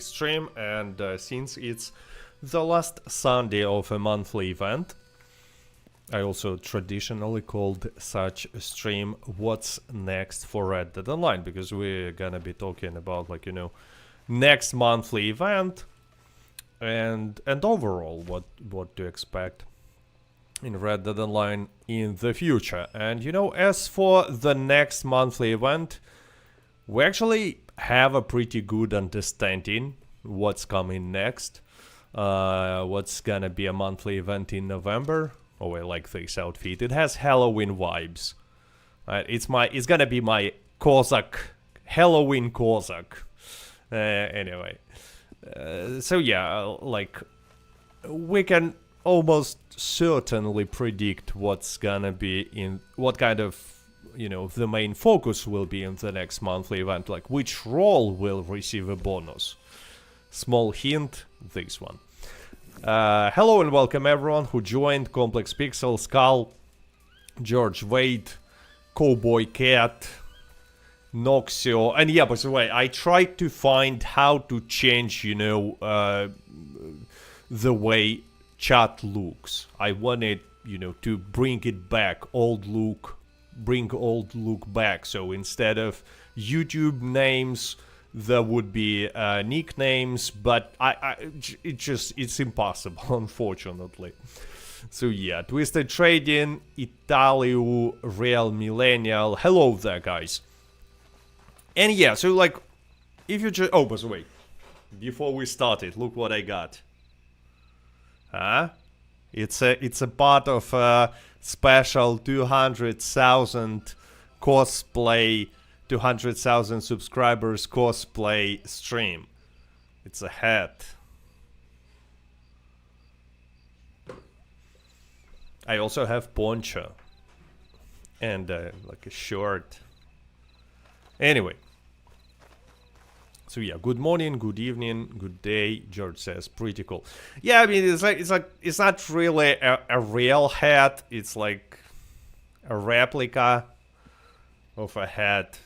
stream, and since it's the last Sunday of a monthly event, I also traditionally called such a stream "What's Next for Red Dead Online" because we're gonna be talking about next monthly event and overall what to expect in Red Dead Online in the future. And as for the next monthly event, we actually have a pretty good understanding what's coming next. What's gonna be a monthly event in November. Oh, I like this outfit. It has Halloween vibes. It's gonna be my Cossack, Halloween Cossack. Anyway, so yeah, we can almost certainly predict what's gonna be in what kind of the main focus will be in the next monthly event, like which role will receive a bonus. Small hint, this one. Hello and welcome everyone who joined: Complex Pixel, Skull, George Wade, Cowboy Cat, Noxio, and yeah, by the way, I tried to find how to change, the way chat looks. I wanted, to bring it back, bring old look back. So instead of YouTube names, there would be nicknames, but it's impossible, unfortunately. So yeah, Twisted Trading, Italio, Real Millennial, hello there, guys. And yeah, so if you just, oh, by the way, before we started, look what I got. Huh? It's a part of a special 200,000 cosplay, 200,000 subscribers cosplay stream. It's a hat. I also have poncho and like a shirt. Anyway, so yeah, good morning, good evening, good day. George says pretty cool. Yeah, I mean it's not really a real hat. It's like a replica of a hat,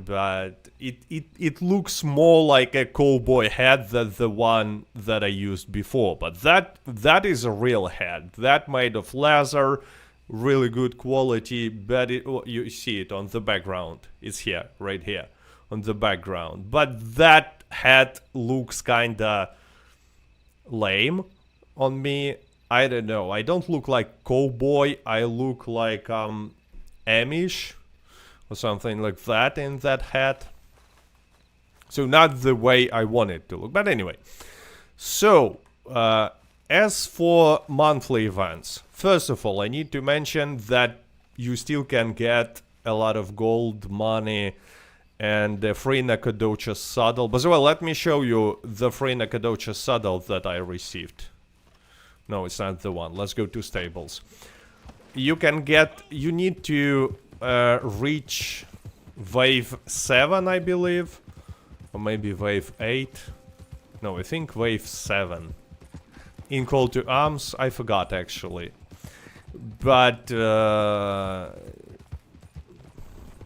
but it looks more like a cowboy hat than the one that I used before. But that is a real hat. That made of leather, really good quality. But you see it on the background. It's here, right here, on the background. But that hat looks kinda lame on me. I don't know. I don't look like cowboy. I look like Amish or something like that in that hat. So not the way I want it to look. But anyway, so as for monthly events, first of all, I need to mention that you still can get a lot of gold, money, and the free Nakadocha saddle. But well, let me show you the free Nakadocha saddle that I received. No, it's not the one. Let's go to stables. You need to reach wave 7, I believe, or maybe wave 8. No, I think wave 7 in Call to Arms. I forgot actually, but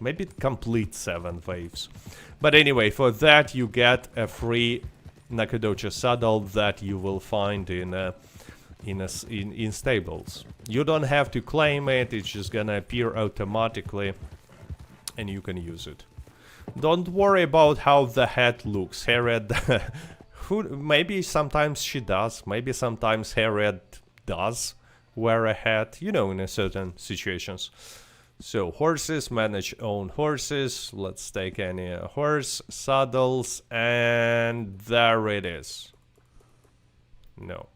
maybe complete 7 waves. But anyway, for that you get a free Nakadocha saddle that you will find in stables. You don't have to claim it, it's just gonna appear automatically and you can use it. Don't worry about how the hat looks. Harriet maybe sometimes she does, maybe sometimes Harriet does wear a hat, in a certain situations. So horses, manage own horses. Let's take any horse, saddles, and there it is. No.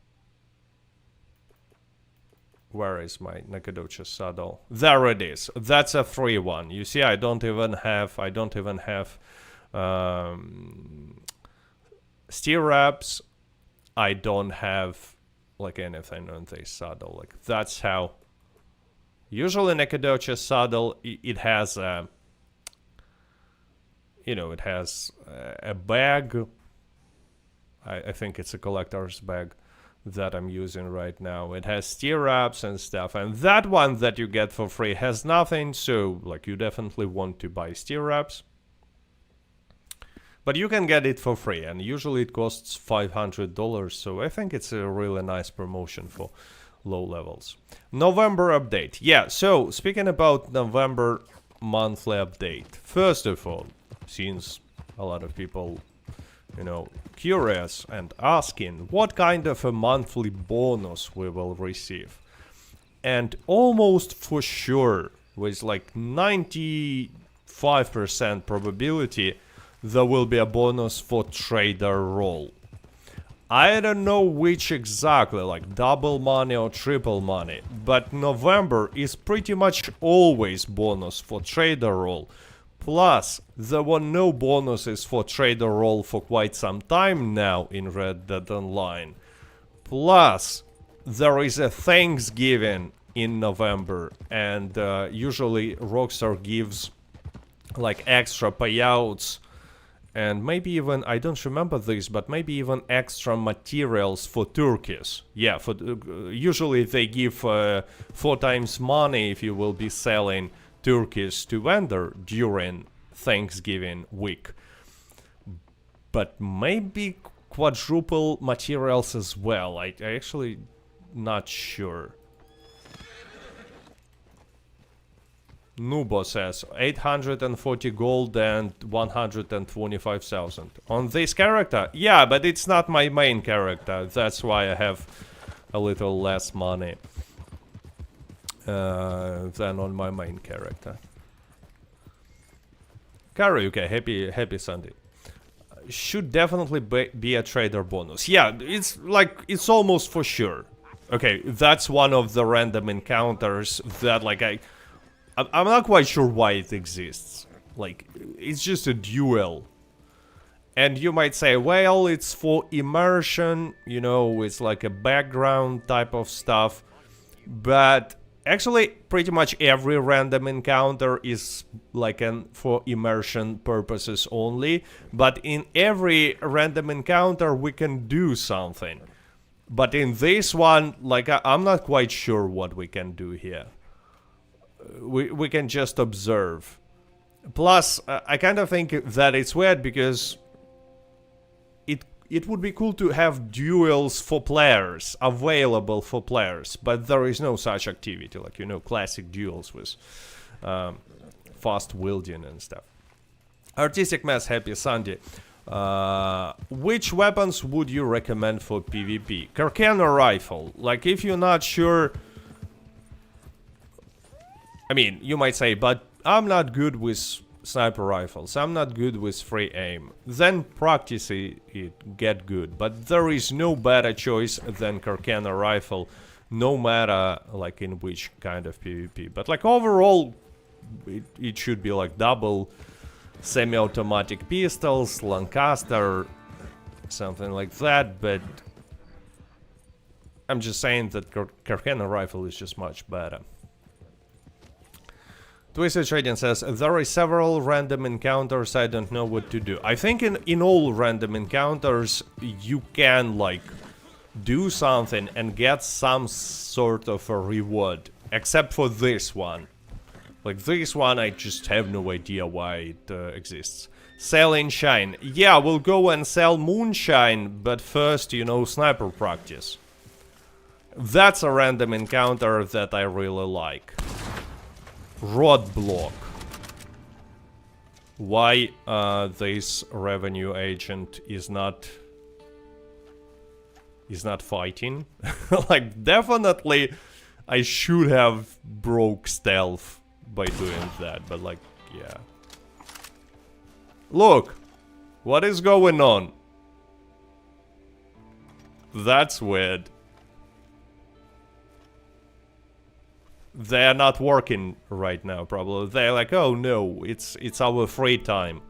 Where is my Nakadocha saddle? There it is. That's a free one. You see, I don't even have stirrups. I don't have anything on this saddle. That's how. Usually Nakadocha saddle, it has a, it has a bag. I think it's a collector's bag that I'm using right now. It has stirrups and stuff, and that one that you get for free has nothing, so you definitely want to buy stirrups. But you can get it for free, and usually it costs $500, so I think it's a really nice promotion for low levels. November update. Yeah, so speaking about November monthly update. First of all, since a lot of people, you know, curious and asking what kind of a monthly bonus we will receive. And almost for sure, with like 95% probability, there will be a bonus for trader role. I don't know which exactly, like double money or triple money, but November is pretty much always bonus for trader role. Plus, there were no bonuses for trader role for quite some time now in Red Dead Online. Plus, there is a Thanksgiving in November, and usually Rockstar gives like extra payouts. And maybe even, I don't remember this, but maybe even extra materials for turkeys. Yeah, for usually they give 4 times money if you will be selling turkeys to vendor during Thanksgiving week. But maybe quadruple materials as well. I actually not sure. Nubo says 840 gold and 125,000 on this character. Yeah, but it's not my main character. That's why I have a little less money than on my main character. Karaoke, happy Sunday. Should definitely be a trader bonus. Yeah, it's like it's almost for sure. Okay, that's one of the random encounters that like I'm not quite sure why it exists. Like, it's just a duel. And you might say, well, it's for immersion, you know, it's like a background type of stuff. But actually, pretty much every random encounter is like for immersion purposes only. But in every random encounter, we can do something. But in this one, like, I'm not quite sure what we can do here. We can just observe. Plus, I kind of think that it's weird because it would be cool to have duels for players, available for players, but there is no such activity, like, you know, classic duels with fast wielding and stuff. Artistic Mess, happy Sunday. Which weapons would you recommend for PvP? Carcano rifle. Like, if you're not sure... I mean, you might say, but I'm not good with sniper rifles, I'm not good with free aim. Then practice it, get good. But there is no better choice than Carcano rifle, no matter like in which kind of PvP. But like overall, it should be like double semi-automatic pistols, Lancaster, something like that. But I'm just saying that Carcano rifle is just much better. Twisted Trading says, there are several random encounters, I don't know what to do. I think in all random encounters, you can, like, do something and get some sort of a reward. Except for this one. Like, this one, I just have no idea why it exists. Selling Shine. Yeah, we'll go and sell Moonshine, but first, you know, sniper practice. That's a random encounter that I really like. Roadblock. Why this revenue agent is not fighting? Like, definitely I should have broke stealth by doing that, but like, yeah. Look, what is going on? That's weird. They're not working right now, probably. They're like, oh no, it's our free time.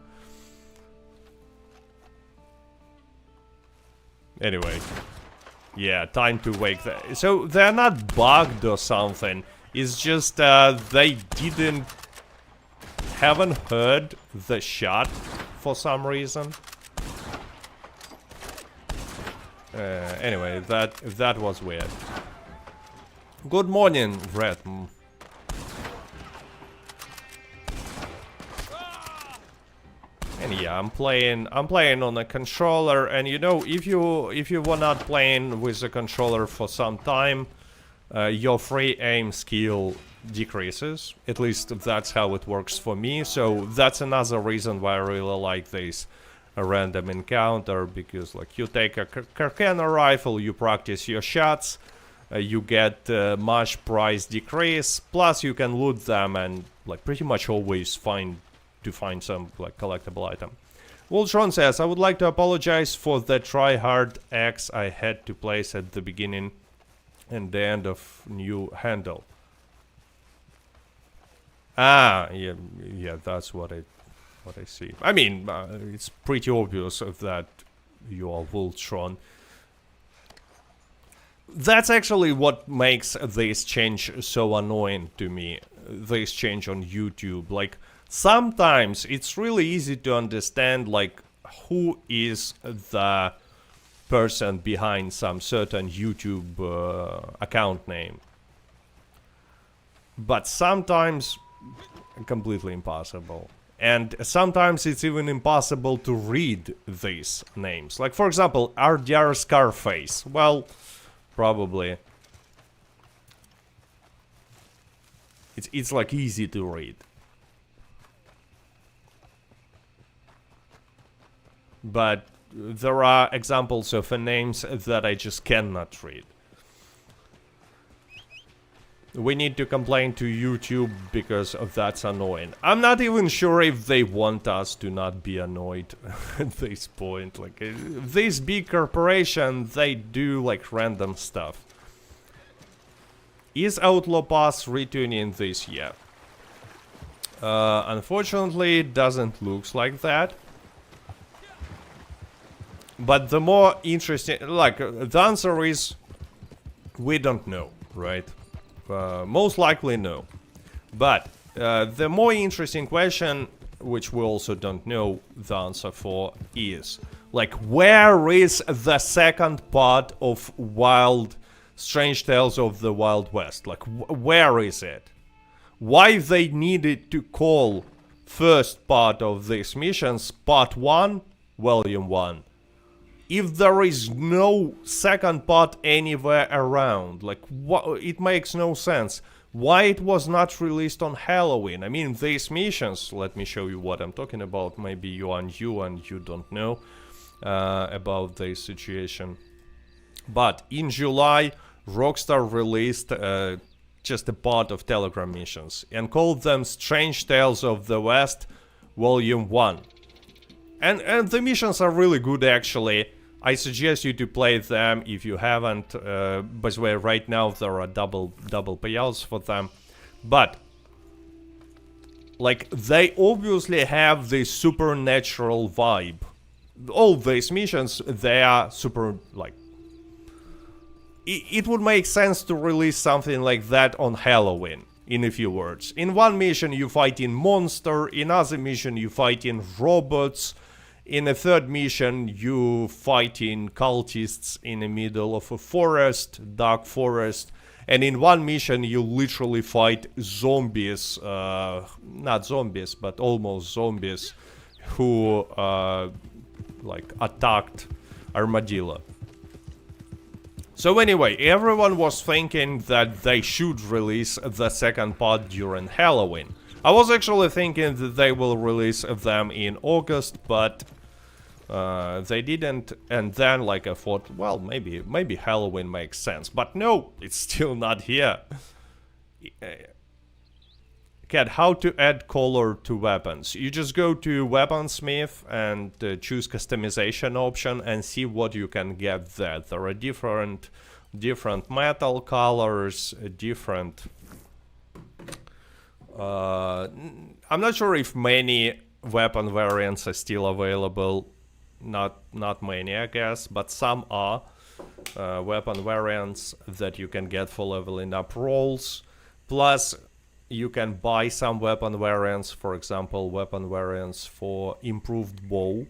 Anyway. Yeah, time to wake so they're not bugged or something. It's just they haven't heard the shot for some reason. Anyway, that was weird. Good morning, Red. yeah, I'm playing on a controller, and you know, if you were not playing with a controller for some time, your free aim skill decreases. At least that's how it works for me. So that's another reason why I really like this random encounter, because like you take a Carcano rifle, you practice your shots, you get much price decrease, plus you can loot them and like pretty much always find some like collectible item. Voltron says, I would like to apologize for the tryhard X I had to place at the beginning and the end of new handle. Ah, yeah, that's what I see. I mean, it's pretty obvious that you are Voltron. That's actually what makes this change so annoying to me. This change on YouTube, like sometimes it's really easy to understand like who is the person behind some certain YouTube account name, but sometimes completely impossible. And sometimes it's even impossible to read these names. Like for example, RDR Scarface. Well, probably it's like easy to read. But there are examples of names that I just cannot read. We need to complain to YouTube because that's annoying. I'm not even sure if they want us to not be annoyed at this point. Like, this big corporation, they do like random stuff. Is Outlaw Pass retuning this year? Unfortunately, it doesn't look like that. But the more interesting, like, the answer is, we don't know, right? Most likely no. But the more interesting question, which we also don't know the answer for, is, like, where is the second part of Strange Tales of the Wild West? Like, where is it? Why they needed to call first part of these missions Part 1, Volume 1? If there is no second part anywhere around, like, it makes no sense. Why it was not released on Halloween? I mean, these missions, let me show you what I'm talking about. Maybe you are new and you don't know about this situation. But in July, Rockstar released just a part of Telegram missions and called them Strange Tales of the West Volume 1. And the missions are really good, actually. I suggest you to play them if you haven't. By the way, right now there are double payouts for them. But, like, they obviously have this supernatural vibe. All these missions, they are super, like... It would make sense to release something like that on Halloween, in a few words. In one mission you fight in monster, in other mission you fight in robots, in a third mission you fight in cultists in the middle of a forest, dark forest, and in one mission you literally fight zombies, not zombies, but almost zombies, who like attacked Armadillo. So anyway, everyone was thinking that they should release the second part during Halloween. I was actually thinking that they will release them in August, but they didn't. And then, like, I thought, well, maybe Halloween makes sense. But no, it's still not here. Cat, how to add color to weapons? You just go to Weaponsmith and choose customization option and see what you can get there. There are different metal colors, different... I'm not sure if many weapon variants are still available. Not many, I guess, but some are. Weapon variants that you can get for leveling up rolls. Plus, you can buy some weapon variants, for example, weapon variants for improved bow.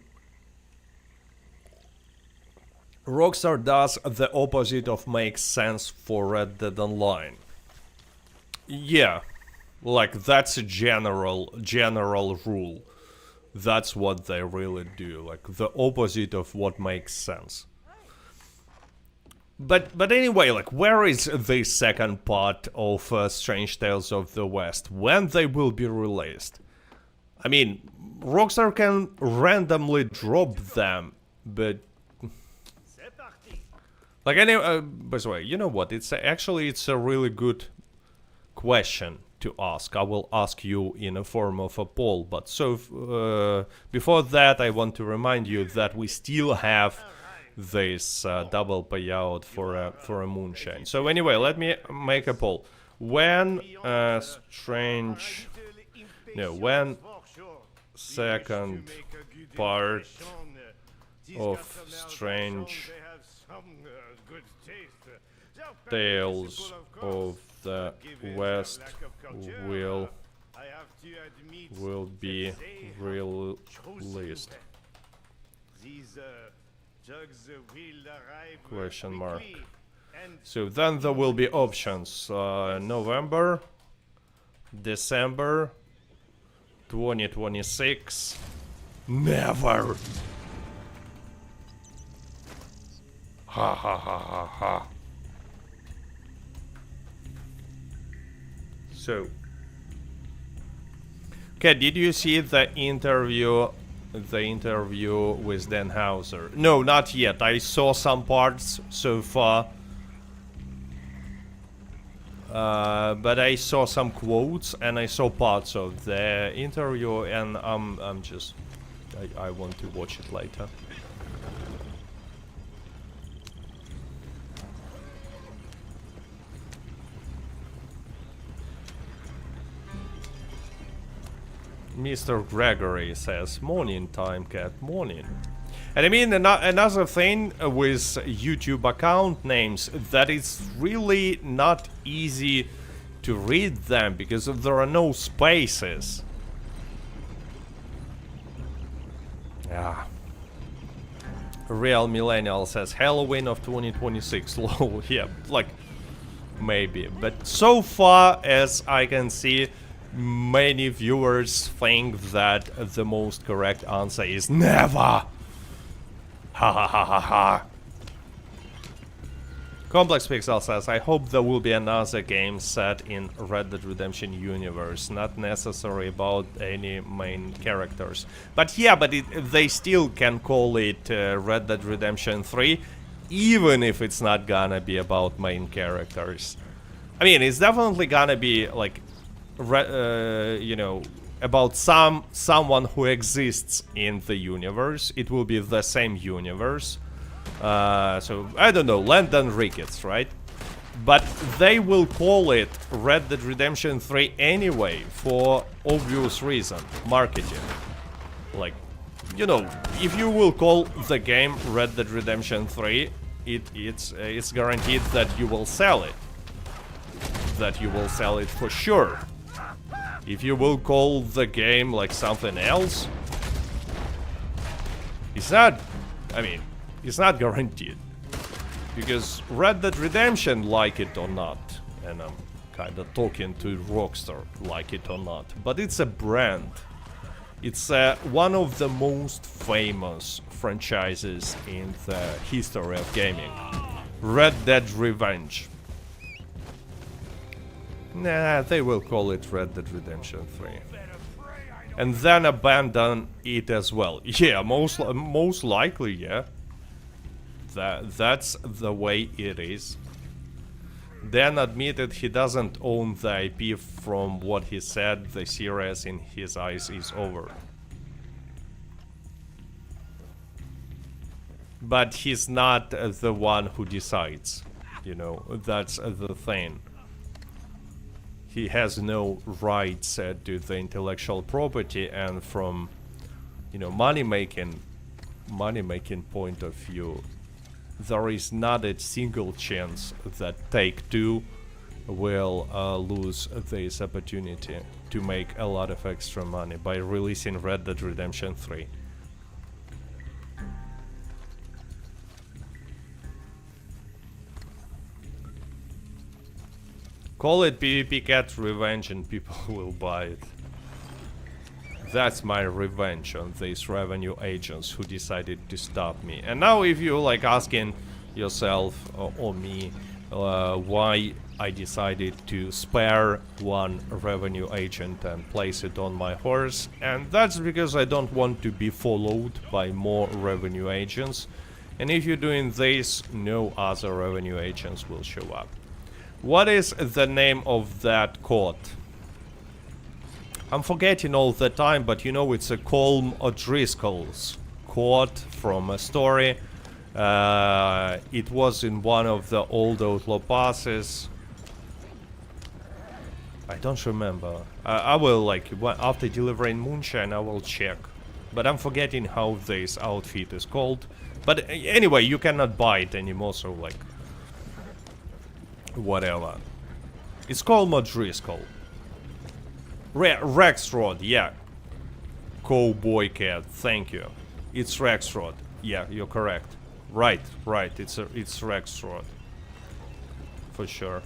Rockstar does the opposite of makes sense for Red Dead Online. Yeah, like, that's a general rule. That's what they really do, like the opposite of what makes sense. But anyway, like, where is the second part of Strange Tales of the West? When they will be released? I mean, Rockstar can randomly drop them, but like, anyway, by the way, you know what? It's a really good question to ask. I will ask you in a form of a poll. But so before that, I want to remind you that we still have this double payout for a moonshine. So anyway, let me make a poll. When when second part of Strange Tales of the West will be released? Question mark. So then there will be options. November, December, 2026. Never. Ha ha ha ha ha. So, okay, did you see the interview with Dan Houser? No, not yet. I saw some parts so far. But I saw some quotes and I saw parts of the interview, and I want to watch it later. Mr. Gregory says, morning time, cat, morning. And I mean, another thing with YouTube account names, that it's really not easy to read them because there are no spaces. Yeah. Real Millennial says, Halloween of 2026. Lol, yeah, like, maybe. But so far as I can see, many viewers think that the most correct answer is never. Ha ha ha ha ha. Complex Pixel says, I hope there will be another game set in Red Dead Redemption universe, not necessary about any main characters. But yeah, but they still can call it Red Dead Redemption 3, even if it's not gonna be about main characters. I mean, it's definitely gonna be like, you know, about someone who exists in the universe. It will be the same universe. So I don't know, Landon Ricketts, right? But they will call it Red Dead Redemption 3 anyway, for obvious reason, marketing. Like, you know, if you will call the game Red Dead Redemption 3, it's guaranteed that you will sell it. That you will sell it for sure. If you will call the game like something else, it's not, I mean, it's not guaranteed. Because Red Dead Redemption, like it or not, and I'm kinda talking to Rockstar, like it or not, but it's a brand. It's one of the most famous franchises in the history of gaming. Red Dead Revenge. Nah, they will call it Red Dead Redemption 3. And then abandon it as well. Yeah, most likely, yeah. That's the way it is. Dan admitted he doesn't own the IP. From what he said, the series in his eyes is over. But he's not the one who decides, you know, that's the thing. He has no rights to the intellectual property, and from, you know, money-making point of view, there is not a single chance that Take-Two will lose this opportunity to make a lot of extra money by releasing Red Dead Redemption 3. Call it PvP Cat Revenge and people will buy it. That's my revenge on these revenue agents who decided to stop me. And now if you're like asking yourself or me why I decided to spare one revenue agent and place it on my horse, and that's because I don't want to be followed by more revenue agents. And if you're doing this, no other revenue agents will show up. What is the name of that court? I'm forgetting all the time, but you know it's a Colm O'Driscoll's court from a story. It was in one of the old outlaw passes. I don't remember. I will, like, after delivering moonshine, I will check. But I'm forgetting how this outfit is called. But anyway, you cannot buy it anymore, so, like, whatever. It's called O'Driscoll. Rexrod, yeah. Cowboy cat, thank you. It's Rexrod. Yeah, you're correct. Right, it's Rexrod. For sure.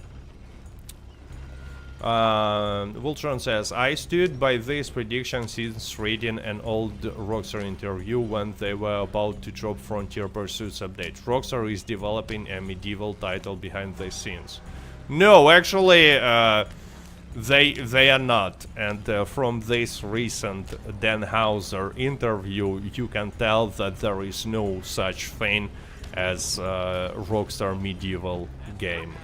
Voltron says, I stood by this prediction since reading an old Rockstar interview when they were about to drop Frontier Pursuits update. Rockstar is developing a medieval title behind the scenes. No, actually, they are not. And from this recent Dan Houser interview, you can tell that there is no such thing as Rockstar medieval game.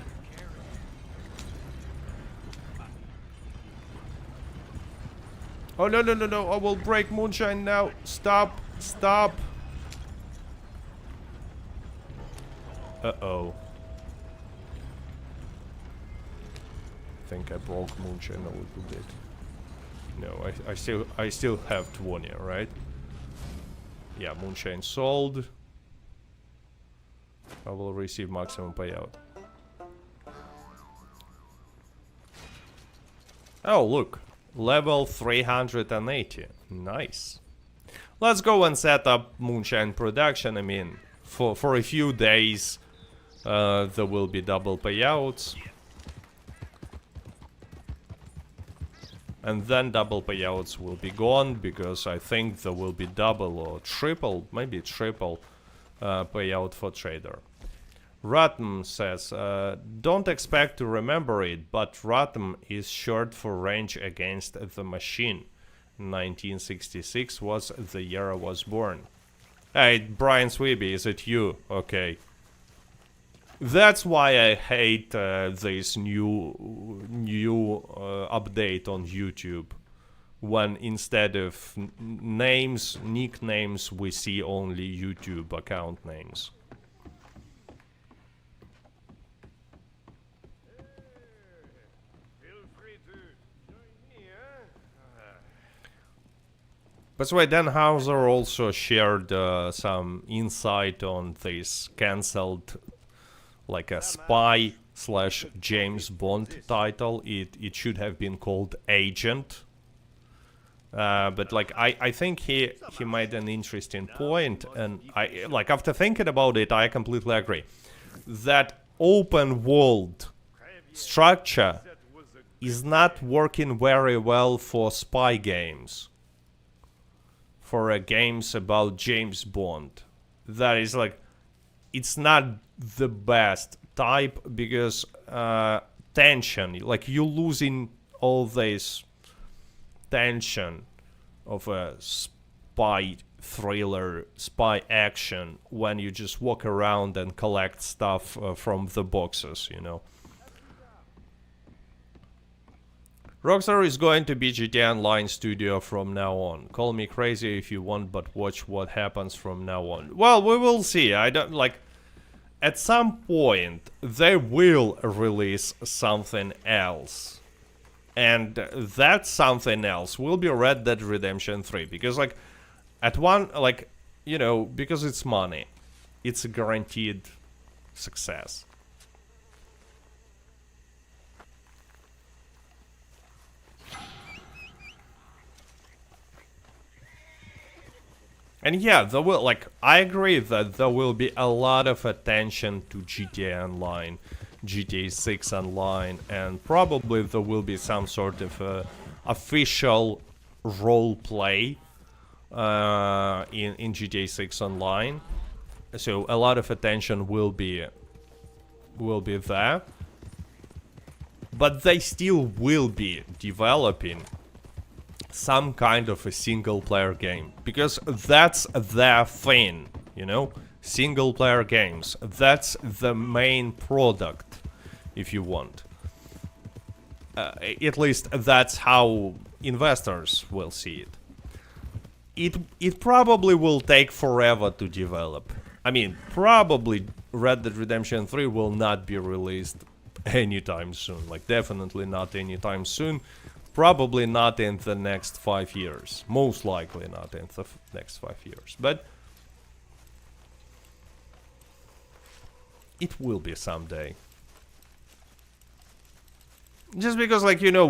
Oh, no, I will break moonshine now. Stop. Uh-oh. I think I broke moonshine a little bit. No, I still have 20, right? Yeah, moonshine sold. I will receive maximum payout. Oh, look. Level 380. Nice. Let's go and set up moonshine production. I mean, for a few days, there will be double payouts. And then double payouts will be gone, because I think there will be double or triple, maybe triple payout for trader. Ratum says, don't expect to remember it, but Ratum is short for Range Against the Machine. 1966 was the year I was born. Hey, Brian Sweeby, is it you? Okay. That's why I hate this new update on YouTube. When instead of names, nicknames, we see only YouTube account names. By the way, Dan Houser also shared some insight on this cancelled, like a spy / James Bond title. It should have been called Agent. But like I think he made an interesting point, and I like after thinking about it, I completely agree. That open world structure is not working very well for spy games. For games about James Bond. That is like, it's not the best type, because tension, like you're losing all this tension of a spy thriller, spy action, when you just walk around and collect stuff from the boxes, you know. Rockstar is going to be GTA Online studio from now on. Call me crazy if you want, but watch what happens from now on. Well, we will see. I don't like. At some point, they will release something else, and that something else will be Red Dead Redemption 3. Because, like, at one, like, you know, because it's money, it's a guaranteed success. And yeah, there will, like, I agree that there will be a lot of attention to GTA Online, GTA 6 Online, and probably there will be some sort of official role play in GTA 6 Online, so a lot of attention will be there, but they still will be developing some kind of a single player game, because that's their thing, you know, single player games. That's the main product, if you want. At least that's how investors will see it. It probably will take forever to develop. I mean, probably Red Dead Redemption 3 will not be released anytime soon. Like, definitely not anytime soon. Probably not in the next 5 years. Most likely not in the next 5 years. But it will be someday. Just because, like, you know,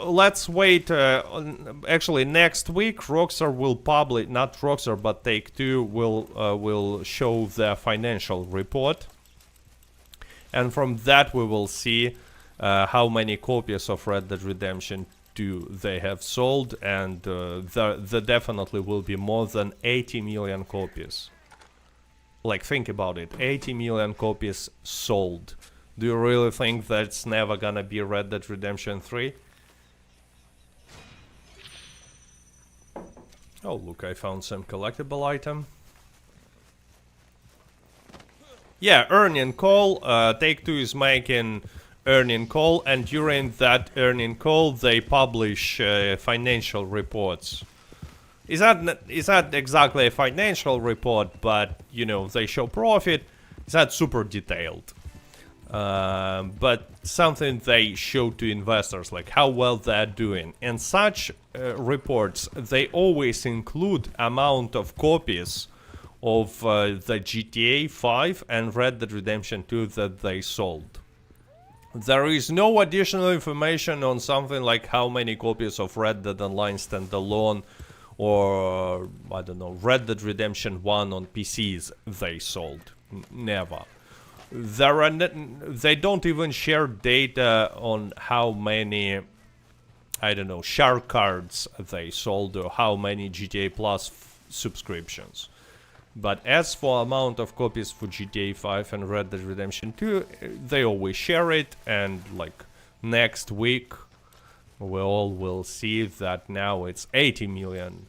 let's wait. Actually, next week, Rockstar will publish, not Rockstar, but Take-Two will show their financial report, and from that we will see how many copies of Red Dead Redemption 2 they have sold, and there definitely will be more than 80 million copies. Like, think about it, 80 million copies sold. Do you really think that's never gonna be Red Dead Redemption 3? Oh, look, I found some collectible item. Yeah, earning call. Take-Two is making earning call, and during that earning call, they publish financial reports. Is that exactly a financial report? But you know, they show profit. It's not super detailed. But something they show to investors, like how well they're doing. And such reports, they always include amount of copies of the GTA 5 and Red Dead Redemption 2 that they sold. There is no additional information on something like how many copies of Red Dead Online standalone or, I don't know, Red Dead Redemption 1 on PCs they sold. Never. They don't even share data on how many, I don't know, shark cards they sold or how many GTA Plus subscriptions. But as for amount of copies for GTA 5 and Red Dead Redemption 2, they always share it, and like next week we all will see that now it's 80 million.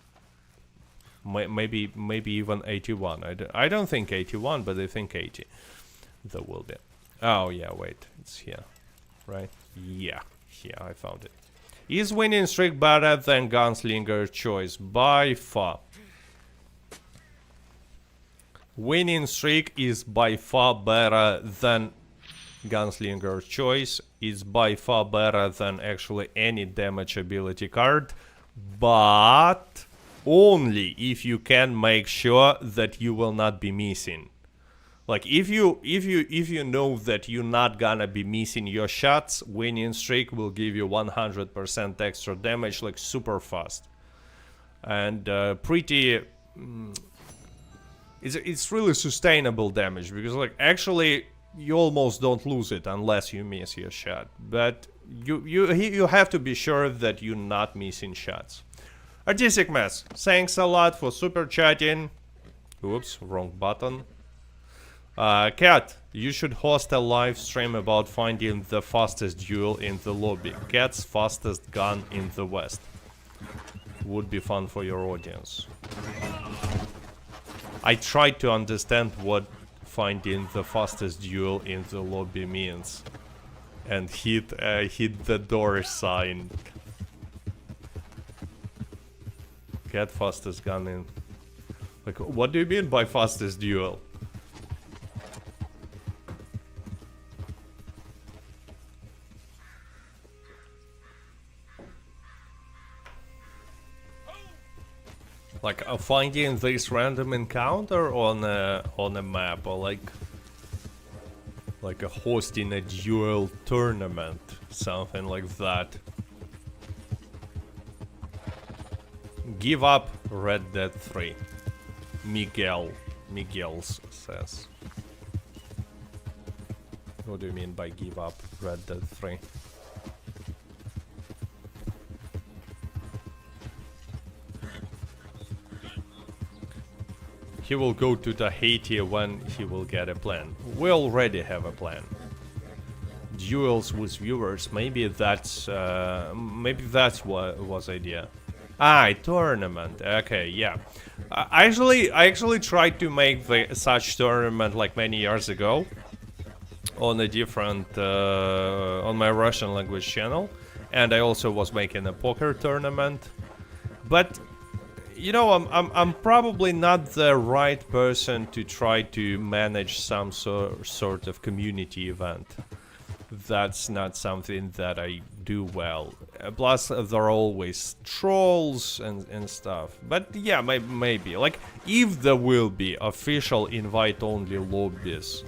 Maybe even 81. I don't think 81, but I think 80. There will be. Oh yeah, wait, it's here, right? Yeah, I found it. Is winning streak better than Gunslinger Choice? By far. Winning streak is by far better than Gunslinger Choice. Is by far better than actually any damage ability card, but only if you can make sure that you will not be missing. Like, if you know that you're not gonna be missing your shots, winning streak will give you 100% extra damage, like super fast, and pretty. It's really sustainable damage, because like actually you almost don't lose it unless you miss your shot, but you have to be sure that you're not missing shots. Artistic Mess, thanks a lot for super chatting. Oops, wrong button. Cat, you should host a live stream about finding the fastest duel in the lobby. Cat's fastest gun in the West. Would be fun for your audience. I tried to understand what finding the fastest duel in the lobby means, and hit the door sign. Cat fastest gun in. Like, what do you mean by fastest duel? Like finding this random encounter on a map, or like a hosting a duel tournament, something like that. Give up Red Dead 3. Miguel's says. What do you mean by give up Red Dead 3? he will go to Tahiti when he will get a plan. We already have a plan. Duels with viewers, maybe that's what was idea. Ah, a tournament. Okay, yeah. I actually tried to make such tournament like many years ago on a different on my Russian language channel, and I also was making a poker tournament. But you know, I'm probably not the right person to try to manage some sort of community event. That's not something that I do well. Plus, there are always trolls and stuff. But yeah, maybe. Like, if there will be official invite-only lobbies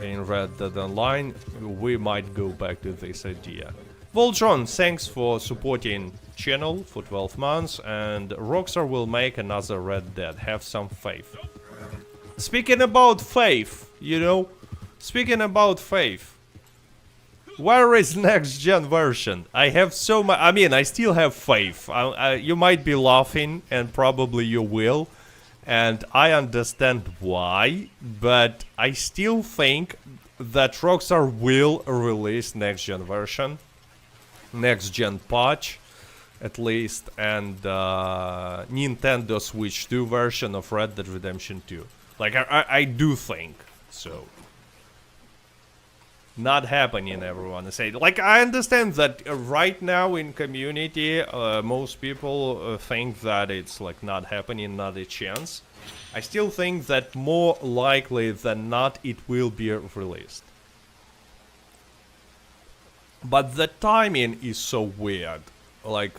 in Red Dead Online, we might go back to this idea. Voltron, thanks for supporting channel for 12 months, and Rockstar will make another Red Dead. Have some faith. Speaking about faith, you know, where is next gen version? I have so much. I mean, I still have faith. You might be laughing, and probably you will, and I understand why. But I still think that Rockstar will release next gen version, next gen patch, at least, and Nintendo Switch 2 version of Red Dead Redemption 2. Like I do think so. Not happening, everyone say. Like, I understand that right now in community, most people think that it's like not happening, not a chance. I still think that more likely than not it will be released. But the timing is so weird, like,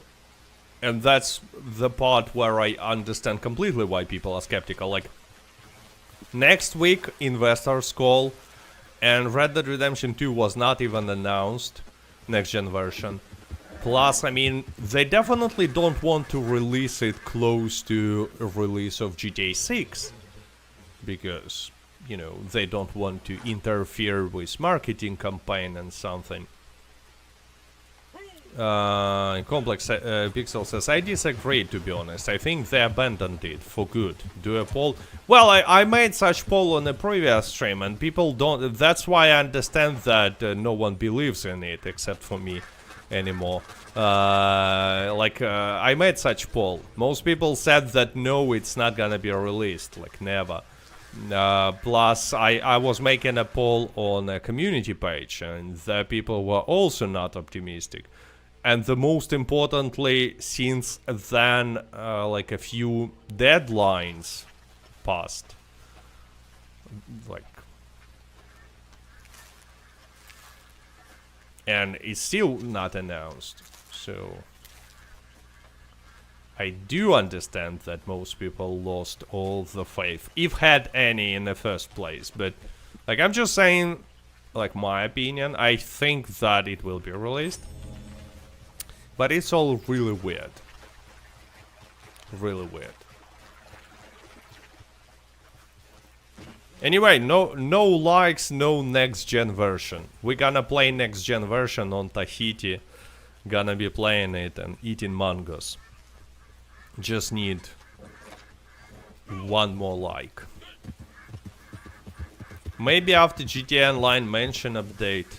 and that's the part where I understand completely why people are skeptical. Like, next week, investors call, and Red Dead Redemption 2 was not even announced, next-gen version. Plus, I mean, they definitely don't want to release it close to a release of GTA 6. Because, you know, they don't want to interfere with marketing campaign and something. Complex Pixel says, I disagree, to be honest. I think they abandoned it for good. Do a poll. Well, I made such poll on a previous stream, and people don't. That's why I understand that no one believes in it except for me anymore. I made such poll. Most people said that no, it's not gonna be released. Like, never. Plus, I was making a poll on a community page, and the people were also not optimistic. And the most importantly, since then, like a few deadlines passed. Like, and it's still not announced. So I do understand that most people lost all the faith, if had any in the first place. But like, I'm just saying, like, my opinion, I think that it will be released. But it's all really weird. Really weird. Anyway, no likes, no next gen version. We're gonna play next gen version on Tahiti. Gonna be playing it and eating mangoes. Just need one more like. Maybe after GTA Online Mansion update.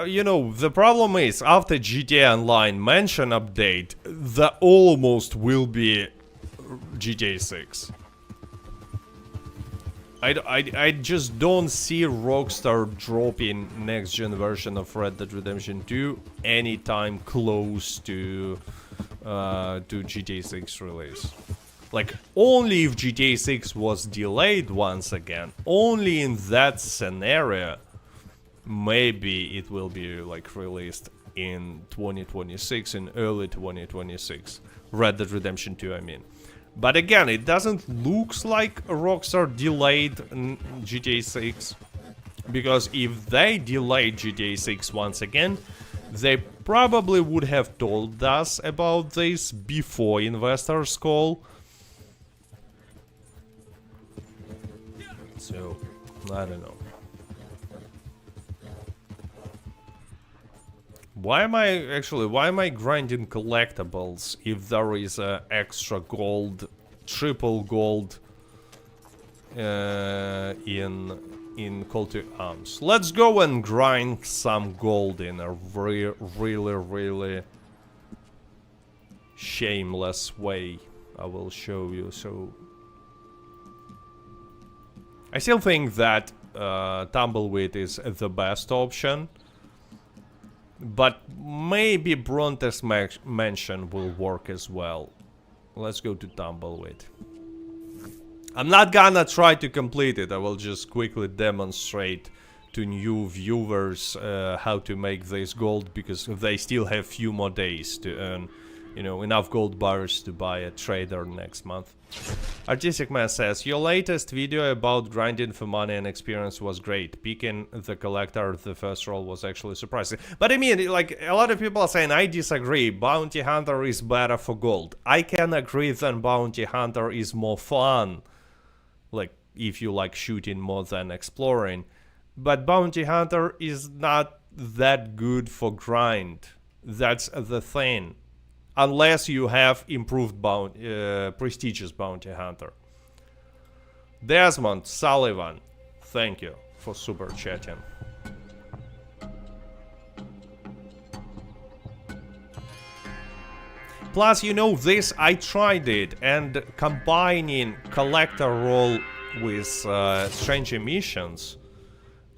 You know, the problem is, after GTA Online Mansion update, the almost will be GTA 6. I just don't see Rockstar dropping next-gen version of Red Dead Redemption 2 anytime close to GTA 6 release. Like, only if GTA 6 was delayed once again, only in that scenario, maybe it will be like released in 2026, in early 2026. Red Dead Redemption 2, I mean. But again, it doesn't look like Rockstar delayed GTA 6. Because if they delayed GTA 6 once again, they probably would have told us about this before investors call. So, I don't know. Why am I grinding collectibles if there is extra gold, triple gold in Call to Arms? Let's go and grind some gold in a really shameless way. I will show you. So I still think that Tumbleweed is the best option, but maybe Bronte's Mansion will work as well. Let's go to Tumbleweed. I'm not gonna try to complete it. I will just quickly demonstrate to new viewers how to make this gold, because they still have few more days to earn, you know, enough gold bars to buy a trader next month. Artistic Man says, your latest video about grinding for money and experience was great. Picking the collector the first role was actually surprising. But I mean, like, a lot of people are saying, I disagree. Bounty Hunter is better for gold. I can agree that Bounty Hunter is more fun. Like, if you like shooting more than exploring. But Bounty Hunter is not that good for grind. That's the thing. Unless you have improved prestigious Bounty Hunter. Desmond Sullivan, thank you for super chatting. Plus, you know, this, I tried it, and combining collector role with strange missions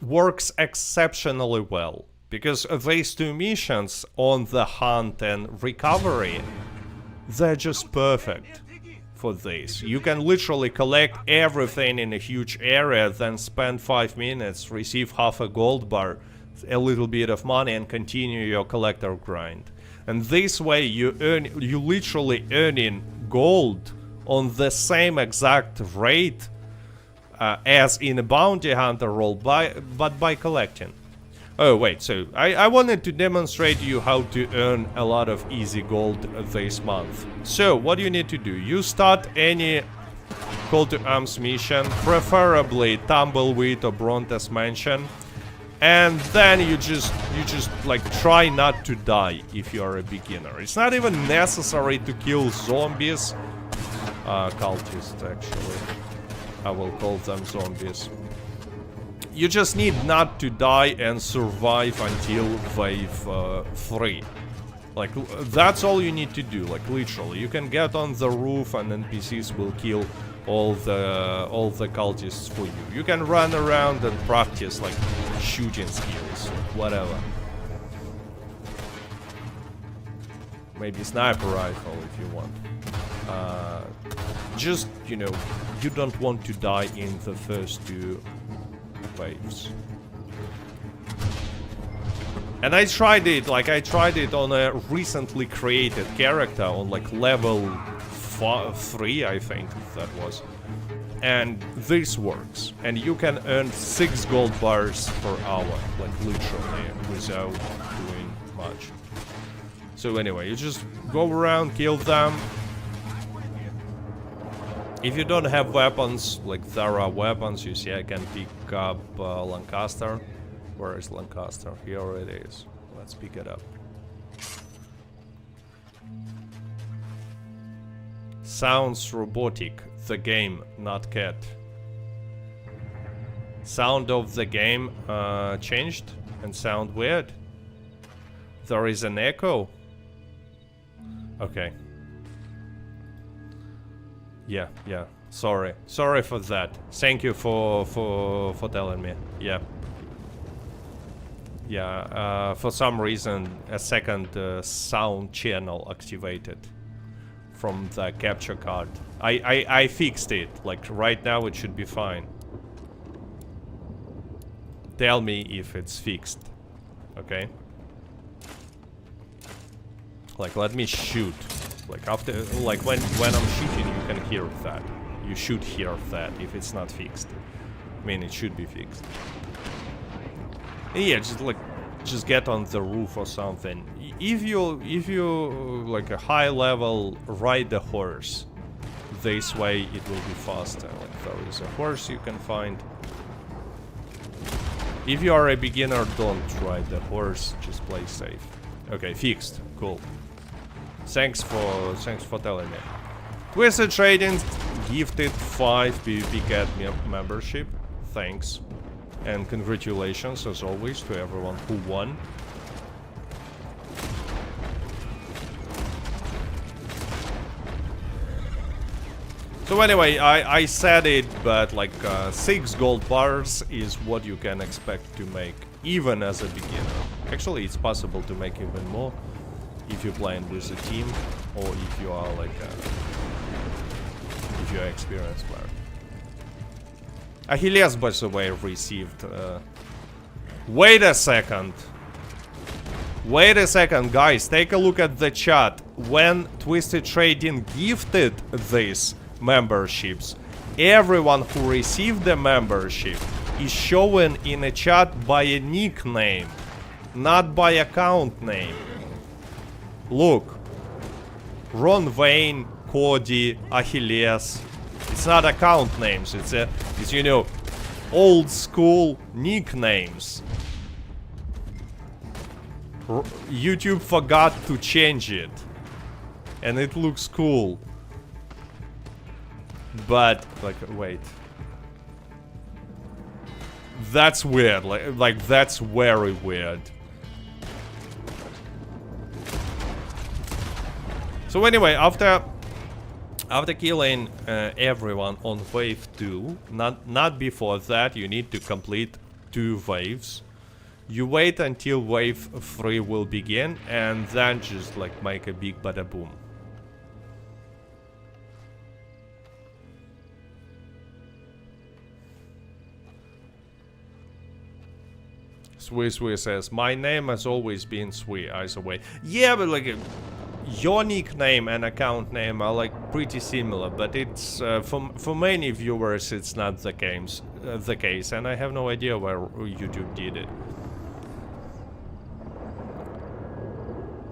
works exceptionally well. Because these two missions on the hunt and recovery, they're just perfect for this. You can literally collect everything in a huge area, then spend 5 minutes, receive half a gold bar, a little bit of money, and continue your collector grind. And this way you literally earning gold on the same exact rate as in a bounty hunter role, but by collecting. Oh wait, so I wanted to demonstrate you how to earn a lot of easy gold this month. So what you need to do, you start any Call to Arms mission, preferably Tumbleweed or Bronte's Mansion, and then you just like try not to die if you are a beginner. It's not even necessary to kill zombies, cultists actually. I will call them zombies. You just need not to die and survive until wave 3. Like, that's all you need to do, like, literally. You can get on the roof and NPCs will kill all the cultists for you. You can run around and practice, like, shooting skills, like, whatever. Maybe sniper rifle if you want. Just, you know, you don't want to die in the first 2 waves. And I tried it on a recently created character on like level 3, I think that was. And this works. And you can earn 6 gold bars per hour, like literally, without doing much. So anyway, you just go around, kill them. If you don't have weapons, like there are weapons, you see I can pick up Lancaster. Where is Lancaster? Here it is. Let's pick it up. Sounds robotic. The game, not cat. Sound of the game changed and sound weird. There is an echo. Okay. Yeah. Sorry for that. Thank you for telling me. Yeah. For some reason a second sound channel activated from the capture card. I fixed it. Like right now it should be fine. Tell me if it's fixed. Okay. Like let me shoot. Like after, like when I'm shooting, you can hear that. You should hear that if it's not fixed. I mean, it should be fixed. And yeah, just get on the roof or something. If you like a high level, ride the horse. This way it will be faster. Like there is a horse you can find. If you are a beginner, don't ride the horse. Just play safe. Okay, fixed. Cool. Thanks for telling me. Twisted Trading gifted 5 PvP Cat membership. Thanks. And congratulations, as always, to everyone who won. So anyway, I said it, but like 6 gold bars is what you can expect to make, even as a beginner. Actually, it's possible to make even more if you're playing with a team, or if you are like if you're an experienced player. Achilles, by the way, received... Wait a second. Wait a second, guys. Take a look at the chat. When Twisted Trading gifted these memberships, everyone who received the membership is shown in a chat by a nickname, not by account name. Look. Ron Wayne, Cody, Achilles. It's not account names, it's you know, old school nicknames. YouTube forgot to change it, and it looks cool. But like, wait, that's weird. Like that's very weird. So anyway, after killing everyone on wave 2, not before that, you need to complete 2 waves. You wait until wave 3 will begin, and then just like make a big bada boom. Sui says, my name has always been Sui, either way. Yeah, but like... your nickname and account name are like pretty similar, but it's for many viewers it's not the case, and I have no idea where YouTube did it.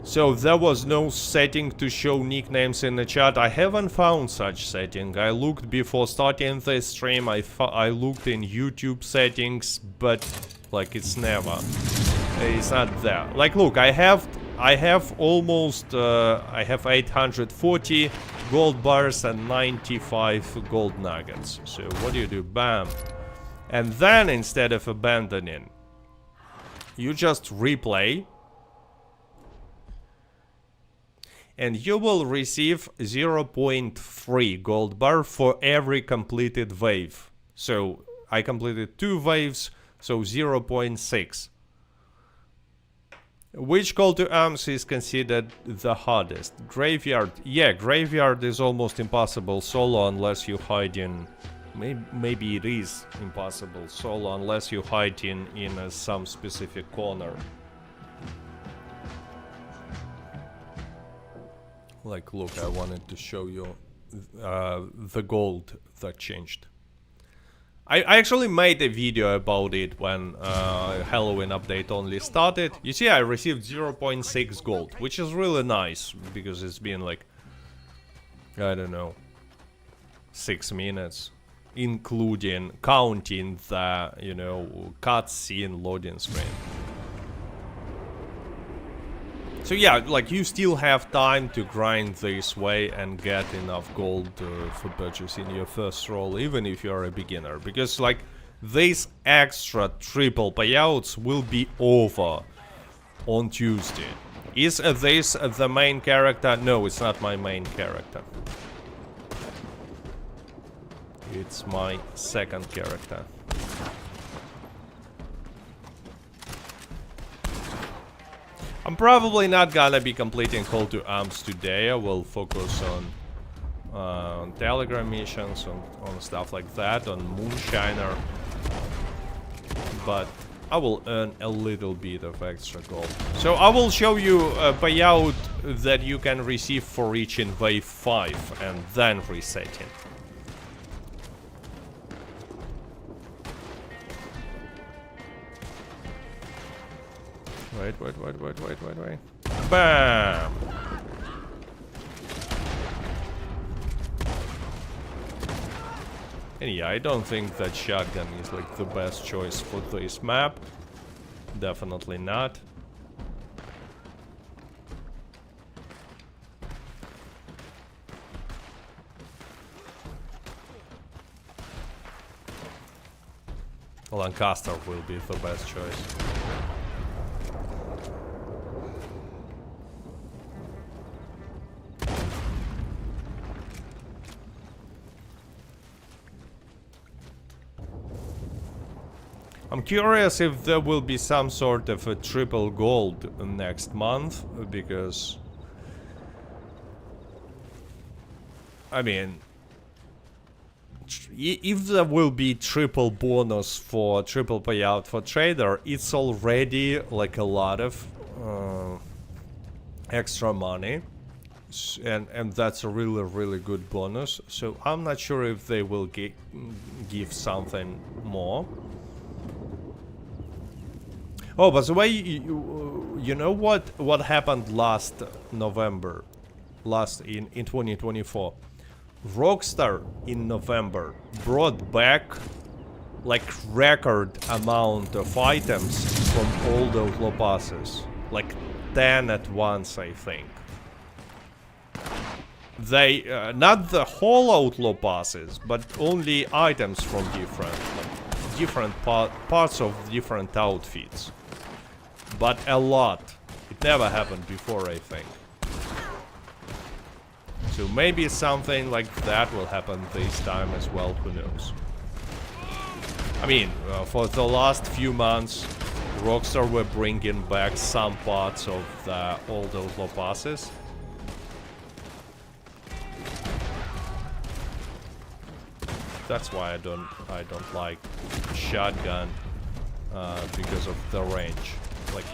So there was no setting to show nicknames in the chat. I haven't found such setting. I looked before starting the stream. I looked in YouTube settings, but like it's never. It's not there. Like, look, I have almost, I have 840 gold bars and 95 gold nuggets. So what do? Bam. And then instead of abandoning, you just replay. And you will receive 0.3 gold bar for every completed wave. So I completed 2 waves, so 0.6. Which call to arms is considered the hardest? Graveyard. Yeah, Graveyard is almost impossible solo unless you hide in... Maybe it is impossible solo unless you hide in some specific corner. Like, look, I wanted to show you the gold that changed. I actually made a video about it when Halloween update only started. You see, I received 0.6 gold, which is really nice, because it's been like, I don't know, 6 minutes, counting the, you know, cutscene loading screen. So yeah, like you still have time to grind this way and get enough gold for purchasing your first roll, even if you're a beginner. Because like these extra triple payouts will be over on Tuesday. Is this the main character? No, it's not my main character. It's my second character. I'm probably not gonna be completing Call to Arms today. I will focus on Telegram missions, on stuff like that, on Moonshiner. But I will earn a little bit of extra gold. So I will show you a payout that you can receive for reaching wave 5 and then resetting. Wait. Bam! And yeah, I don't think that shotgun is like the best choice for this map. Definitely not. Lancaster will be the best choice. I'm curious if there will be some sort of a triple gold next month, because I mean, if there will be triple bonus for triple payout for trader, it's already like a lot of extra money, and that's a really good bonus. So I'm not sure if they will give something more. Oh, by the way, you know what happened last November, in 2024? Rockstar in November brought back like record amount of items from all those low passes, like 10 at once, I think. They not the whole outlaw passes, but only items from different parts of different outfits. But a lot. It never happened before, I think. So maybe something like that will happen this time as well, who knows. I mean, for the last few months, Rockstar were bringing back some parts of all those low passes. That's why I don't like shotgun, because of the range. Like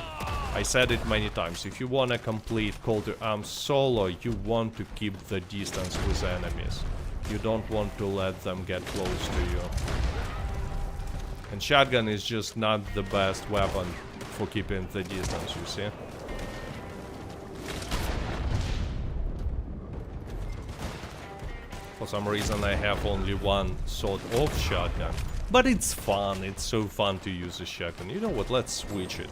I said it many times, if you wanna complete Call to Arms solo, you want to keep the distance with enemies. You don't want to let them get close to you. And shotgun is just not the best weapon for keeping the distance, you see? For some reason I have only one sort-of shotgun. But it's fun, it's so fun to use a shotgun. You know what, let's switch it.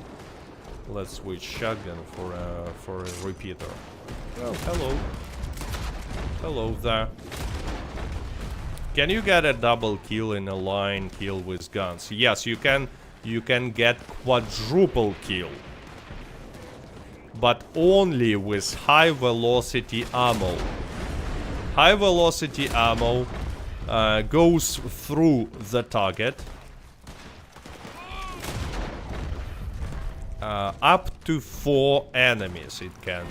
Let's switch shotgun for a repeater. Oh, hello. Hello there. Can you get a double kill in a line kill with guns? Yes, you can get quadruple kill. But only with high velocity ammo. High velocity ammo goes through the target. Up to 4 enemies it can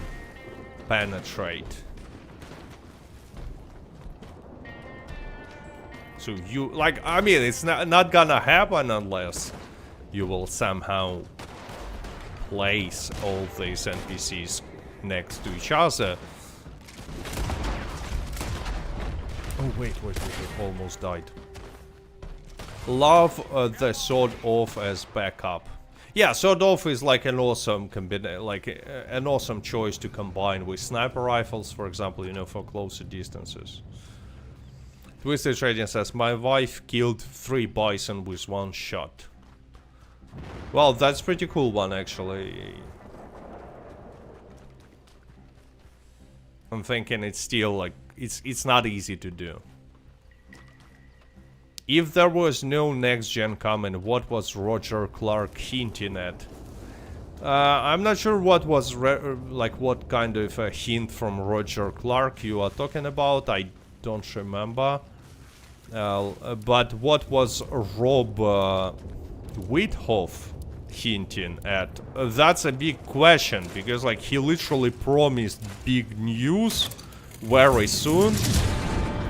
penetrate. So you, like, I mean, it's not gonna happen unless you will somehow place all these NPCs next to each other. Oh, wait, almost died. Love the sword off as backup. Yeah, sword off is like an awesome an awesome choice to combine with sniper rifles, for example, you know, for closer distances. Twisted Trading says, my wife killed 3 bison with 1 shot. Well, that's pretty cool one, actually. I'm thinking it's still like, it's not easy to do. If there was no next gen coming, what was Roger Clark hinting at? I'm not sure what was what kind of a hint from Roger Clark you are talking about. I don't remember. But what was Rob Whithoff hinting at? That's a big question, because like he literally promised big news very soon.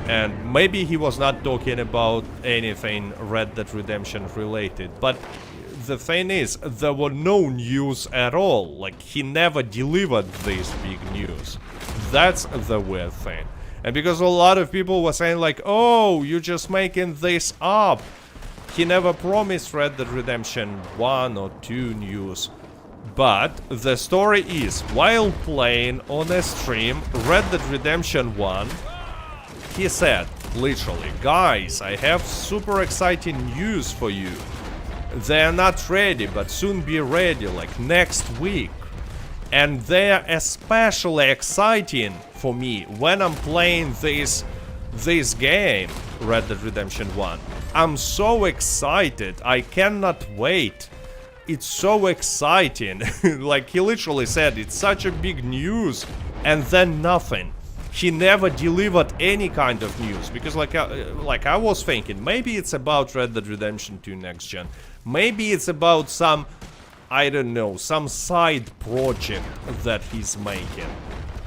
And maybe he was not talking about anything Red Dead Redemption related. But the thing is, there were no news at all. Like, he never delivered this big news. That's the weird thing. And because a lot of people were saying like, oh, you're just making this up. He never promised Red Dead Redemption 1 or 2 news. But the story is, while playing on a stream Red Dead Redemption 1, he said, literally, guys, I have super exciting news for you. They're not ready, but soon be ready, like next week. And they're especially exciting for me when I'm playing this this game, Red Dead Redemption 1. I'm so excited. I cannot wait. It's so exciting. Like, he literally said, it's such a big news, and then nothing. He never delivered any kind of news, because like I was thinking, maybe it's about Red Dead Redemption 2 Next Gen. Maybe it's about some, I don't know, some side project that he's making.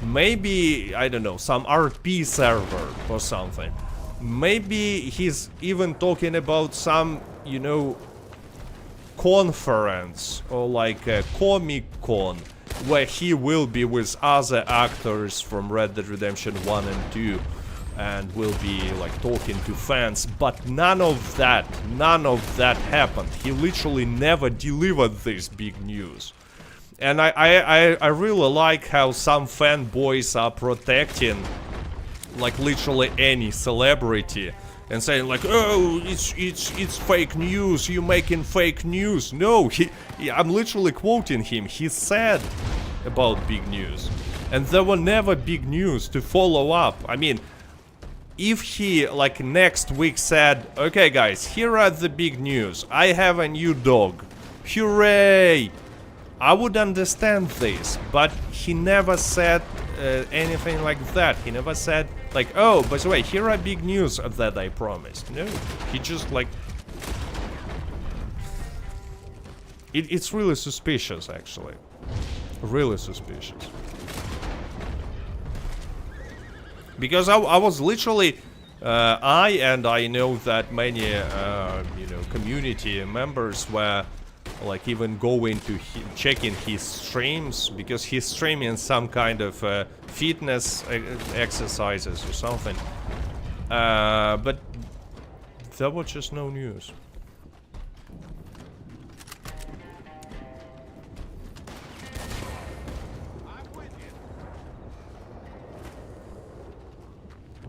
Maybe, I don't know, some RP server or something. Maybe he's even talking about some, you know, conference or like a Comic-Con where he will be with other actors from Red Dead Redemption 1 and 2 and will be like talking to fans, but none of that happened. He literally never delivered this big news. And I really like how some fanboys are protecting like literally any celebrity and saying like, oh, it's fake news, you're making fake news. No, I'm literally quoting him. He said about big news, and there were never big news to follow up. I mean, if he like next week said, okay guys, here are the big news, I have a new dog, hooray, I would understand this, but he never said anything like that. He never said like, oh, by the way, here are big news that I promised. No, he just like... It's really suspicious, actually. Really suspicious. Because I was literally... I know that many, you know, community members were like even going to checking his streams, because he's streaming some kind of fitness exercises or something, but there was just no news.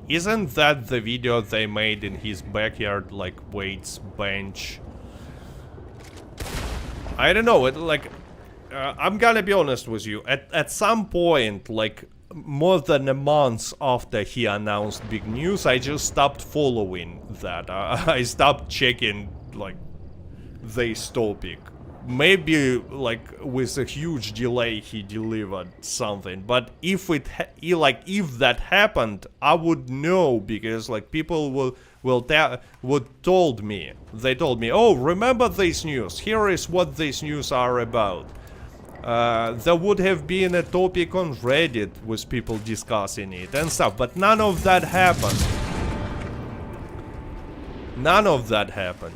Isn't that the video they made in his backyard, like weights bench? I don't know, I'm gonna be honest with you, at some point, like, more than a month after he announced big news, I just stopped following that. I stopped checking, like, this topic. Maybe, like, with a huge delay he delivered something, but if if that happened, I would know, because, like, people told me, oh, remember this news, here is what these news are about. There would have been a topic on Reddit with people discussing it and stuff, but none of that happened. None of that happened.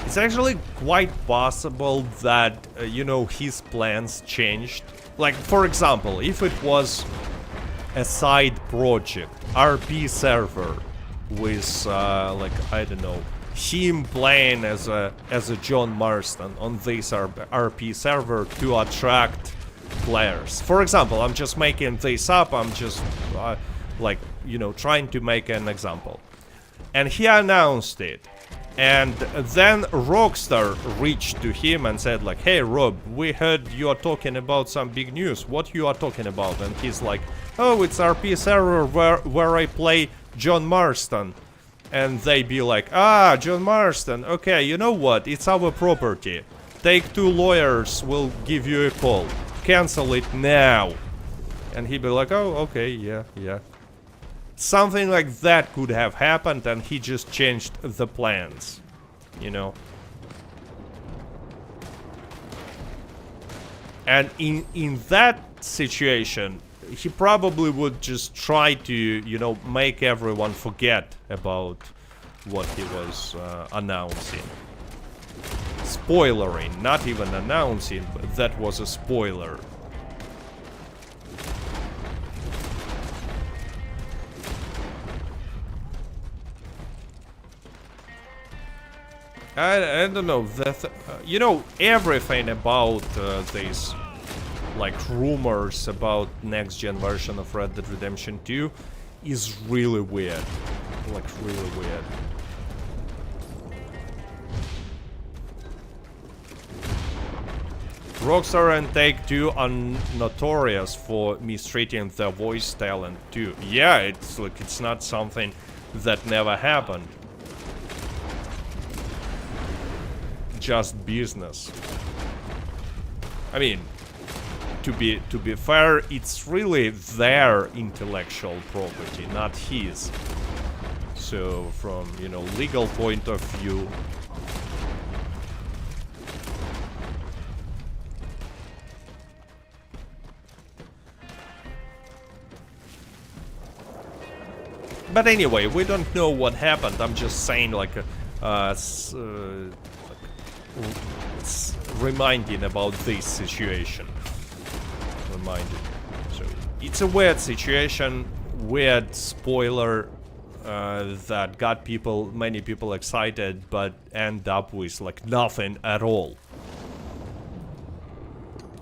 It's actually quite possible that, you know, his plans changed. Like, for example, if it was a side project, RP server, with, like, I don't know, him playing as a John Marston on this RP server to attract players. For example, I'm just making this up, I'm just, like, you know, trying to make an example. And he announced it. And then Rockstar reached to him and said like, hey Rob, we heard you are talking about some big news, what you are talking about? And he's like, oh, it's RP server where I play John Marston. And they be like, ah, John Marston, okay, you know what, it's our property. Take 2 lawyers, will give you a call. Cancel it now. And he'd be like, oh, okay, yeah. Something like that could have happened, and he just changed the plans, you know. And in that situation, he probably would just try to, you know, make everyone forget about what he was announcing. Spoilering, not even announcing, but that was a spoiler. I don't know, you know, everything about this like rumors about next gen version of Red Dead Redemption 2 is really weird. Like really weird. Rockstar and Take-Two are notorious for mistreating their voice talent too. Yeah, it's like it's not something that never happened. Just business. I mean, to be fair, it's really their intellectual property, not his. So from, you know, legal point of view, but anyway, we don't know what happened. I'm just saying, like, reminding about this situation. Reminding. So it's a weird situation, weird spoiler that got many people excited, but end up with like nothing at all.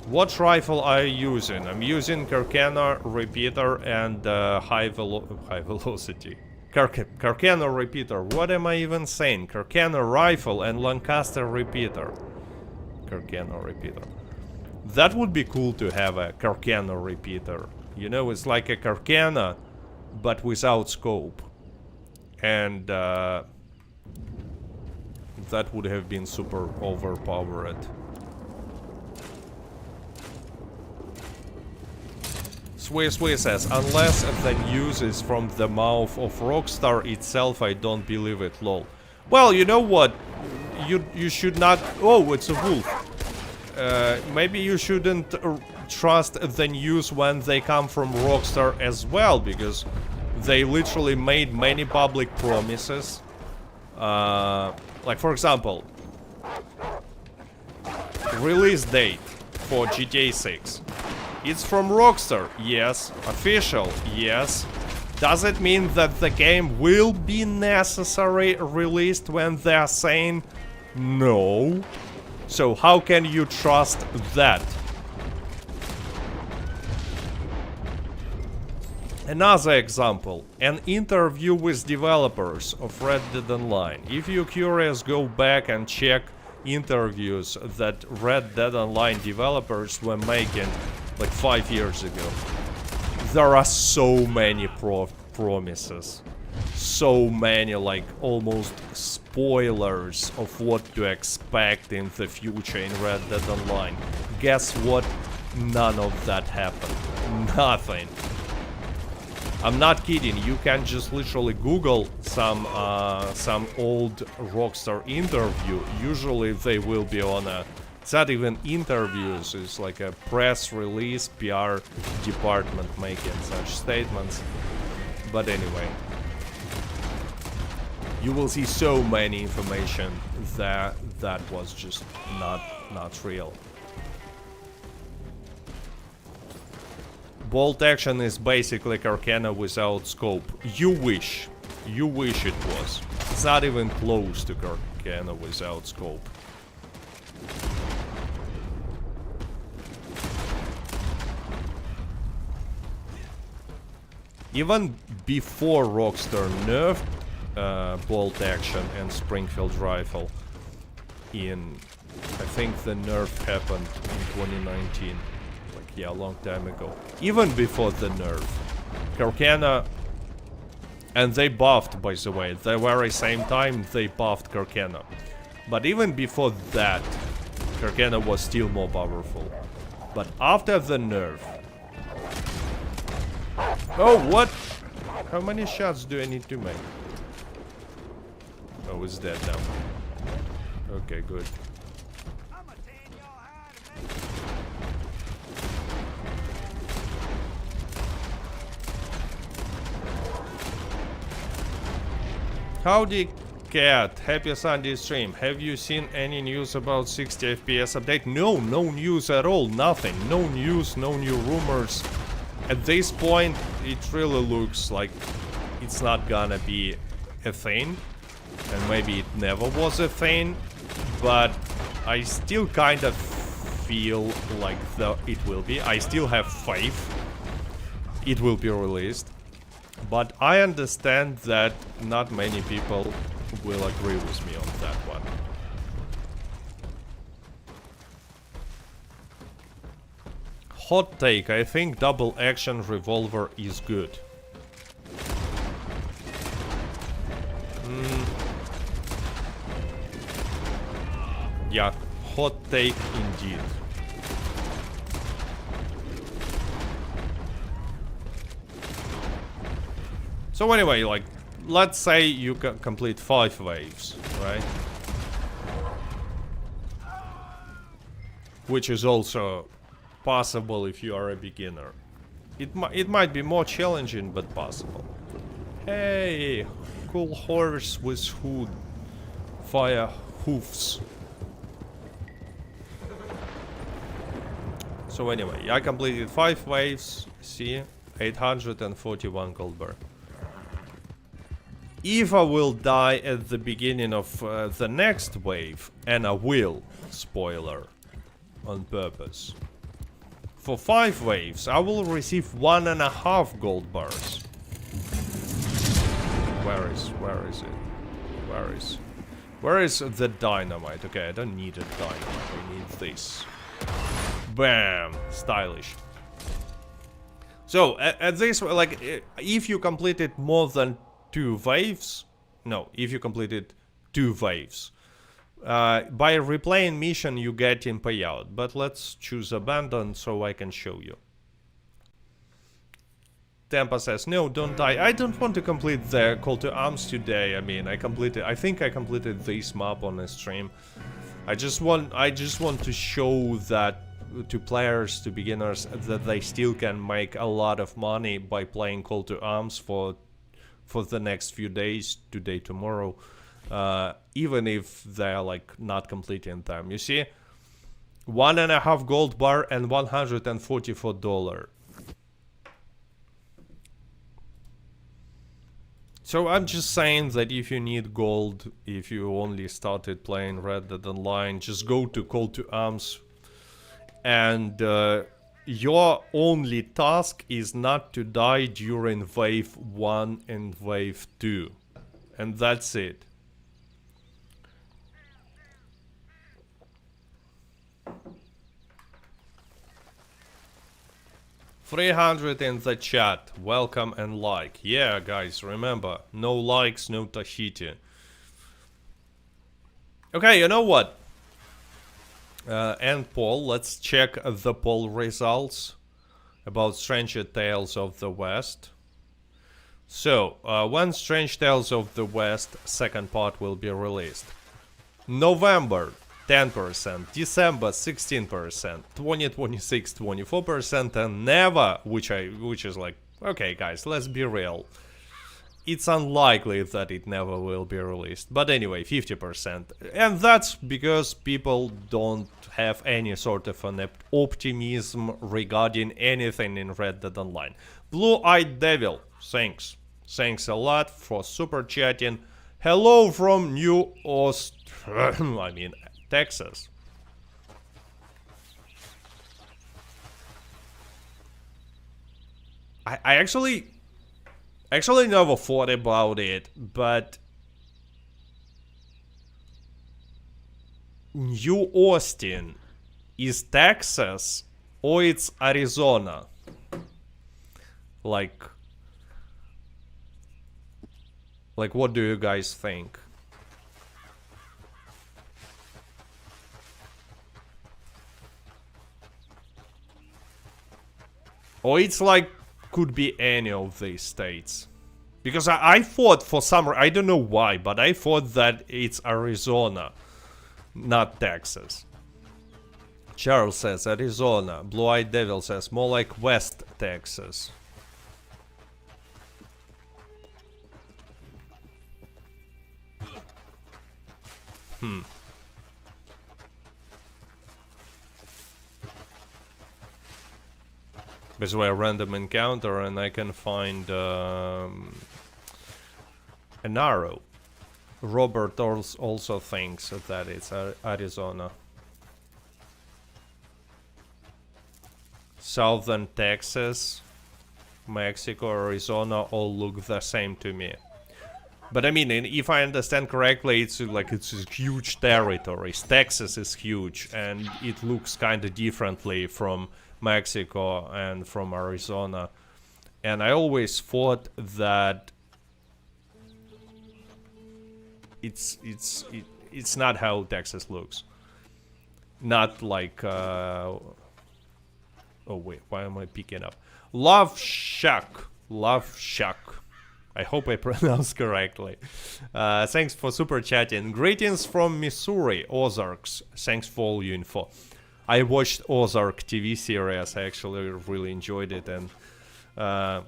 What rifle are you using? I'm using Carcano repeater and high velocity. Carcano repeater. What am I even saying? Carcano rifle and Lancaster repeater. Carcano repeater. That would be cool to have a Carcano repeater. You know, it's like a Carcano, but without scope. And that would have been super overpowered. Sway says, unless the news is from the mouth of Rockstar itself, I don't believe it, lol. Well, you know what? You should not... Oh, it's a wolf. Maybe you shouldn't trust the news when they come from Rockstar as well, because they literally made many public promises. Like, for example, release date for GTA 6. It's from Rockstar, yes. Official, yes. Does it mean that the game will be necessarily released when they're saying no? So how can you trust that? Another example, an interview with developers of Red Dead Online. If you're curious, go back and check interviews that Red Dead Online developers were making like 5 years ago. There are so many promises. So many, like, almost spoilers of what to expect in the future in Red Dead Online. Guess what? None of that happened. Nothing. I'm not kidding. You can just literally Google some old Rockstar interview. Usually they will be on a... It's not even interviews, it's like a press release, PR department making such statements. But anyway, you will see so many information that was just not real. Bolt action is basically Carcano without scope. You wish it was. It's not even close to Carcano without scope. Even before Rockstar nerfed bolt action and Springfield rifle in... I think the nerf happened in 2019. Like, yeah, a long time ago. Even before the nerf. Carcano... And they buffed, by the way. The very same time they buffed Carcano. But even before that, Carcano was still more powerful. But after the nerf... Oh, what? How many shots do I need to make? Oh, it's dead now. Okay, good. Howdy, Cat. Happy Sunday stream. Have you seen any news about 60 FPS update? No, no news at all. Nothing. No news, no new rumors. At this point, it really looks like it's not gonna be a thing. And maybe it never was a thing. But I still kind of feel like it will be. I still have faith it will be released. But I understand that not many people will agree with me on that one. Hot take, I think double action revolver is good. Yeah, hot take indeed. So anyway, like, let's say you can complete 5 waves, right? Which is also possible if you are a beginner. It might be more challenging, but possible. Hey, cool horse with hood, fire hoofs. So anyway, I completed 5 waves. See, 841 gold bar. If I will die at the beginning of the next wave, and I will, spoiler, on purpose. For 5 waves, I will receive 1.5 gold bars. Where is the dynamite? Okay, I don't need a dynamite, I need this. Bam! Stylish. So, at this, like, if you completed more than 2 waves, no, if you completed 2 waves, by replaying mission you get in payout, but let's choose abandon so I can show you. Tampa says, no, don't die. I don't want to complete the call to arms today. I mean, I think I completed this map on a stream. I just want to show that to players, to beginners, that they still can make a lot of money by playing call to arms for the next few days, today, tomorrow, even if they're like not completing them. You see, 1.5 gold bar and $144. So I'm just saying that if you need gold, if you only started playing Red Dead Online, just go to Call to Arms, and your only task is not to die during wave 1 and wave 2. And that's it. $300 in the chat. Welcome and like. Yeah, guys, remember, no likes, no Tahiti. Okay, you know what? And poll, let's check the poll results about Stranger Tales of the West. So, when Strange Tales of the West second part will be released? November 10%, December 16%, 2026 24%, and never, which is like, okay guys, let's be real. It's unlikely that it never will be released. But anyway, 50%. And that's because people don't have any sort of an optimism regarding anything in Red Dead Online. Blue-Eyed Devil, thanks. Thanks a lot for super chatting. Hello from Texas. I actually never thought about it, but New Austin is Texas or it's Arizona? Like what do you guys think? Or it's like could be any of these states. Because I thought for some, I don't know why, but I thought that it's Arizona, not Texas. Charles says Arizona. Blue-Eyed Devil says more like West Texas. This way a random encounter and I can find an arrow. Robert also thinks that it's Arizona. Southern Texas, Mexico, Arizona all look the same to me. But I mean, if I understand correctly, it's like it's a huge territory. Texas is huge, and it looks kind of differently from Mexico and from Arizona. And I always thought that it's not how Texas looks. Not like oh wait, why am I picking up? Love Shack. I hope I pronounced correctly. Thanks for super chatting. Greetings from Missouri, Ozarks. Thanks for all your info. I watched Ozark TV series. I actually really enjoyed it, and that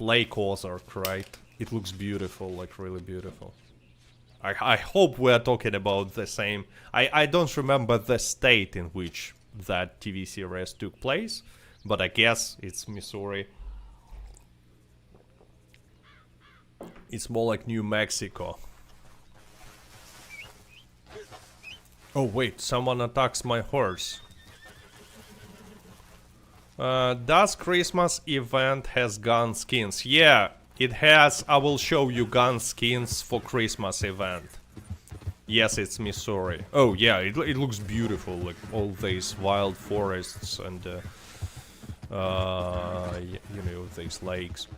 Lake Ozark, right? It looks beautiful, like really beautiful. I hope we're talking about the same. I don't remember the state in which that TV series took place, but I guess it's Missouri. It's more like New Mexico. Oh wait, someone attacks my horse. Does Christmas event has gun skins? Yeah, it has. I will show you gun skins for Christmas event. Yes, it's Missouri. Oh yeah, it looks beautiful, like all these wild forests and you know, these lakes.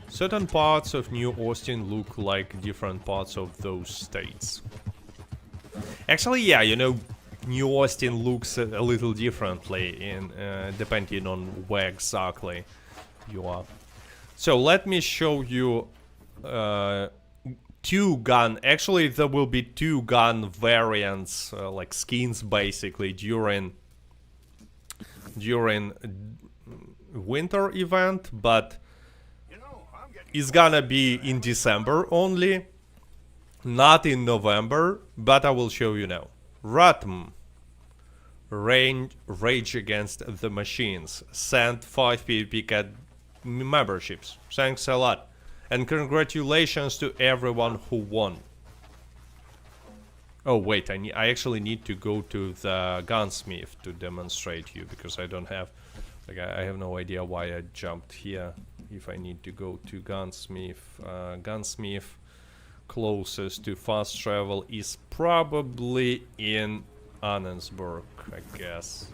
Certain parts of New Austin look like different parts of those states. Actually, yeah, you know, New Austin looks a little differently in depending on where exactly you are. So let me show you two gun. Actually, there will be two gun variants, like skins, basically during winter event, but it's gonna be in December only, not in November, but I will show you now. Ratm, Rage Against the Machines, sent 5 PvP cat memberships. Thanks a lot. And congratulations to everyone who won. Oh wait, I actually need to go to the gunsmith to demonstrate you, because I don't have, like, I have no idea why I jumped here. If I need to go to gunsmith, gunsmith closest to fast travel is probably in Annensburg, I guess.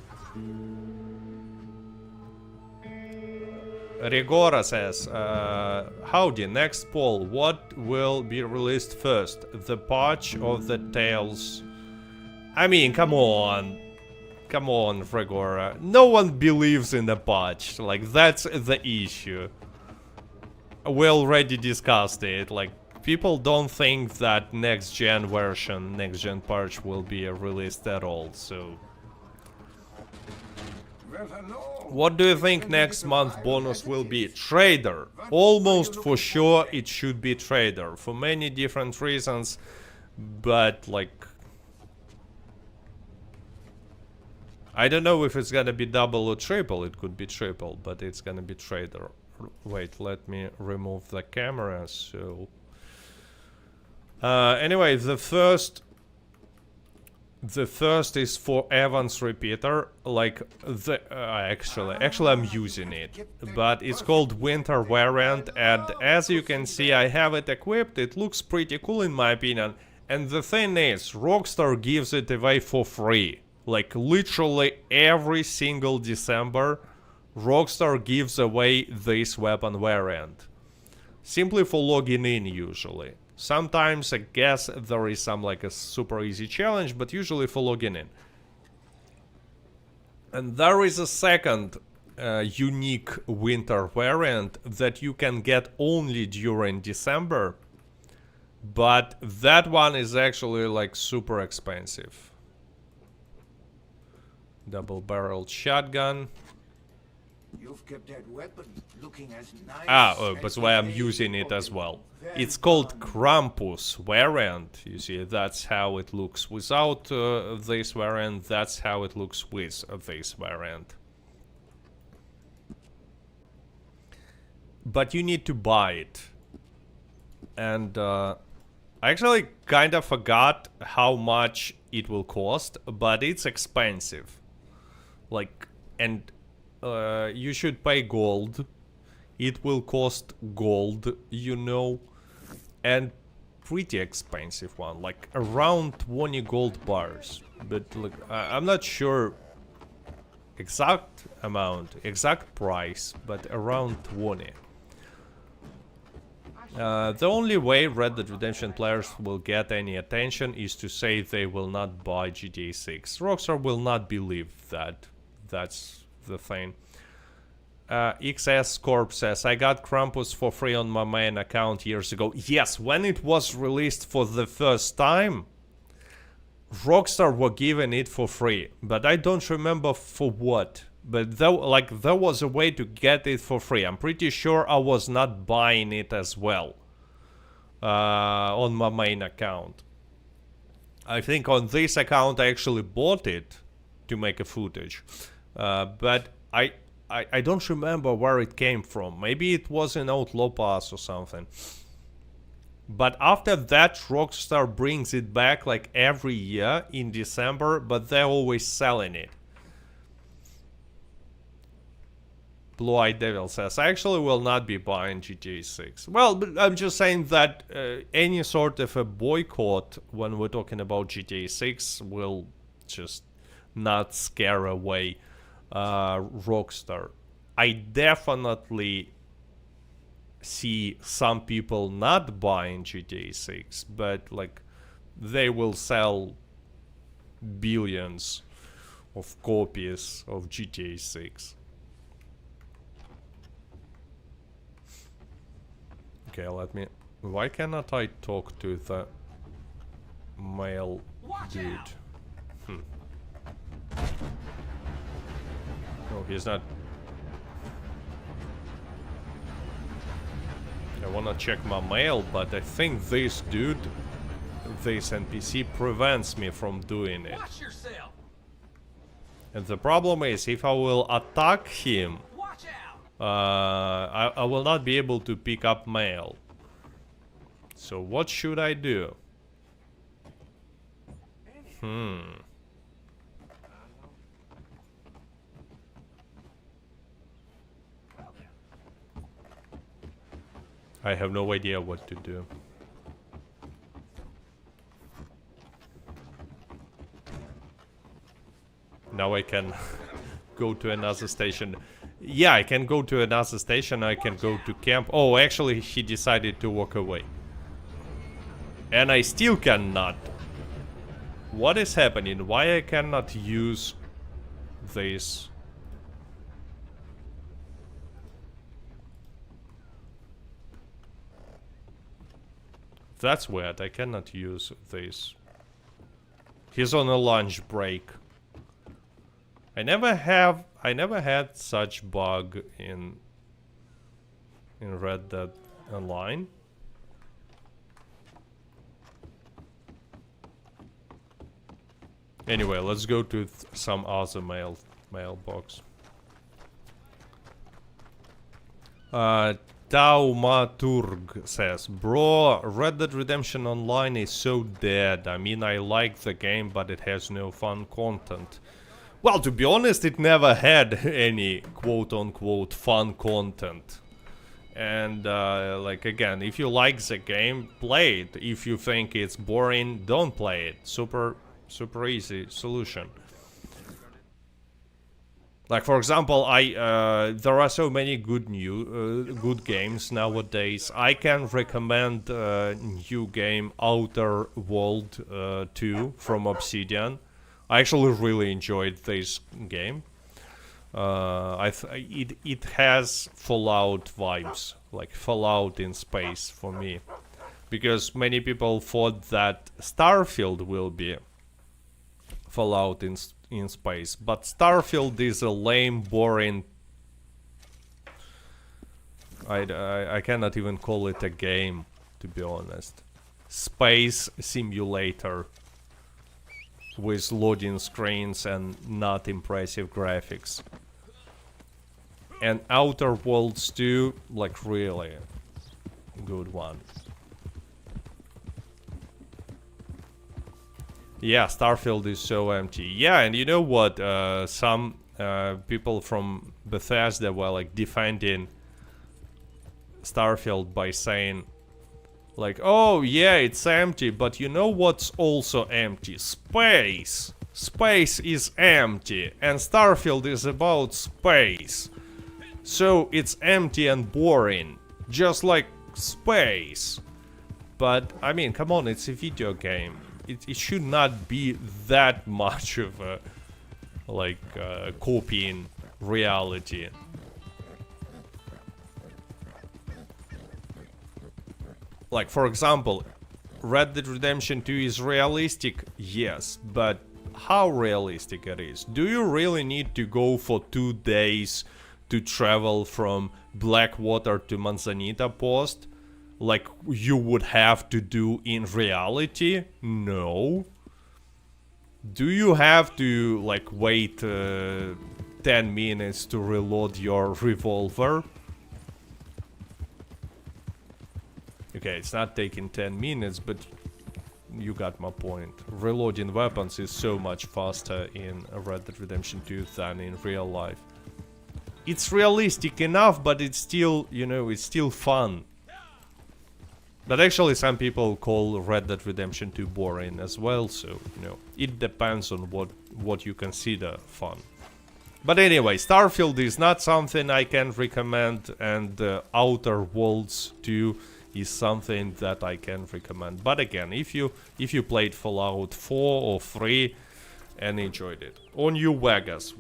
Rigora says, howdy, next poll, what will be released first, the patch or the Tales? I mean, come on. Come on, Rigora. No one believes in the patch, like, that's the issue. We already discussed it, like, people don't think that next gen version, next gen patch will be released at all, so... What do you think next month bonus will be? Trader. Almost for sure it should be Trader, for many different reasons, but, like... I don't know if it's gonna be double or triple, it could be triple, but it's gonna be Trader. Wait, let me remove the camera, so... anyway, the first is for Evans repeater, like, the... actually I'm using it, but it's called Winter Variant, and as you can see I have it equipped, it looks pretty cool in my opinion, and the thing is, Rockstar gives it away for free. Like, literally every single December, Rockstar gives away this weapon variant. Simply for logging in, usually. Sometimes, I guess, there is some, like, a super easy challenge, but usually for logging in. And there is a second unique winter variant that you can get only during December. But that one is actually, like, super expensive. Double-barreled shotgun. You've kept that weapon looking as nice. That's why I'm using it as well. It's called Krampus variant. You see, that's how it looks without this variant. That's how it looks with this variant. but you need to buy it. And I actually kind of forgot how much it will cost, but it's expensive. Like, and you should pay gold. It will cost gold, you know, and pretty expensive one, like around 20 gold bars. But look, I'm not sure exact amount, exact price, but around 20. The only way Red Dead Redemption players will get any attention is to say they will not buy GTA 6. Rockstar will not believe that. That's the thing. XS Corp says, I got Krampus for free on my main account years ago. Yes, when it was released for the first time, Rockstar were giving it for free. But I don't remember for what. But there was a way to get it for free. I'm pretty sure I was not buying it as well on my main account. I think on this account I actually bought it to make a footage. But I don't remember where it came from. Maybe it was in Outlaw Pass or something. But after that, Rockstar brings it back like every year in December, but they're always selling it. Blue Eyed Devil says, I actually will not be buying GTA 6. Well, but I'm just saying that any sort of a boycott when we're talking about GTA 6 will just not scare away Rockstar. I definitely see some people not buying GTA 6, but like they will sell billions of copies of GTA 6. Okay, let me... Why cannot I talk to the male dude? No, he's not... I wanna check my mail, but I think this dude, this NPC prevents me from doing it. Watch yourself. And the problem is, if I will attack him, Watch out. I will not be able to pick up mail. So what should I do? I have no idea what to do. Now I can go to another station. Yeah, I can go to another station. I can go to camp. Oh, actually, he decided to walk away. And I still cannot. What is happening? Why I cannot use this? That's weird. I cannot use this. He's on a lunch break. I never had such bug in Red Dead Online. Anyway, let's go to some other mailbox. Taumaturg says, bro, Red Dead Redemption Online is so dead. I mean, I like the game, but it has no fun content. Well, to be honest, it never had any quote-unquote fun content. And, like, again, if you like the game, play it. If you think it's boring, don't play it. Super easy solution. Like, for example, there are so many good games nowadays. I can recommend new game Outer World 2 from Obsidian. I actually really enjoyed this game. It has Fallout vibes, like Fallout in space for me, because many people thought that Starfield will be Fallout in space, but Starfield is a lame, boring. I cannot even call it a game, to be honest. Space simulator with loading screens and not impressive graphics. And Outer Worlds 2, like really good one. Yeah, Starfield is so empty. Yeah, and you know what? Some people from Bethesda were like defending Starfield by saying like, oh yeah, it's empty, but you know what's also empty? Space! Space is empty, and Starfield is about space. So it's empty and boring, just like space. But, I mean, come on, it's a video game. It should not be that much of a, like, copying reality. Like, for example, Red Dead Redemption 2 is realistic? Yes, but how realistic it is? Do you really need to go for 2 days to travel from Blackwater to Manzanita Post? Like you would have to do in reality? No. Do you have to, like, wait 10 minutes to reload your revolver? Okay, it's not taking 10 minutes, but you got my point. Reloading weapons is so much faster in Red Dead Redemption 2 than in real life. It's realistic enough, but it's still, you know, it's still fun. But actually some people call Red Dead Redemption 2 boring as well, so, you know, it depends on what you consider fun. But anyway, Starfield is not something I can recommend, and Outer Worlds 2 is something that I can recommend. But again, if you played Fallout 4 or 3 and enjoyed it, or New Vegas,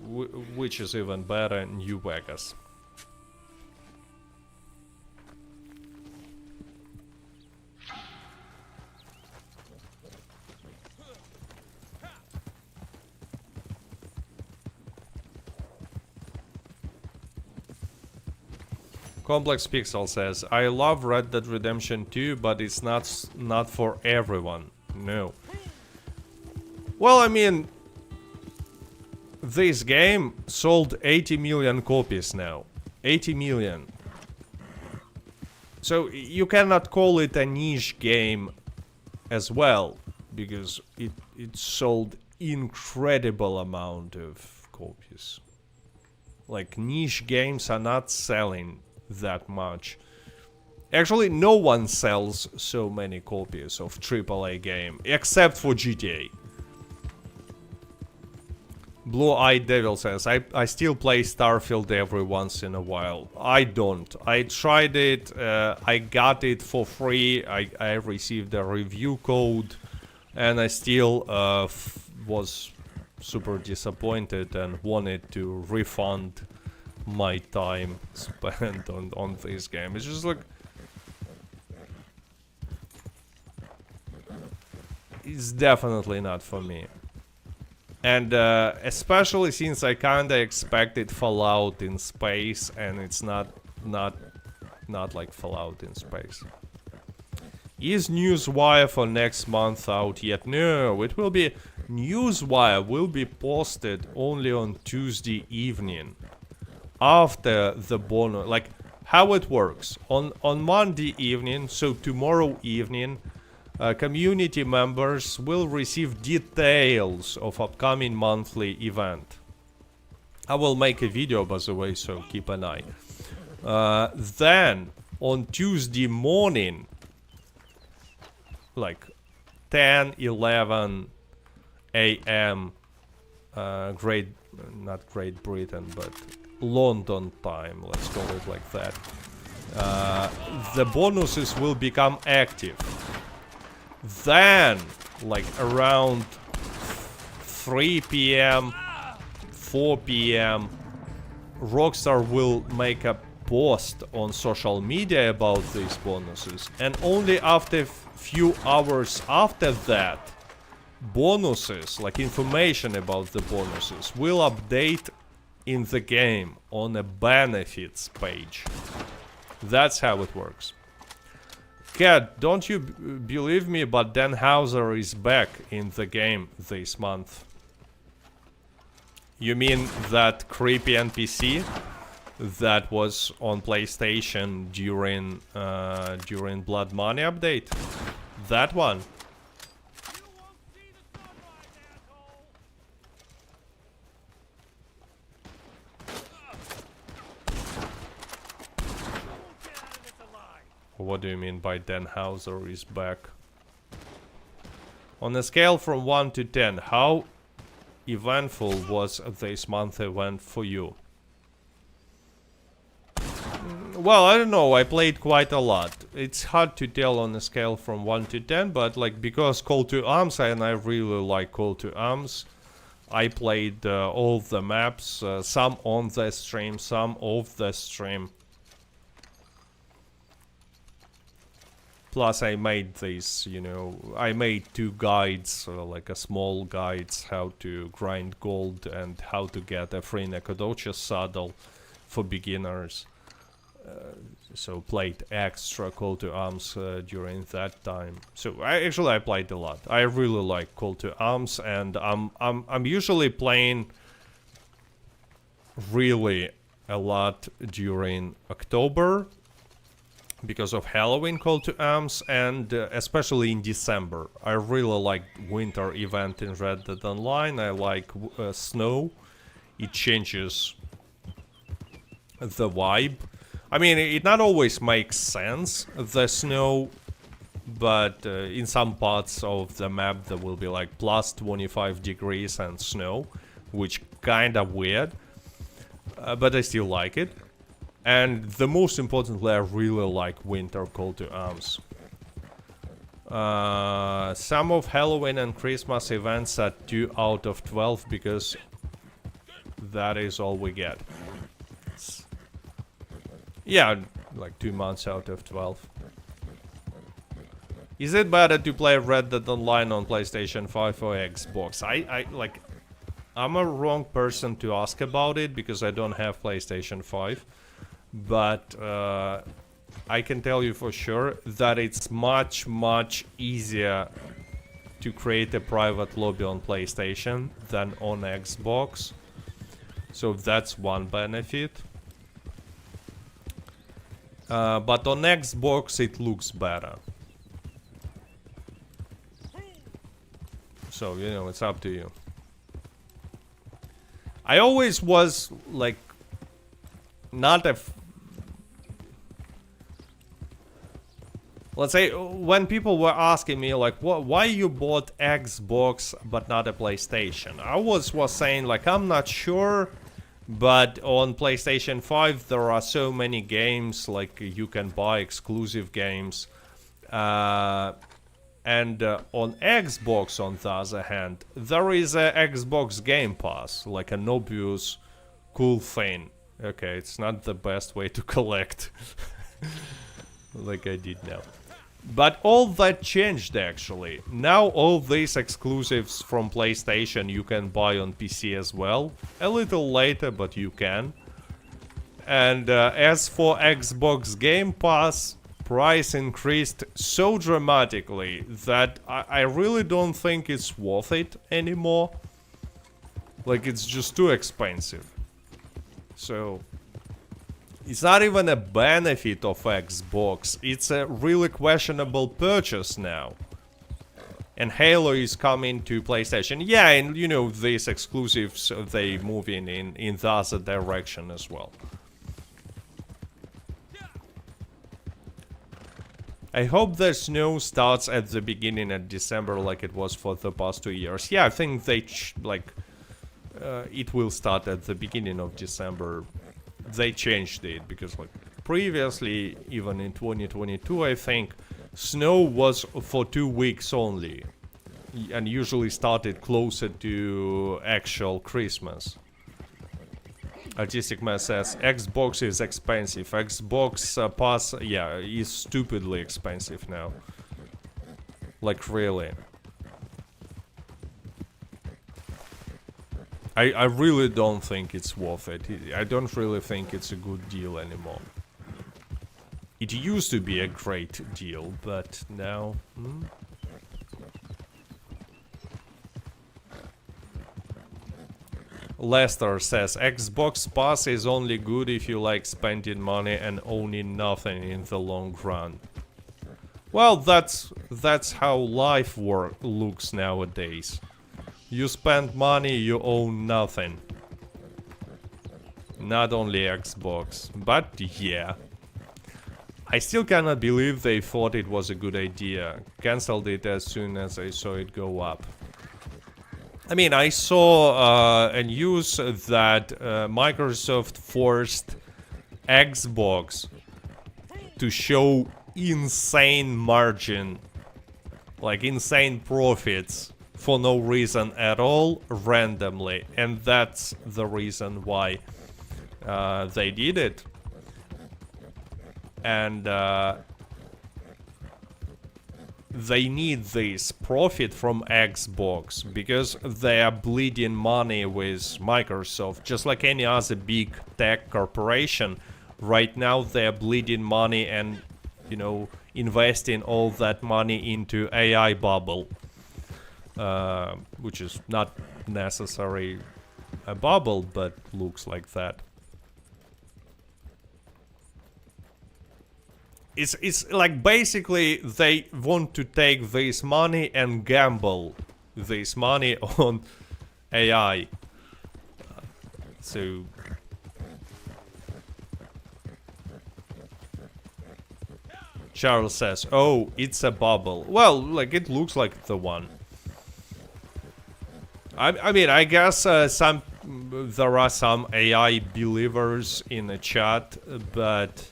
which is even better, New Vegas. Complex Pixel says, I love Red Dead Redemption 2, but it's not for everyone. No. Well, I mean, this game sold 80 million copies now. 80 million. So you cannot call it a niche game as well, because it sold incredible amount of copies. Like, niche games are not selling that much. Actually, no one sells so many copies of AAA game, except for GTA. Blue-Eyed Devil says, I still play Starfield every once in a while. I don't. I tried it, I got it for free, I received a review code, and I still was super disappointed and wanted to refund my time spent on this game. It's just like, it's definitely not for me. And especially since I kinda expected Fallout in space, and it's not like Fallout in space. Is Newswire for next month out yet? No, it will be, Newswire will be posted only on Tuesday evening. After the bonus, like how it works on Monday evening, so tomorrow evening, community members will receive details of upcoming monthly event. I will make a video, by the way, so keep an eye. Then on Tuesday morning, like 10-11 a.m. not Great Britain, but London time, let's call it like that, the bonuses will become active. Then, like around 3 p.m, 4 p.m, Rockstar will make a post on social media about these bonuses, and only after few hours after that, bonuses, like information about the bonuses, will update in the game on a benefits page. That's how it works. Cat, don't you believe me, but Dan Houser is back in the game this month. You mean that creepy NPC that was on PlayStation during Blood Money update. That one. What do you mean by Den Hauser is back? On a scale from 1 to 10, how eventful was this month event for you? Well, I don't know, I played quite a lot. It's hard to tell on a scale from 1 to 10, but like because Call to Arms, and I really like Call to Arms, I played all the maps, some on the stream, some off the stream. Plus I made this, you know, I made 2 guides, like a small guides, how to grind gold and how to get a free Nakadocha saddle for beginners. So played extra Call to Arms during that time. So I played a lot. I really like Call to Arms, and I'm usually playing really a lot during October because of Halloween Call to Arms, and especially in December. I really like winter event in Red Dead Online. I like snow. It changes the vibe. I mean, it not always makes sense, the snow, but in some parts of the map there will be like plus 25 degrees and snow, which kinda weird, but I still like it. And the most importantly, I really like winter Call to Arms. Some of Halloween and Christmas events are 2 out of 12 because that is all we get. Yeah, like 2 months out of 12. Is it better to play Red Dead Online on PlayStation 5 or Xbox? I'm a wrong person to ask about it because I don't have PlayStation 5. But I can tell you for sure that it's much, much easier to create a private lobby on PlayStation than on Xbox. So that's one benefit. But on Xbox it looks better. So, you know, it's up to you. I always was, like, not a... Let's say, when people were asking me, like, why you bought Xbox but not a PlayStation? I was saying, like, I'm not sure, but on PlayStation 5 there are so many games, like, you can buy exclusive games. And on Xbox, on the other hand, there is a Xbox Game Pass, like an obvious cool thing. Okay, it's not the best way to collect, like I did now. But all that changed, actually. Now all these exclusives from PlayStation you can buy on PC as well. A little later, but you can. And as for Xbox Game Pass, price increased so dramatically that I really don't think it's worth it anymore. Like, it's just too expensive. So... it's not even a benefit of Xbox, it's a really questionable purchase now. And Halo is coming to PlayStation. Yeah, and you know, these exclusives, they move in the other direction as well. I hope the snow starts at the beginning of December like it was for the past 2 years. Yeah, I think they, it will start at the beginning of December. They changed it because, like, previously, even in 2022, I think, snow was for 2 weeks only. And usually started closer to actual Christmas. Artistic Man says, Xbox is expensive. Xbox Pass, yeah, is stupidly expensive now. Like, really. I really don't think it's worth it. I don't really think it's a good deal anymore. It used to be a great deal, but now... Lester says Xbox Pass is only good if you like spending money and owning nothing in the long run. Well, that's how life looks nowadays. You spend money, you own nothing. Not only Xbox, but yeah. I still cannot believe they thought it was a good idea. Cancelled it as soon as I saw it go up. I mean, I saw a news that Microsoft forced Xbox to show insane margin, like insane profits for no reason at all, randomly, and that's the reason why they did it. And they need this profit from Xbox because they are bleeding money with Microsoft, just like any other big tech corporation. Right now they are bleeding money and, you know, investing all that money into AI bubble, which is not necessarily a bubble, but looks like that. It's like basically they want to take this money and gamble this money on AI. So Charles says, "Oh, it's a bubble." Well, like it looks like the one. I mean, I guess there are some AI believers in the chat, but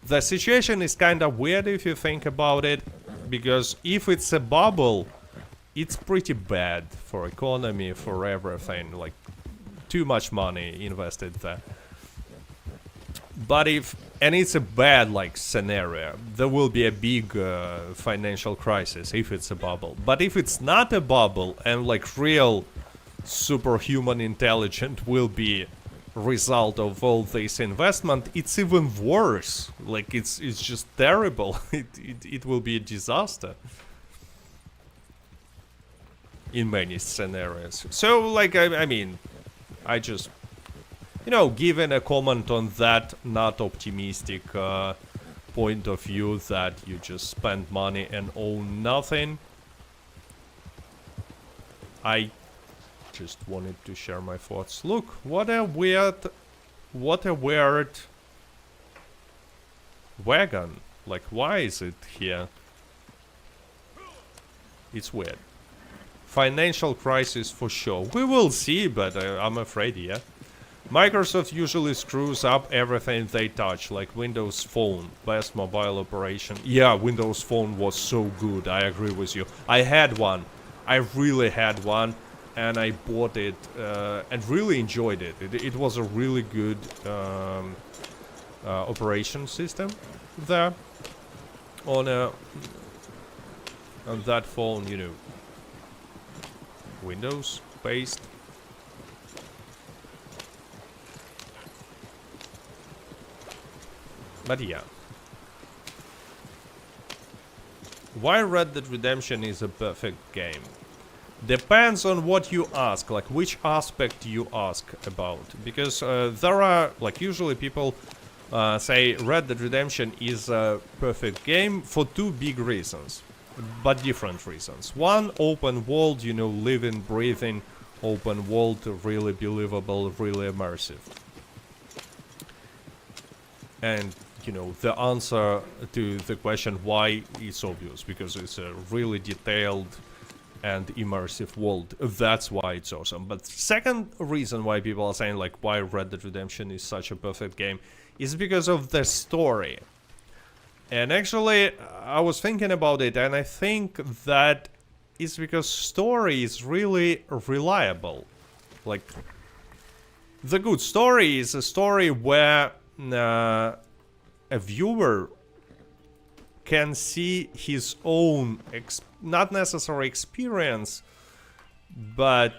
the situation is kind of weird if you think about it, because if it's a bubble, it's pretty bad for economy, for everything, like too much money invested there. But and it's a bad like scenario, there will be a big financial crisis if it's a bubble. But if it's not a bubble and like real superhuman intelligence will be result of all this investment, it's even worse. Like it's just terrible. It will be a disaster in many scenarios. So like I mean, I just, you know, given a comment on that not optimistic point of view that you just spend money and own nothing, I just wanted to share my thoughts. Look, what a weird wagon. Like, why is it here? It's weird. Financial crisis for sure. We will see, but I'm afraid, yeah. Microsoft usually screws up everything they touch, like Windows Phone, best mobile operation. Yeah, Windows Phone was so good, I agree with you. I had one. I really had one. And I bought it and really enjoyed it. It was a really good operation system there on that phone, you know, Windows based. But yeah, why Red Dead Redemption is a perfect game? Depends on what you ask, like which aspect you ask about. Because there are, like usually people say Red Dead Redemption is a perfect game for two big reasons, but different reasons. One, open world, you know, living, breathing, open world, really believable, really immersive. And, you know, the answer to the question why is obvious, because it's a really detailed and immersive world. That's why it's awesome. But second reason why people are saying like why Red Dead Redemption is such a perfect game is because of the story. And actually I was thinking about it, and I think that it's because story is really reliable. Like the good story is a story where a viewer can see his own not necessary experience, but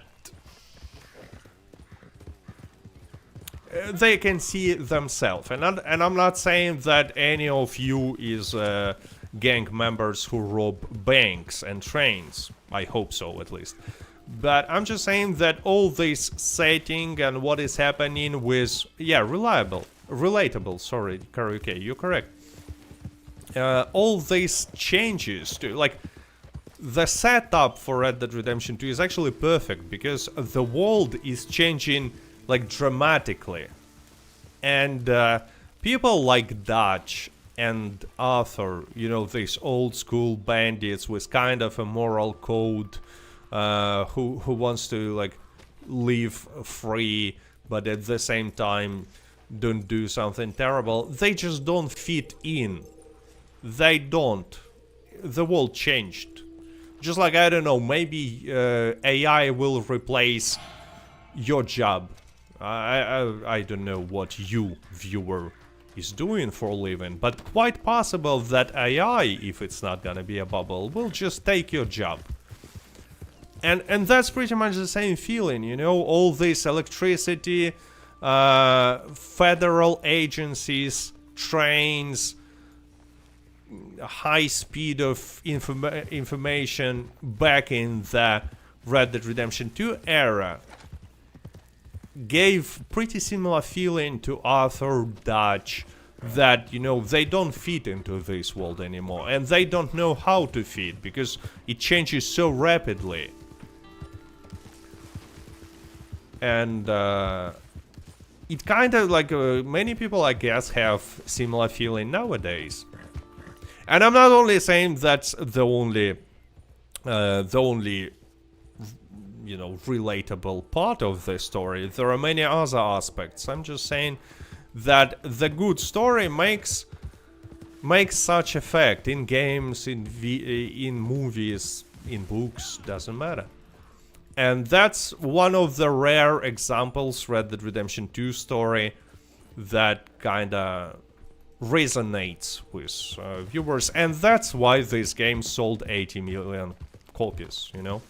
they can see themselves. And I'm not saying that any of you is gang members who rob banks and trains. I hope so, at least. But I'm just saying that all this setting and what is happening with, yeah, relatable, sorry, Karaoke, you're correct. All these changes to, like, the setup for Red Dead Redemption 2 is actually perfect because the world is changing, like, dramatically. And people like Dutch and Arthur, you know, these old school bandits with kind of a moral code, who wants to, like, live free, but at the same time don't do something terrible, they just don't fit in. They don't. The world changed. Just like, I don't know, maybe AI will replace your job. I don't know what you, viewer, is doing for a living, but quite possible that AI, if it's not gonna be a bubble, will just take your job. And that's pretty much the same feeling, you know, all this electricity, federal agencies, trains, high speed of information back in the Red Dead Redemption 2 era gave pretty similar feeling to Arthur, Dutch, that, you know, they don't fit into this world anymore, and they don't know how to fit because it changes so rapidly. And it kind of like many people, I guess, have similar feeling nowadays. And I'm not only saying that's the only you know, relatable part of the story. There are many other aspects. I'm just saying that the good story makes such effect in games, in movies, in books, doesn't matter. And that's one of the rare examples, Red Dead Redemption 2 story, that kinda resonates with viewers, and that's why this game sold 80 million copies, you know?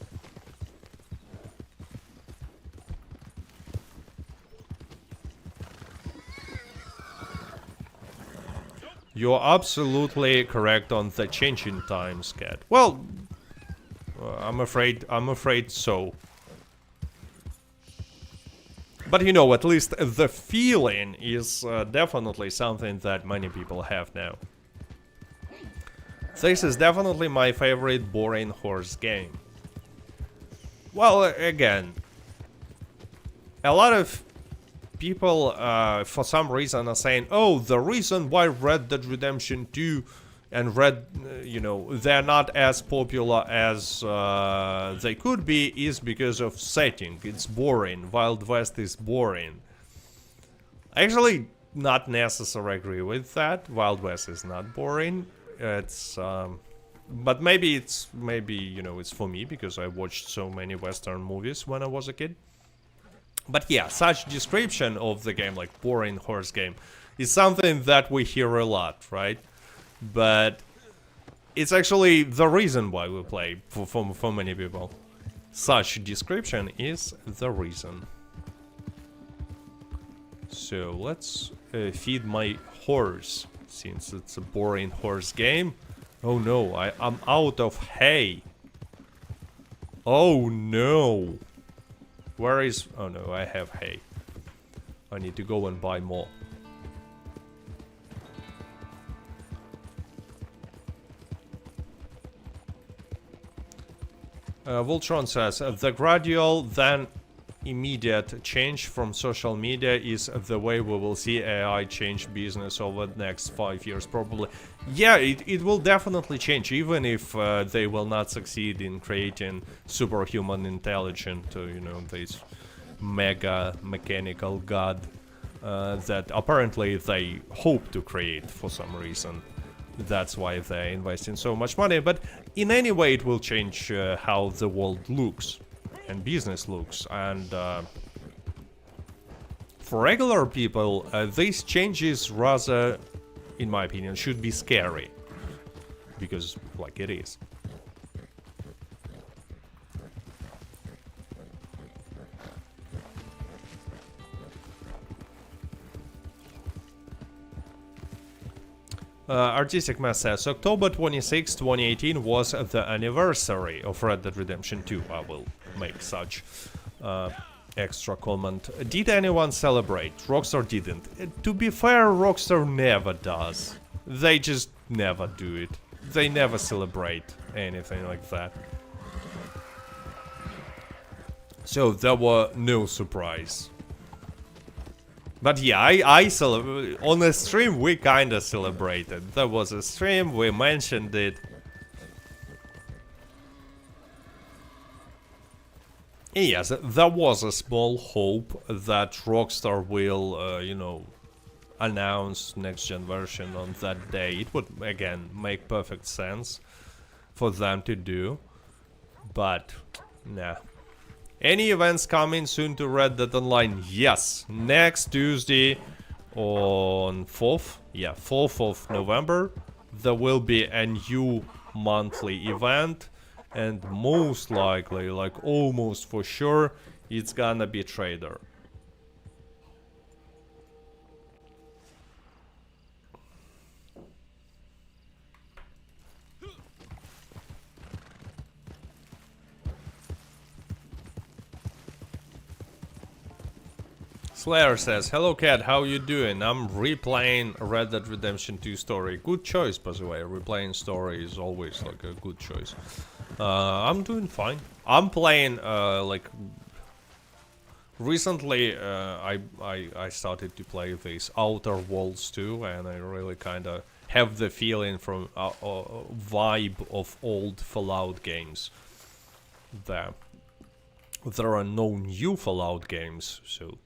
You're absolutely correct on the changing times, Cat. Well, I'm afraid so. But you know, at least the feeling is definitely something that many people have now. This is definitely my favorite boring horse game. Well, again, a lot of people, for some reason, are saying, oh, the reason why Red Dead Redemption 2 and you know, they're not as popular as they could be is because of setting. It's boring. Wild West is boring. I actually not necessarily agree with that. Wild West is not boring. It's but maybe you know, it's for me because I watched so many Western movies when I was a kid. But yeah, such description of the game, like boring horse game, is something that we hear a lot, right? But it's actually the reason why we play for many people. Such description is the reason. So let's feed my horse, since it's a boring horse game. Oh no, I'm out of hay. Oh no. Where is... oh no, I have hay. I need to go and buy more. Voltron says, the gradual then immediate change from social media is the way we will see AI change business over the next 5 years, probably. Yeah, it will definitely change, even if they will not succeed in creating superhuman intelligent, you know, this mega mechanical god that apparently they hope to create for some reason. That's why they're investing so much money, but in any way it will change how the world looks and business looks, and for regular people these changes rather, in my opinion, should be scary, because like it is. Artistic Mass says October 26, 2018 was the anniversary of Red Dead Redemption 2. I will make such extra comment. Did anyone celebrate? Rockstar didn't. To be fair, Rockstar never does. They just never do it. They never celebrate anything like that. So there were no surprise. But yeah, I on the stream we kinda celebrated. There was a stream, we mentioned it. Yes, there was a small hope that Rockstar will, you know, announce next gen version on that day. It would, again, make perfect sense for them to do. But, nah. Any events coming soon to Red Dead Online? Yes, next Tuesday on 4th, yeah, 4th of November, there will be a new monthly event, and most likely, like almost for sure, it's gonna be Trader. Slayer says, hello cat, how you doing? I'm replaying Red Dead Redemption 2 story. Good choice, by the way. Replaying story is always like a good choice. I'm doing fine. I'm playing like recently I started to play this Outer Worlds 2, and I really kind of have the feeling from vibe of old Fallout games. There are no new Fallout games, so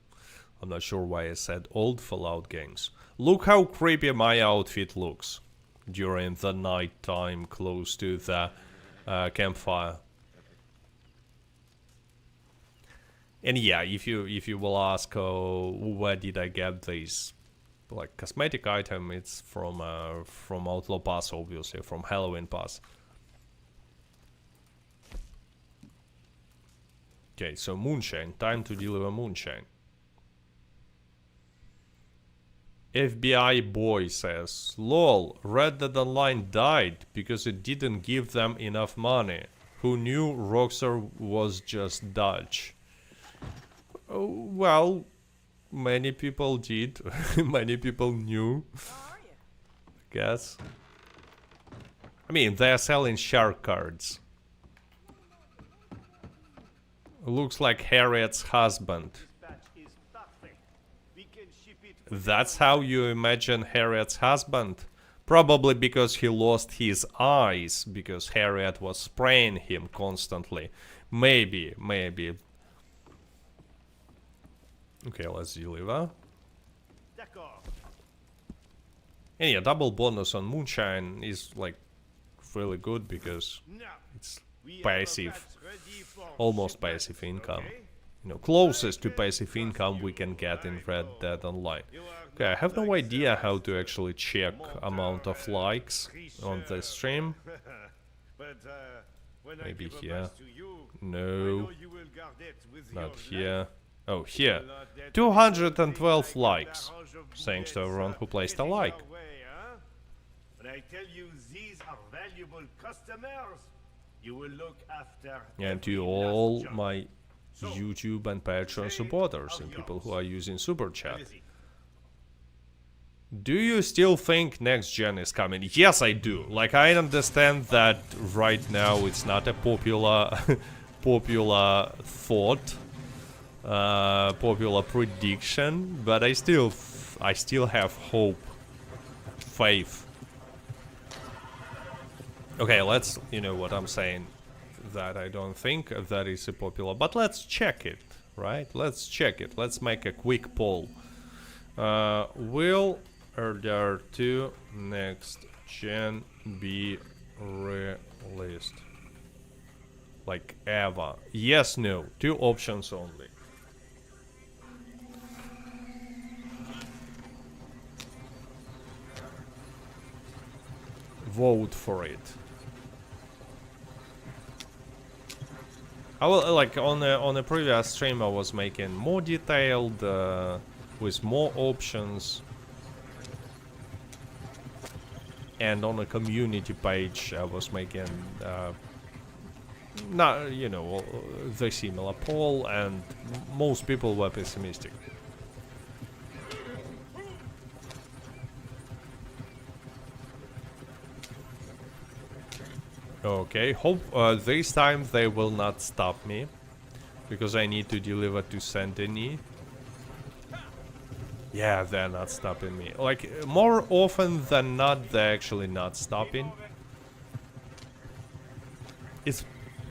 I'm not sure why I said old Fallout games. Look how creepy my outfit looks during the night time close to the campfire. And yeah, if you will ask where did I get this like cosmetic item, it's from Outlaw Pass, obviously, from Halloween Pass. Okay, so moonshine, time to deliver moonshine. FBI boy says, lol, Red Dead Online died because it didn't give them enough money. Who knew Rockstar was just Dutch? Oh, well, many people did. Many people knew. I guess. I mean, they're selling shark cards. Looks like Harriet's husband. That's how you imagine Harriet's husband? Probably because he lost his eyes, because Harriet was spraying him constantly. Maybe. Okay, let's deliver. And yeah, double bonus on moonshine is like really good because it's passive, almost passive income. You know, closest to passive income we can get in Red Dead Online. Okay, I have no idea how to actually check amount of likes on the stream. Maybe here. No, not here. Oh, here. 212 likes. Thanks to everyone who placed a like. And to all my YouTube and Patreon supporters and people who are using Super Chat. Do you still think next gen is coming? Yes, I do. Like, I understand that right now it's not a popular popular thought, popular prediction, but I still have hope, faith. Okay, let's, you know what I'm saying, that I don't think that is a popular, but let's check it, right? Let's check it. Let's make a quick poll. Will Order 2 next gen be released? Like ever? Yes, no. 2 options only. Vote for it. I will, like, on a previous stream I was making more detailed, with more options. and on a community page I was making not, you know, the similar poll, and most people were pessimistic. Okay, hope this time they will not stop me, because I need to deliver to Saint-Denis. Yeah, they're not stopping me. Like, more often than not, they're actually not stopping.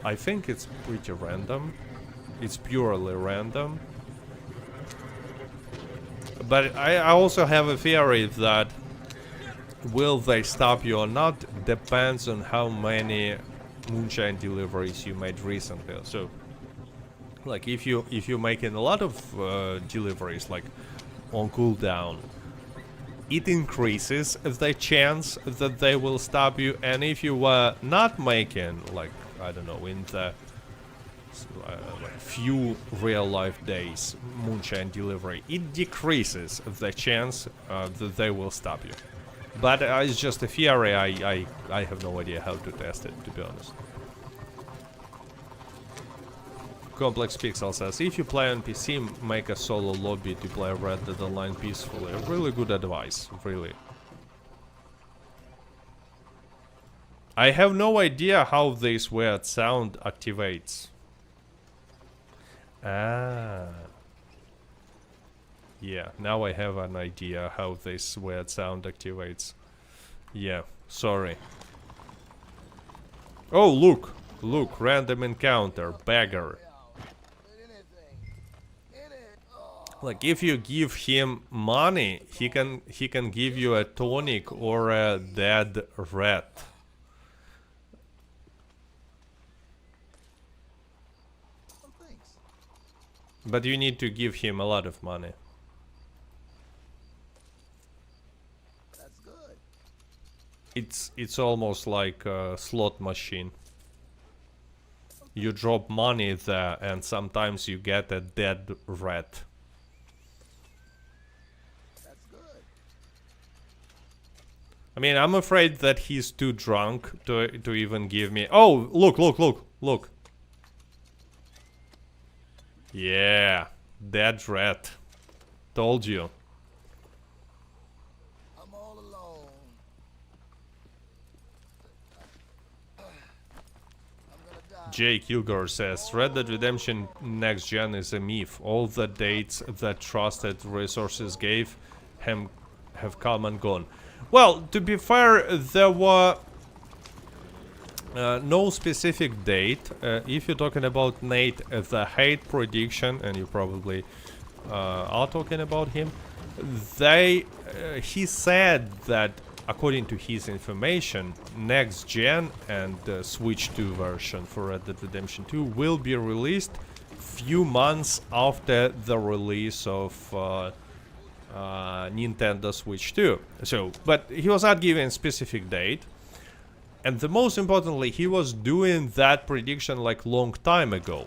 I think it's pretty random. It's purely random. But I also have a theory that will they stop you or not depends on how many moonshine deliveries you made recently. So, like, if you're making a lot of deliveries, like on cooldown, it increases the chance that they will stop you. And if you were not making, like, I don't know, in the like few real life days moonshine delivery, it decreases the chance that they will stop you. But it's just a theory. I have no idea how to test it, to be honest. Complex Pixel says, if you play on PC, make a solo lobby to play Red Dead Online peacefully. Really good advice, really. I have no idea how this weird sound activates. Ah. Yeah, now I have an idea how this weird sound activates. Yeah, sorry. Oh, look! Look, random encounter, beggar. Like, if you give him money, he can give you a tonic or a dead rat. But you need to give him a lot of money. That's good. It's almost like a slot machine. You drop money there and sometimes you get a dead rat. That's good. I mean, I'm afraid that he's too drunk to even give me... Oh, look, look, look, look. Yeah, dead rat. Told you. I'm all alone. Jay Kilgore says, Red Dead Redemption Next Gen is a myth. All the dates that trusted resources gave him have come and gone. Well, to be fair, there were no specific date. If you're talking about Nate, the hate prediction, and you probably are talking about him, he said that according to his information, Next Gen and Switch 2 version for Red Dead Redemption 2 will be released few months after the release of Nintendo Switch 2. So, but he was not giving a specific date. And the most importantly, he was doing that prediction like long time ago.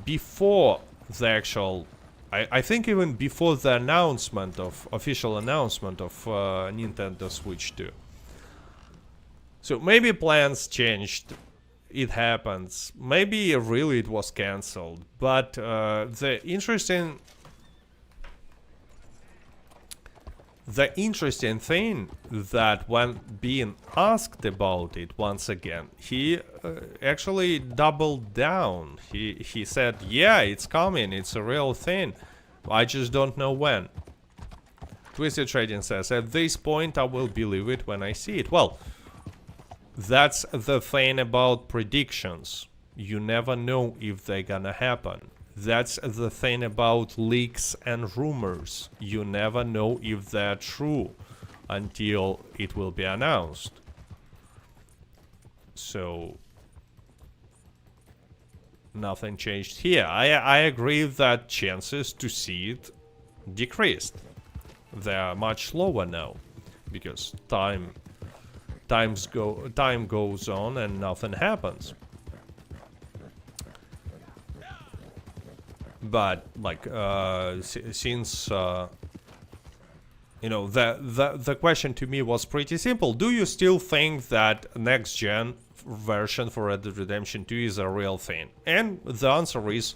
Before the actual... I think even before the announcement of... official announcement of Nintendo Switch 2. So maybe plans changed. It happens. Maybe really it was cancelled. But the interesting thing that when being asked about it once again, he actually doubled down. He said, yeah, it's coming, it's a real thing. I just don't know when. Twisted Trading says, at this point I will believe it when I see it. Well, that's the thing about predictions. You never know if they're gonna happen. That's the thing about leaks and rumors. You never know if they're true until it will be announced. So, nothing changed here. I agree that chances to see it decreased. They are much lower now because time goes on and nothing happens. But like since you know, the question to me was pretty simple. Do you still think that next gen version for Red Dead Redemption 2 is a real thing? And the answer is,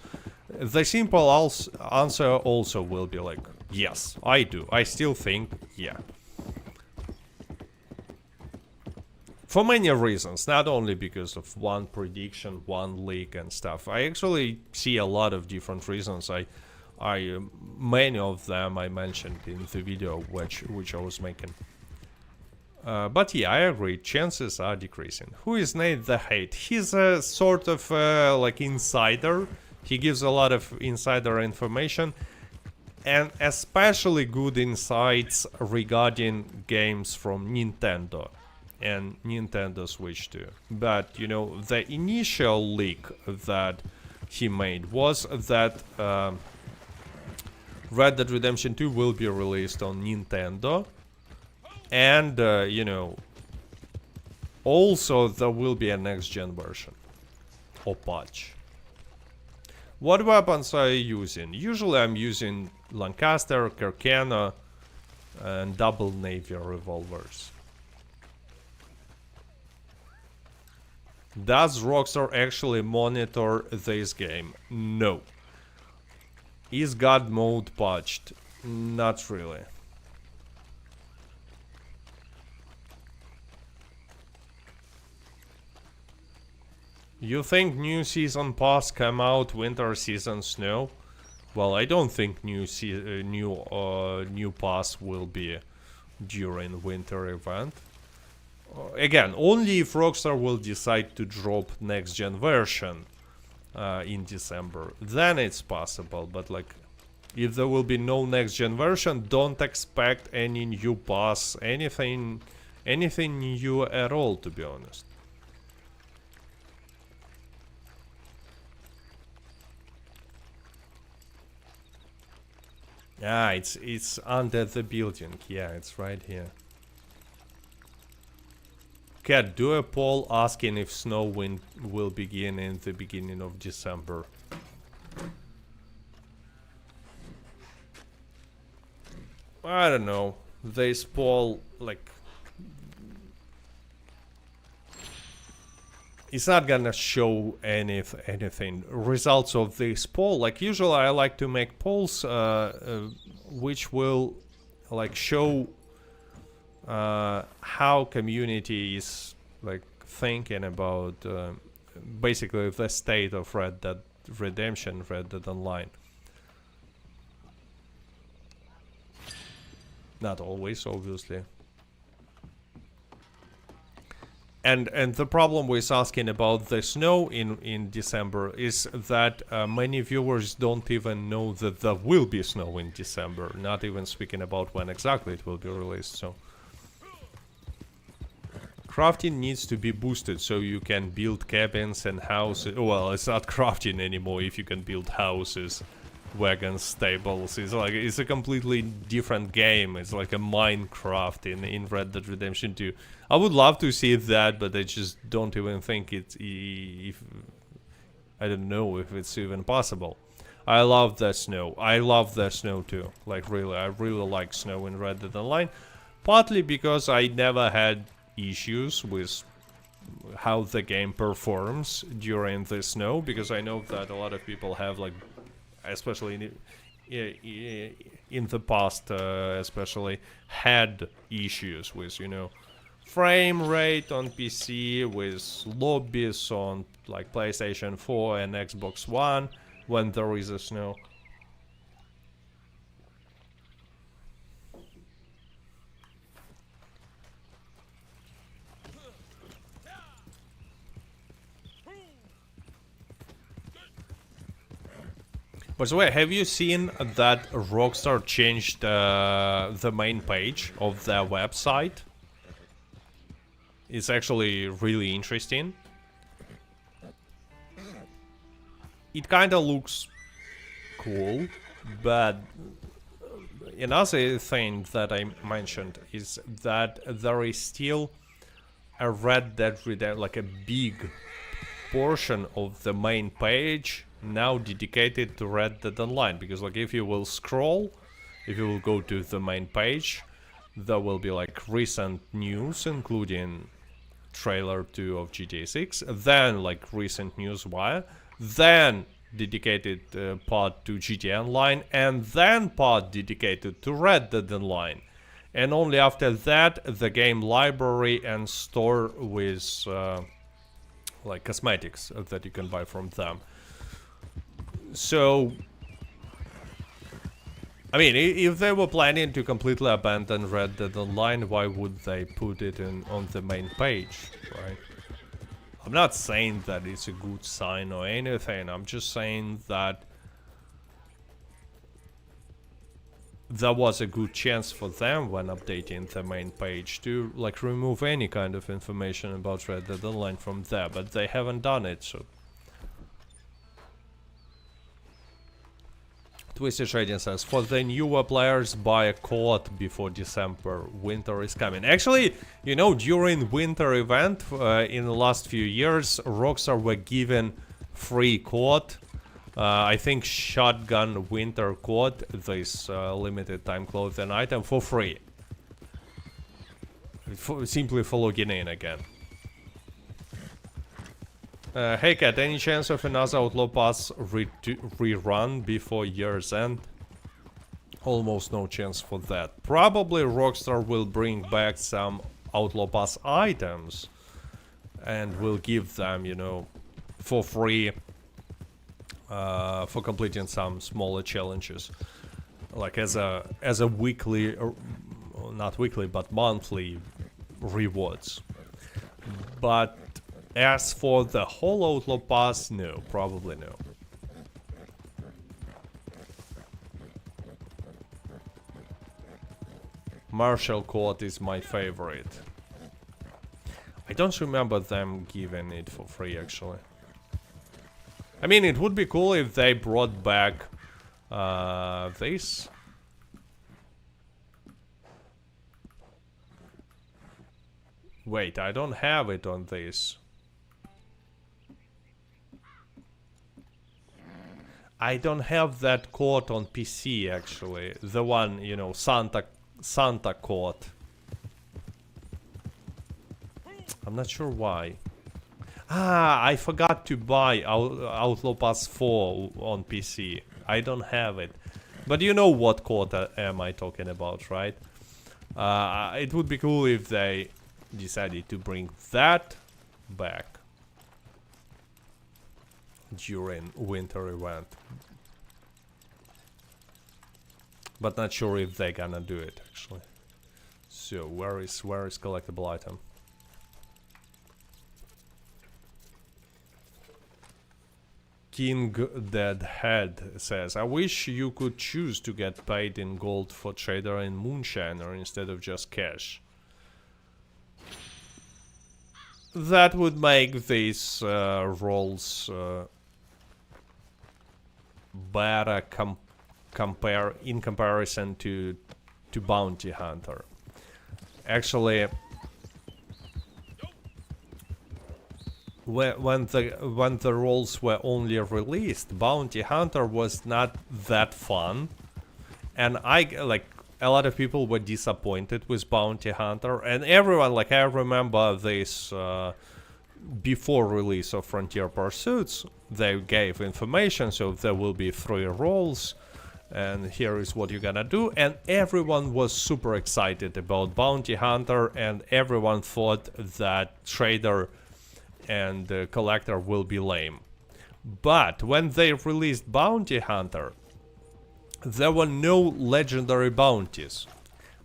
the simple answer also will be like, yes, I do. I still think, yeah. For many reasons, not only because of one prediction, one leak and stuff. I actually see a lot of different reasons. Many of them I mentioned in the video which I was making. But yeah, I agree, chances are decreasing. Who is Nate the Hate? He's a sort of like insider. He gives a lot of insider information, and especially good insights regarding games from Nintendo and Nintendo Switch 2. But, you know, the initial leak that he made was that Red Dead Redemption 2 will be released on Nintendo, and you know, also there will be a next-gen version or patch. What weapons are you using? Usually I'm using Lancaster, Kirkana, and double Navier revolvers. Does Rockstar actually monitor this game? No. Is God mode patched? Not really. You think new season pass come out winter season snow? Well, I don't think new pass will be during winter event. Again, only if Rockstar will decide to drop next gen version in December, then it's possible. But like, if there will be no next gen version, don't expect any new pass, anything new at all, to be honest. Ah, it's under the building. Yeah, it's right here. Cat, do a poll asking if snow will begin in the beginning of December. I don't know. This poll, like, it's not gonna show anything. Results of this poll, like usually I like to make polls which will like show how community is like thinking about basically the state of Red Dead Redemption, Red Dead Online. Not always, obviously. And the problem with asking about the snow in December is that many viewers don't even know that there will be snow in December, not even speaking about when exactly it will be released. So crafting needs to be boosted so you can build cabins and houses. Well, it's not crafting anymore if you can build houses, wagons, stables. It's a completely different game. It's like a Minecraft in Red Dead Redemption 2. I would love to see that, but I just don't even think it's I don't know if it's even possible. I love the snow. I love the snow too. Like really, I really like snow in Red Dead Online. Partly because I never had issues with how the game performs during the snow, because I know that a lot of people have, like, especially in the past, especially had issues with, you know, frame rate on PC, with lobbies on like PlayStation 4 and Xbox One when there is a snow. By the way, have you seen that Rockstar changed the main page of their website? It's actually really interesting. It kinda looks cool, but another thing that I mentioned is that there is still a Red Dead Redemption, like a big portion of the main page now dedicated to Red Dead Online, because like if you will scroll, if you will go to the main page, there will be like recent news, including trailer 2 of GTA 6, then like recent news wire, then dedicated part to GTA Online, and then part dedicated to Red Dead Online. And only after that, the game library and store with like cosmetics that you can buy from them. So, I mean, if they were planning to completely abandon Red Dead Online, why would they put it on the main page, right? I'm not saying that it's a good sign or anything, I'm just saying that there was a good chance for them when updating the main page to like remove any kind of information about Red Dead Online from there, but they haven't done it, so. Twisted Trading says, for the newer players, buy a COD before December. Winter is coming. Actually, you know, during winter event in the last few years, Rockstar were given free COD. I think Shotgun Winter COD, this limited time clothing item, for free. Simply for logging in again. Hey Cat, any chance of another Outlaw Pass rerun before year's end? Almost no chance for that. Probably Rockstar will bring back some Outlaw Pass items and will give them, you know, for free for completing some smaller challenges, like as a weekly, or not weekly, but monthly rewards. But as for the whole Outlaw Pass, no, probably no. Martial Court is my favorite. I don't remember them giving it for free, actually. I mean, it would be cool if they brought back this. Wait, I don't have it on this. I don't have that court on PC, actually. The one, you know, Santa court. I'm not sure why. Ah, I forgot to buy Outlaw Pass 4 on PC. I don't have it. But you know what court am I talking about, right? It would be cool if they decided to bring that back during winter event, but not sure if they're gonna do it actually. So where is collectible item? King Dead Head says, I wish you could choose to get paid in gold for trader in moonshine or instead of just cash. That would make these roles better in comparison to Bounty Hunter. Actually, when the roles were only released, Bounty Hunter was not that fun, and a lot of people were disappointed with Bounty Hunter, and everyone, like, I remember this before release of Frontier Pursuits, they gave information, so there will be 3 roles, and here is what you're gonna do, and everyone was super excited about Bounty Hunter, and everyone thought that Trader and Collector will be lame. But when they released Bounty Hunter, there were no legendary bounties.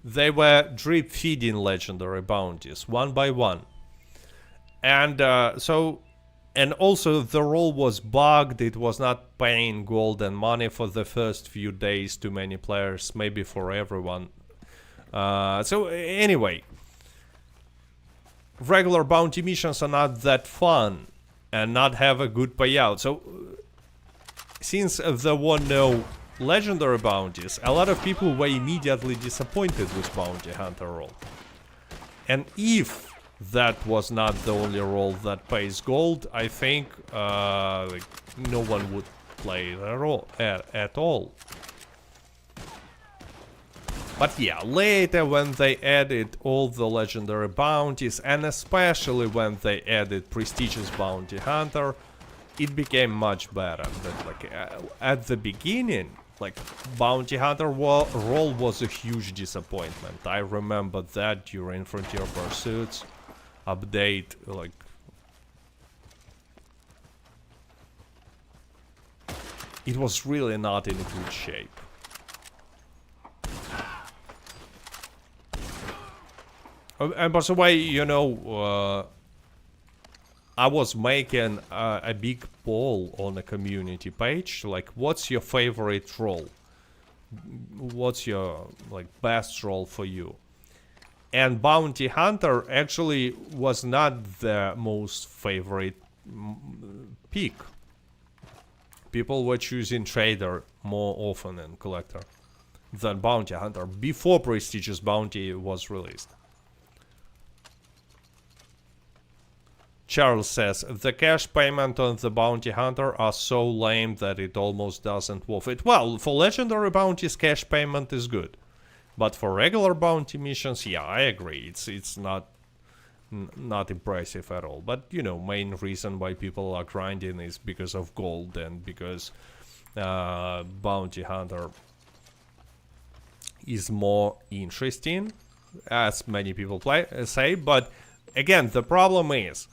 They were drip feeding legendary bounties, one by one. And and also the role was bugged, it was not paying gold and money for the first few days to many players, maybe for everyone. So anyway, regular bounty missions are not that fun and not have a good payout. So since there were no legendary bounties, a lot of people were immediately disappointed with Bounty Hunter role. And if that was not the only role that pays gold, I think like, no one would play it at all. But yeah, later when they added all the legendary bounties, and especially when they added prestigious bounty hunter, it became much better. But like at the beginning, like bounty hunter role was a huge disappointment. I remember that during Frontier Pursuits update, like it was really not in good shape. And by the way, you know, I was making a big poll on a community page, like, what's your favorite role? What's your, like, best role for you? And Bounty Hunter actually was not the most favorite pick. People were choosing Trader more often than Collector than Bounty Hunter before Prestigious Bounty was released. Charles says, the cash payment on the bounty hunter are so lame that it almost doesn't worth it. Well, for legendary bounties, cash payment is good. But for regular bounty missions, yeah, I agree. It's not impressive at all. But, you know, main reason why people are grinding is because of gold and because bounty hunter is more interesting, as many people say. But, again, the problem is,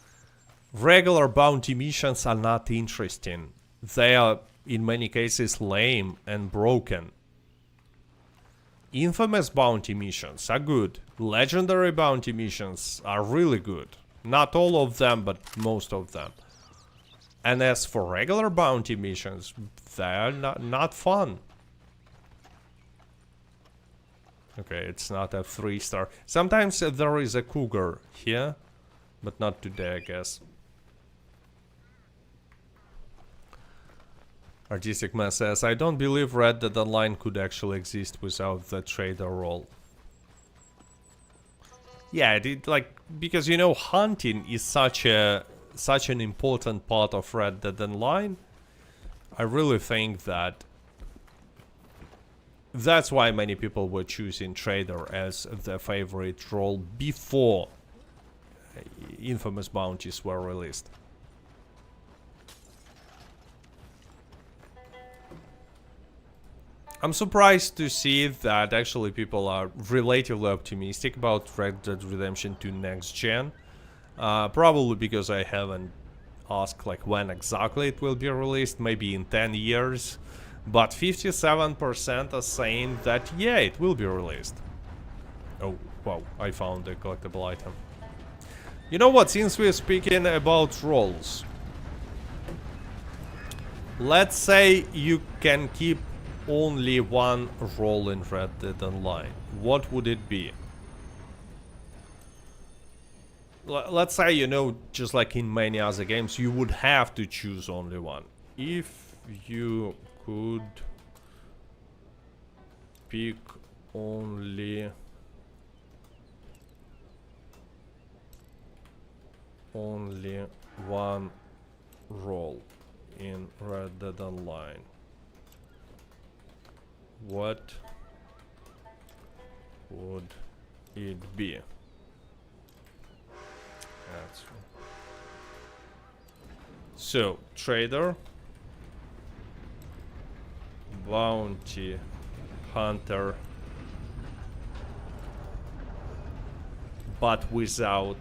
regular bounty missions are not interesting. They are, in many cases, lame and broken. Infamous bounty missions are good. Legendary bounty missions are really good. Not all of them, but most of them. And as for regular bounty missions, they are not fun. Okay, it's not a 3-star. Sometimes there is a cougar here, but not today, I guess. Artistic Man says, I don't believe Red Dead Online could actually exist without the trader role. Yeah, it like, because, you know, hunting is such an important part of Red Dead Online. I really think that that's why many people were choosing trader as their favorite role before infamous bounties were released. I'm surprised to see that actually people are relatively optimistic about Red Dead Redemption 2 next gen. Probably because I haven't asked like when exactly it will be released, maybe in 10 years. But 57% are saying that yeah, it will be released. Oh, wow, I found a collectible item. You know what, since we're speaking about roles, let's say you can keep only one role in Red Dead Online. What would it be? Let's say, you know, just like in many other games, you would have to choose only one. If you could pick only one role in Red Dead Online, what would it be? That's so trader, bounty hunter, but without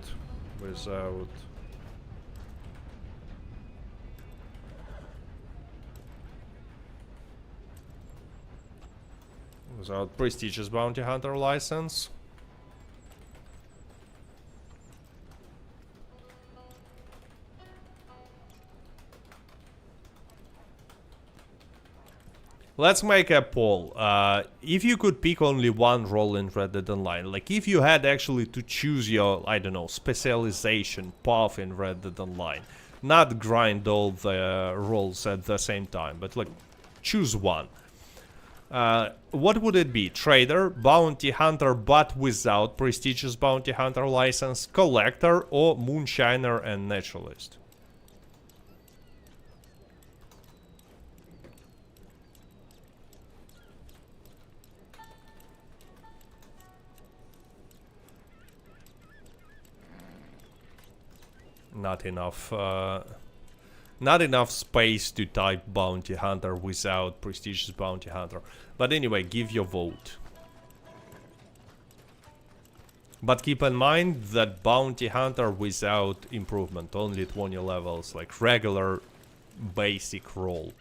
prestigious bounty hunter license. Let's make a poll. If you could pick only one role in Red Dead Online, like if you had actually to choose your, I don't know, specialization path in Red Dead Online, not grind all the roles at the same time, but like choose one. What would it be? Trader, bounty hunter but without prestigious bounty hunter license, collector, or moonshiner and naturalist? not enough not enough space to type bounty hunter without prestigious bounty hunter. But anyway, give your vote. But keep in mind that bounty hunter without improvement, only 20 levels, like regular basic role.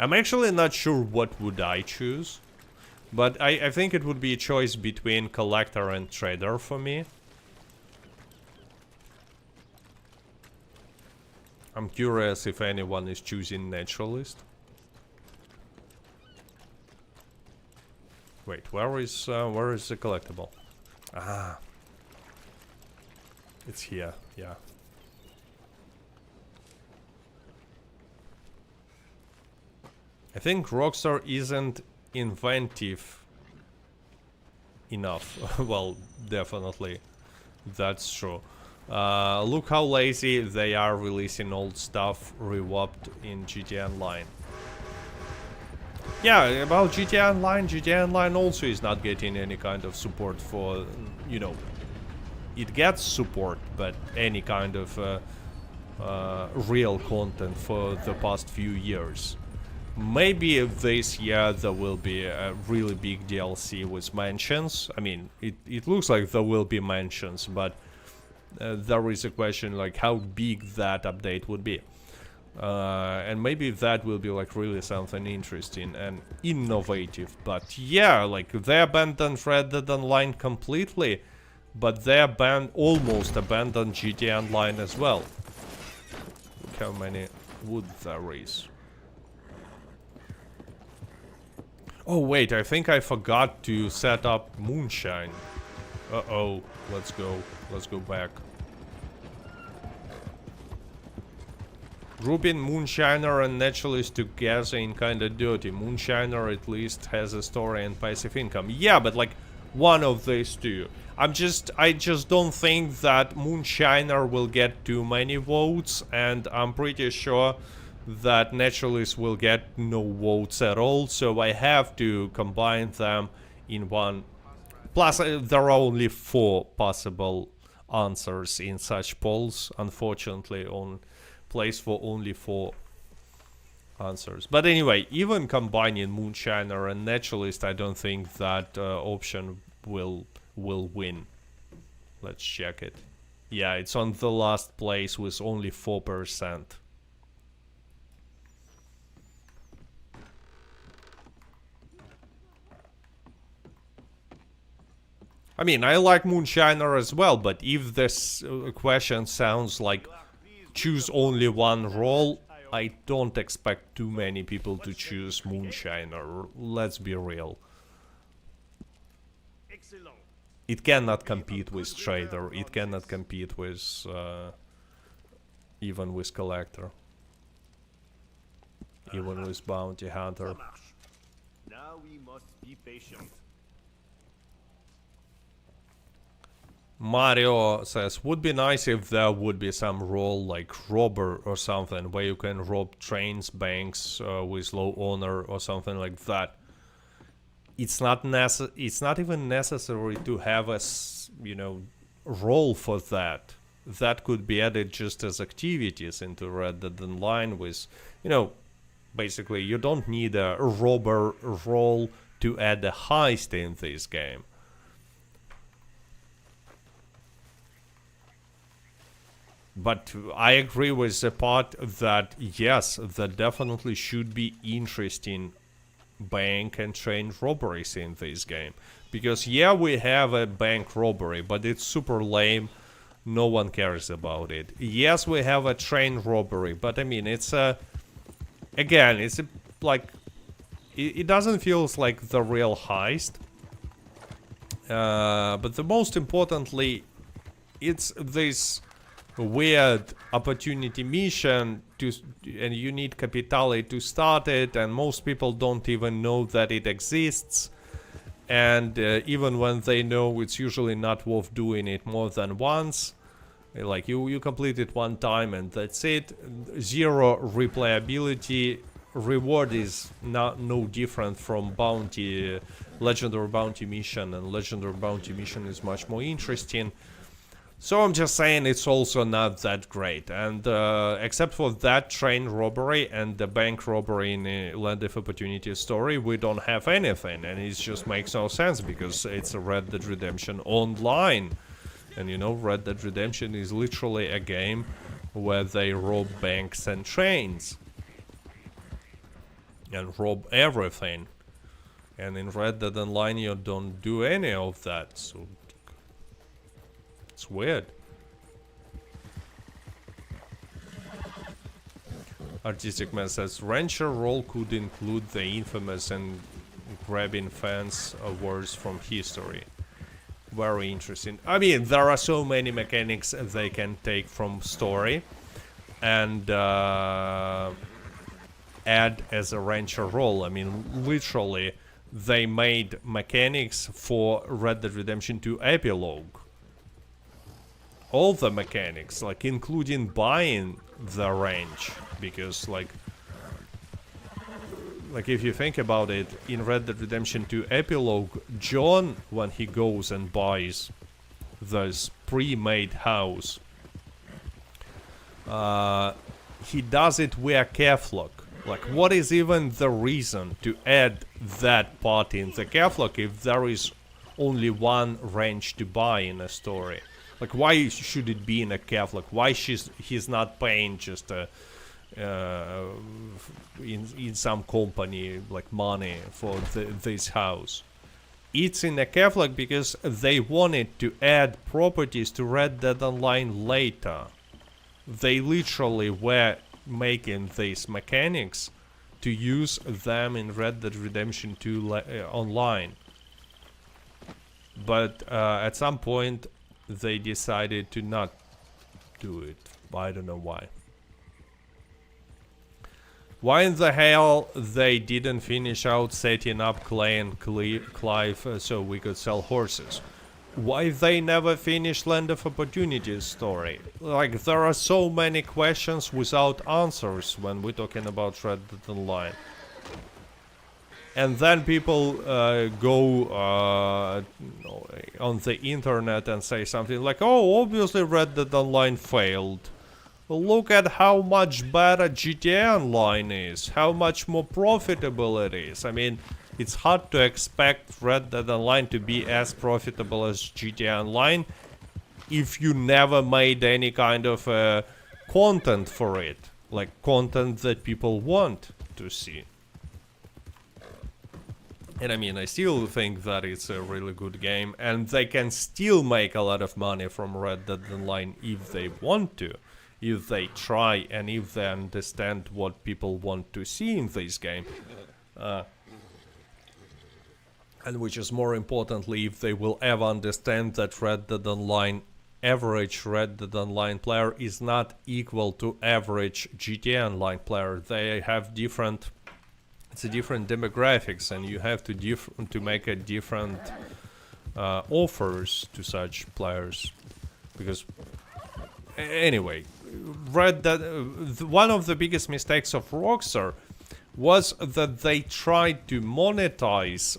I'm actually not sure what would I choose, but I think it would be a choice between collector and trader for me. I'm curious if anyone is choosing naturalist. Wait, where is the collectible? Ah, it's here. Yeah. I think Rockstar isn't inventive enough. Well, definitely, that's true. Look how lazy they are releasing old stuff reworked in GTA Online. Yeah, about GTA Online also is not getting any kind of support for, you know, it gets support, but any kind of real content for the past few years. Maybe this year there will be a really big DLC with mansions. I mean, it looks like there will be mansions, but there is a question like how big that update would be. And maybe that will be like really something interesting and innovative. But yeah, like they abandoned Red Dead Online completely, but they almost abandoned GTA Online as well. Look how many wood there is. Oh wait, I think I forgot to set up moonshine. Uh-oh, let's go back. Grouping moonshiner and naturalist together in kinda dirty. Moonshiner at least has a story and passive income. Yeah, but like one of these two. I just don't think that moonshiner will get too many votes, and I'm pretty sure that naturalist will get no votes at all, so I have to combine them in one. Plus, there are only 4 possible answers in such polls. Unfortunately, on place for only 4 answers. But anyway, even combining moonshiner and naturalist, I don't think that option will win. Let's check it. Yeah, it's on the last place with only 4%. I mean, I like moonshiner as well, but if this question sounds like choose only one role, I don't expect too many people to choose moonshiner. Let's be real. It cannot compete with trader. It cannot compete with even with collector, even with bounty hunter. Now we must be patient. Mario says, would be nice if there would be some role like robber or something, where you can rob trains, banks with low honor or something like that. It's not even necessary to have a, you know, role for that. That could be added just as activities into Red Dead Online with, you know, basically you don't need a robber role to add a heist in this game. But I agree with the part that, yes, there definitely should be interesting bank and train robberies in this game. Because, yeah, we have a bank robbery, but it's super lame. No one cares about it. Yes, we have a train robbery, but I mean, it's a... Again, it's a, like... It doesn't feel like the real heist. But the most importantly, it's this weird opportunity mission and you need capitale to start it, and most people don't even know that it exists, and even when they know, it's usually not worth doing it more than once. Like you complete it one time and that's it. Zero replayability, reward is not no different from bounty, legendary bounty mission, and legendary bounty mission is much more interesting. So I'm just saying it's also not that great. And except for that train robbery and the bank robbery in the Land of Opportunity story, we don't have anything. And it just makes no sense because it's a Red Dead Redemption Online. And you know, Red Dead Redemption is literally a game where they rob banks and trains. And rob everything. And in Red Dead Online you don't do any of that. So it's weird. Artistic Man says Rancher role could include the infamous and grabbing fans awards from history. Very interesting. I mean, there are so many mechanics they can take from story and add as a Rancher role. I mean, literally, they made mechanics for Red Dead Redemption 2 Epilogue. All the mechanics, like including buying the ranch, because like if you think about it, in Red Dead Redemption 2 Epilogue, John, when he goes and buys this pre-made house, he does it via Keflock. Like, what is even the reason to add that part in the Keflock if there is only one ranch to buy in a story? Like, why should it be in a Keflock? Why he's not paying just in some company like money for this house? It's in a Keflock because they wanted to add properties to Red Dead Online later. They literally were making these mechanics to use them in Red Dead Redemption 2 Online. But at some point they decided to not do it. I don't know why. Why in the hell they didn't finish out setting up Clay and Clive so we could sell horses? Why they never finished Land of Opportunity's story? Like, there are so many questions without answers when we're talking about Red Dead Online. And then people go on the internet and say something like, oh, obviously Red Dead Online failed. Well, look at how much better GTA Online is, how much more profitable it is. I mean, it's hard to expect Red Dead Online to be as profitable as GTA Online if you never made any kind of content for it. Like, content that people want to see. And I mean, I still think that it's a really good game, and they can still make a lot of money from Red Dead Online if they want to, if they try, and if they understand what people want to see in this game. And which is more importantly, if they will ever understand that Red Dead Online, average Red Dead Online player is not equal to average GTA Online player. They have different... It's a different demographics, and you have to make a different offers to such players. Because anyway, Red Dead, one of the biggest mistakes of Rockstar was that they tried to monetize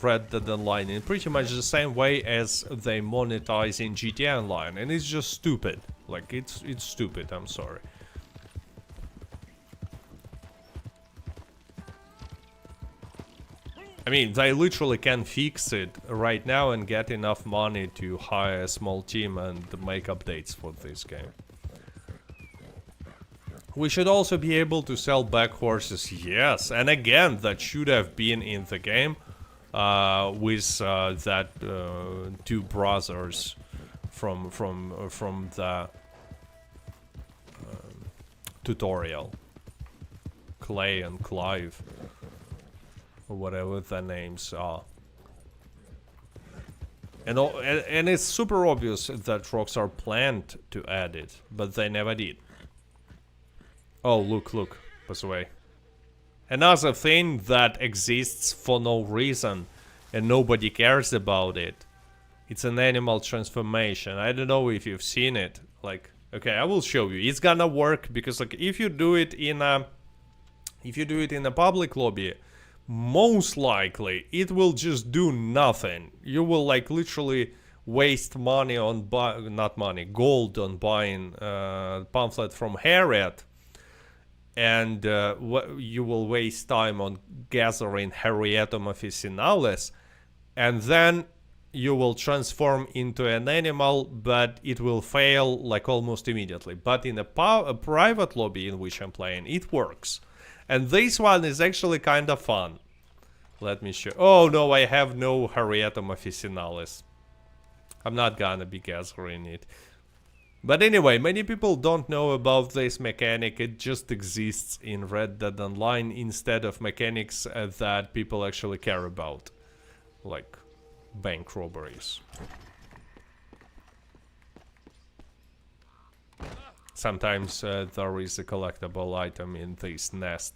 Red Dead Online in pretty much the same way as they monetize in GTA Online, and it's just stupid. Like, it's stupid. I'm sorry. I mean, they literally can fix it right now and get enough money to hire a small team and make updates for this game. We should also be able to sell back horses, yes, and again, that should have been in the game with that two brothers from the tutorial, Clay and Clive. Or whatever their names are. And it's super obvious that Rockstar planned to add it, but they never did. Oh, look, pass away. Another thing that exists for no reason and nobody cares about it. It's an animal transformation. I don't know if you've seen it. Like, okay, I will show you. It's gonna work because, like, if you do it in If you do it in a public lobby, most likely it will just do nothing. You will like literally waste money on not money, gold on buying pamphlet from Harriet, and you will waste time on gathering Harrietum officinalis, and then you will transform into an animal, but it will fail like almost immediately. But in a private lobby in which I'm playing, it works. And this one is actually kind of fun. Let me show. Oh no, I have no Harrietum officinalis. I'm not gonna be gathering it. But anyway, many people don't know about this mechanic. It just exists in Red Dead Online instead of mechanics that people actually care about. Like bank robberies. Sometimes there is a collectible item in this nest.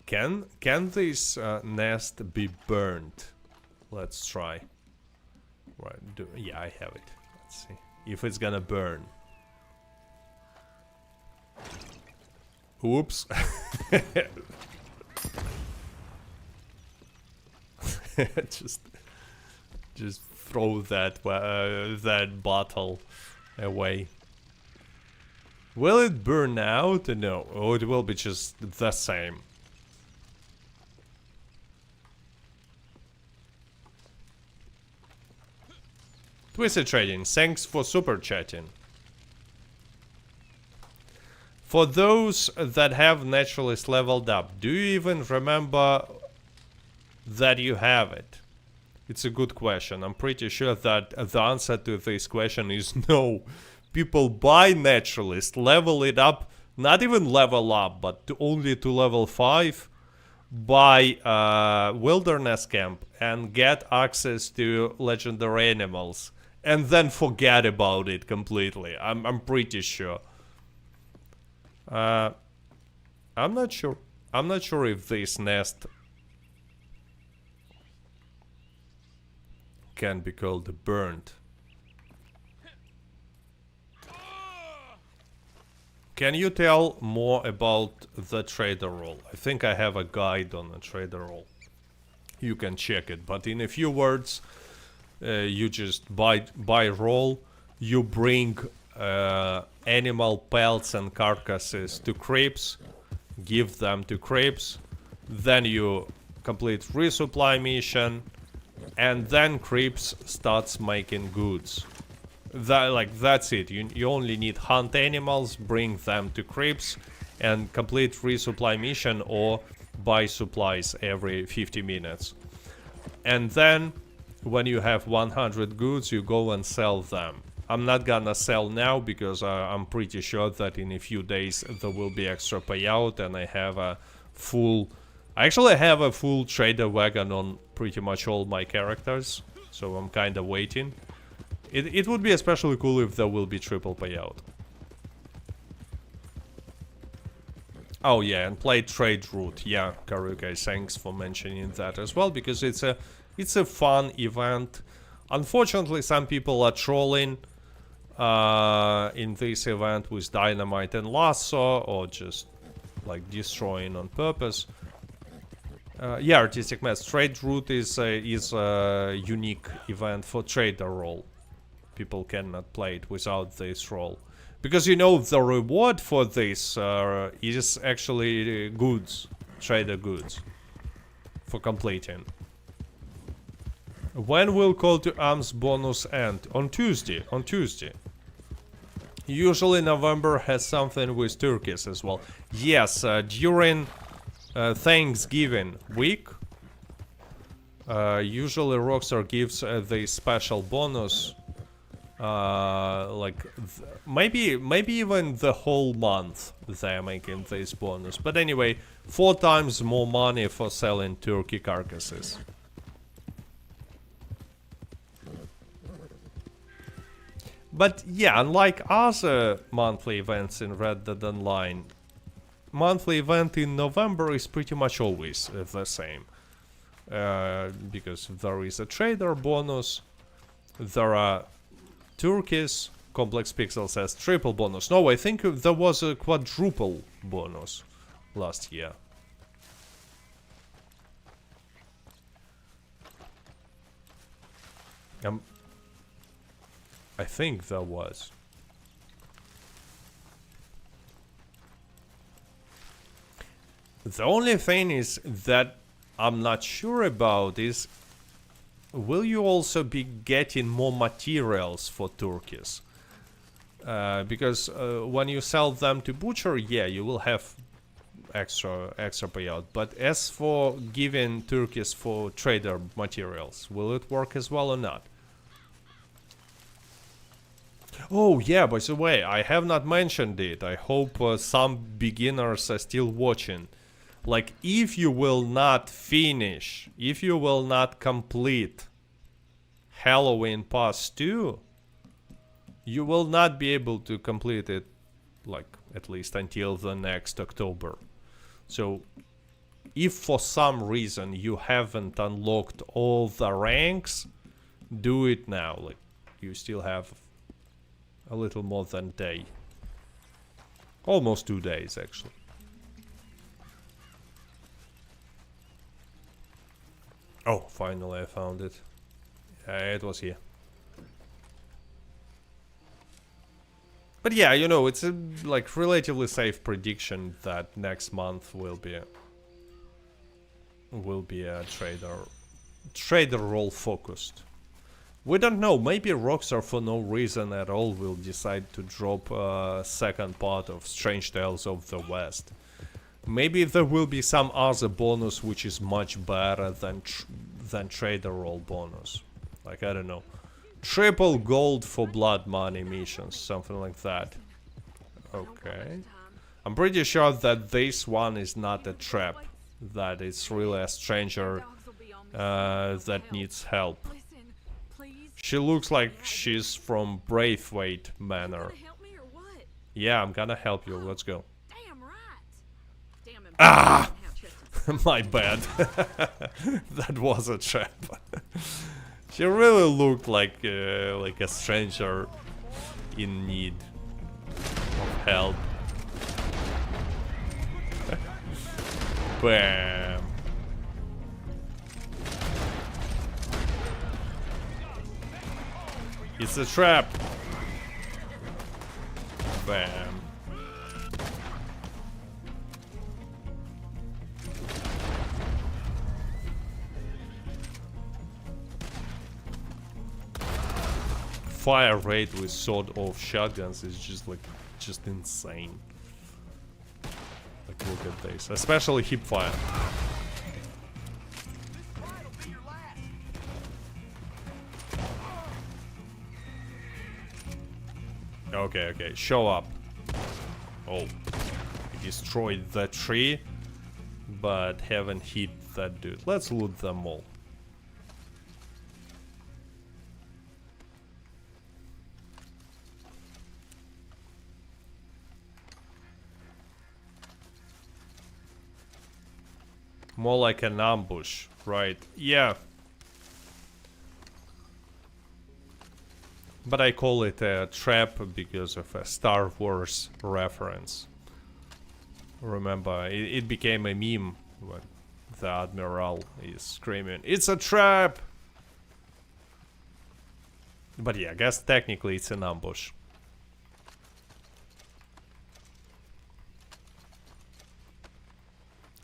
Can this nest be burned? Let's try. Right, yeah, I have it. Let's see if it's gonna burn. Oops. just throw that that bottle away. Will it burn out? No. Oh, it will be just the same. Twisted Trading, thanks for super chatting. For those that have naturalist leveled up, do you even remember that you have it? It's a good question. I'm pretty sure that the answer to this question is no. People buy naturalist, level it up, not even level up, but only to level 5, buy wilderness camp and get access to legendary animals, and then forget about it completely. I'm pretty sure. I'm not sure. I'm not sure if this nest can be called burnt. Can you tell more about the trader role? I think I have a guide on the trader role. You can check it, but in a few words, you just buy role. You bring animal pelts and carcasses to creeps, give them to creeps, then you complete resupply mission, and then creeps starts making goods. That's it. You only need hunt animals, bring them to creeps, and complete resupply mission or buy supplies every 50 minutes. And then when you have 100 goods, you go and sell them. I'm not gonna sell now because I'm pretty sure that in a few days there will be extra payout, and I have a full... I actually have a full trader wagon on pretty much all my characters, so I'm kinda waiting. It would be especially cool if there will be triple payout. Oh yeah, and play trade route. Yeah, Karuke, thanks for mentioning that as well, because it's a fun event. Unfortunately, some people are trolling in this event with dynamite and lasso, or just like destroying on purpose. Yeah, Artistic Mass, trade route is a unique event for trader role. People cannot play it without this role. Because you know, the reward for this is actually goods, trader goods, for completing. When will Call to Arms bonus end? On Tuesday, on Tuesday. Usually November has something with turkeys as well. Yes, during Thanksgiving week, usually Rockstar gives the special bonus. Maybe even the whole month they're making this bonus. But anyway, 4 times more money for selling turkey carcasses. But yeah, unlike other monthly events in Red Dead Online, monthly event in November is pretty much always the same. Because there is a trader bonus, there are turkeys. Complex Pixel says triple bonus. No, I think there was a quadruple bonus last year. I think there was. The only thing is that I'm not sure about is, will you also be getting more materials for turkeys? Because when you sell them to butcher, yeah, you will have extra payout. But as for giving turkeys for trader materials, will it work as well or not? Oh yeah, by the way, I have not mentioned it. I hope some beginners are still watching. Like, if you will not finish, if you will not complete Halloween Pass 2, you will not be able to complete it, like, at least until the next October. So, if for some reason you haven't unlocked all the ranks, do it now. Like, you still have a little more than a day. Almost 2 days, actually. Oh, finally I found it. It was here. But yeah, you know, it's a like relatively safe prediction that next month will be a trader role focused. We don't know, maybe Rockstar for no reason at all will decide to drop a second part of Strange Tales of the West. Maybe there will be some other bonus which is much better than trader role bonus. Like, I don't know. Triple gold for blood money missions, something like that. Okay. I'm pretty sure that this one is not a trap. That it's really a stranger that needs help. She looks like she's from Braithwaite Manor. Yeah, I'm gonna help you. Let's go. Ah! My bad. That was a trap. She really looked like a stranger in need of help. Bam. It's a trap. Bam. Fire rate with sawed-off shotguns is just insane. Like, look at this, especially hip fire. Okay, show up. Oh, I destroyed the tree, but haven't hit that dude. Let's loot them all. More like an ambush, right? Yeah. But I call it a trap because of a Star Wars reference. Remember, it became a meme when the Admiral is screaming, "It's a trap!" But yeah, I guess technically it's an ambush.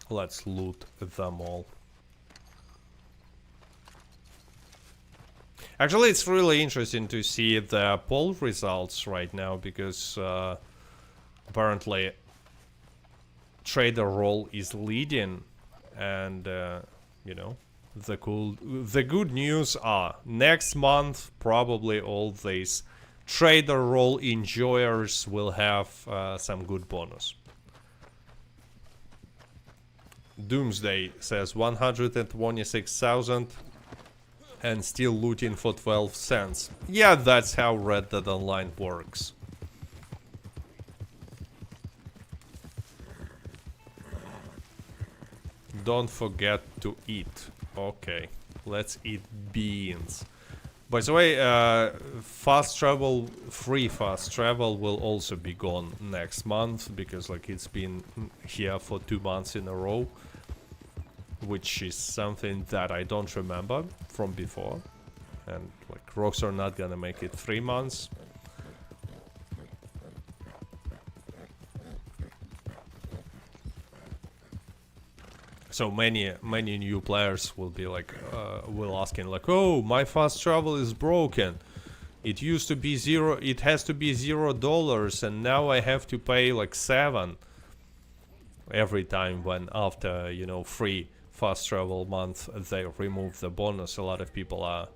Let's loot them all. Actually, it's really interesting to see the poll results right now because apparently trader role is leading, and you know, the good news are next month probably all these trader role enjoyers will have some good bonus. Doomsday says 126,000 and still looting for 12 cents. Yeah, that's how Red Dead Online works. Don't forget to eat. Okay, let's eat beans. By the way, fast travel, free fast travel will also be gone next month because like it's been here for 2 months in a row, which is something that I don't remember from before, and like rocks are not gonna make it 3 months. So many new players will be like, will asking like, oh, my fast travel is broken. It used to be zero. It has to be $0, and now I have to pay like 7 every time when after free fast travel month they remove the bonus. A lot of people are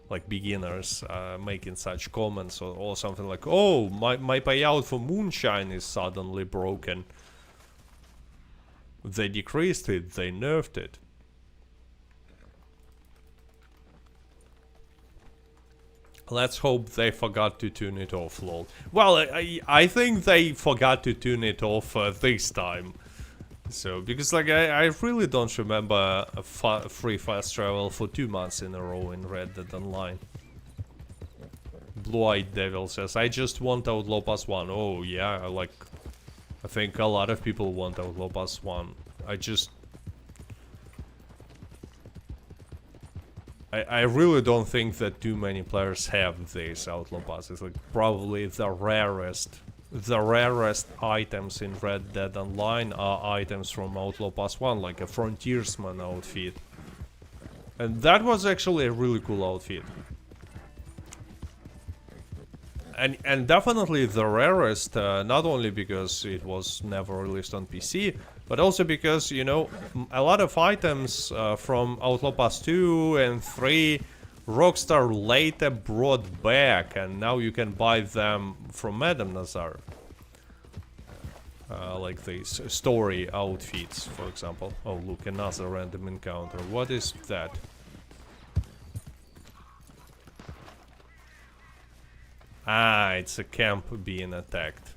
like beginners making such comments or something like, oh, my payout for moonshine is suddenly broken. They decreased it, they nerfed it. Let's hope they forgot to tune it off, lol. Well, I think they forgot to tune it off this time. So, because like I really don't remember a free fast travel for 2 months in a row in Red Dead Online. Blue-Eyed Devil says, I just want Outlaw Pass 1. Oh yeah, like... I think a lot of people want Outlaw Pass 1. I really don't think that too many players have these Outlaw Passes. Like probably the rarest items in Red Dead Online are items from Outlaw Pass 1, like a Frontiersman outfit. And that was actually a really cool outfit. And definitely the rarest, not only because it was never released on PC, but also because, a lot of items from Outlaw Pass 2 and 3, Rockstar later brought back, and now you can buy them from Madame Nazar. Like these story outfits, for example. Oh, look, another random encounter. What is that? Ah, it's a camp being attacked.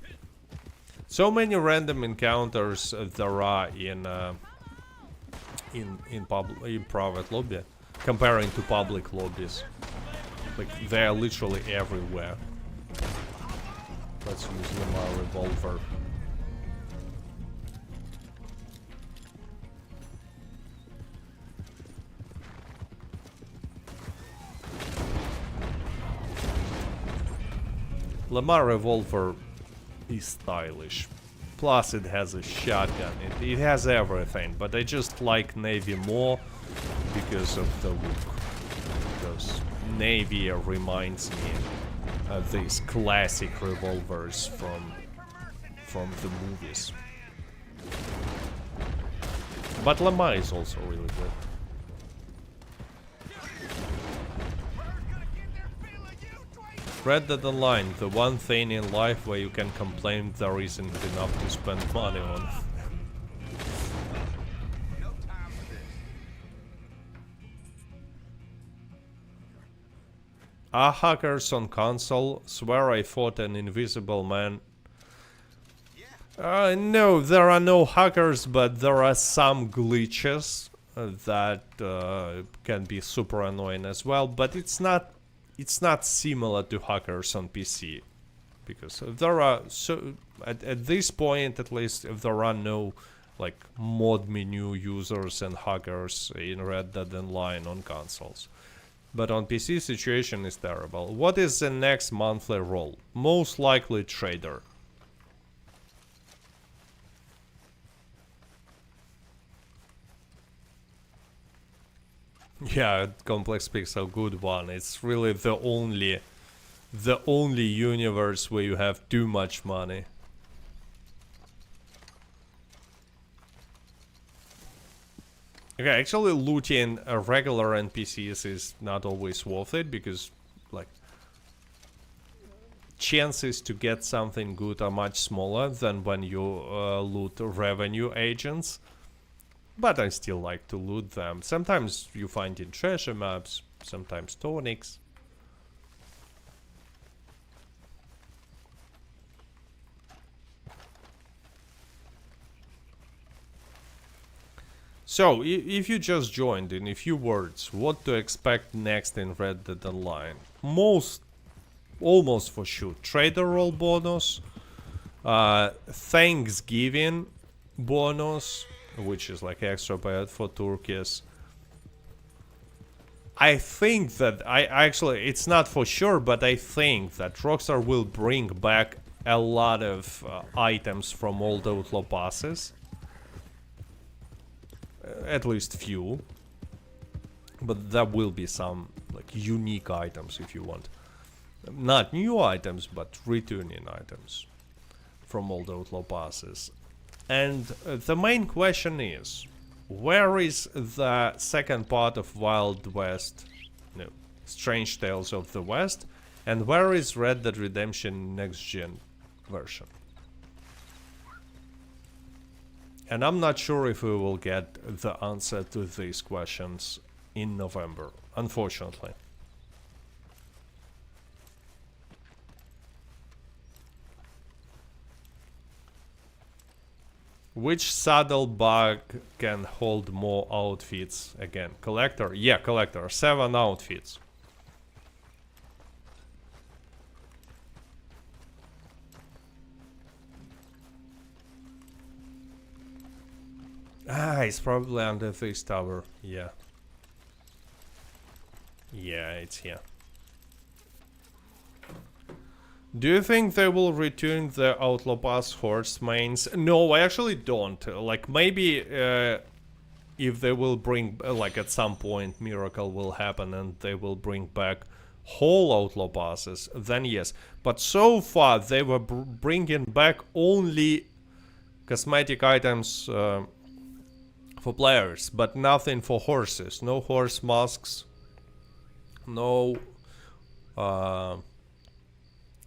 So many random encounters there are in private lobby, comparing to public lobbies. Like they are literally everywhere. Let's use my revolver. Lamar revolver is stylish. Plus it has a shotgun. It has everything, but I just like Navy more because of the look. Because Navy reminds me of these classic revolvers from the movies. But Lamar is also really good. Red Dead Online, the one thing in life where you can complain there isn't enough to spend money on. Are hackers on console? Swear I fought an invisible man. No, there are no hackers, but there are some glitches that can be super annoying as well, but it's not similar to hackers on PC, because there are at this point at least there are no like mod menu users and hackers in Red Dead Online on consoles. But on PC situation is terrible. What is the next monthly role? Most likely trader. Yeah, Complex Pixel, good one. It's really the only universe where you have too much money. Okay, actually looting regular NPCs is not always worth it because, like, chances to get something good are much smaller than when you loot revenue agents. But I still like to loot them. Sometimes you find in treasure maps, sometimes tonics. So, if you just joined, in a few words, what to expect next in Red Dead Online? Almost for sure, trader role bonus, Thanksgiving bonus, which is like extra payout for turkeys. I think that, it's not for sure, but I think that Rockstar will bring back a lot of items from old Outlaw passes. At least few. But there will be some like unique items if you want. Not new items, but returning items from old Outlaw passes. And the main question is, where is the second part of Wild West, no, Strange Tales of the West, and where is Red Dead Redemption Next Gen version? And I'm not sure if we will get the answer to these questions in November, unfortunately. Which saddlebag can hold more outfits again? Collector? Yeah, collector. 7 outfits. Ah, it's probably under this tower. Yeah. Yeah, it's here. Do you think they will return the Outlaw Pass horse mains? No, I actually don't. Like, maybe if they will bring, like, at some point, miracle will happen and they will bring back whole Outlaw Passes, then yes. But so far, they were bringing back only cosmetic items for players, but nothing for horses. No horse masks, no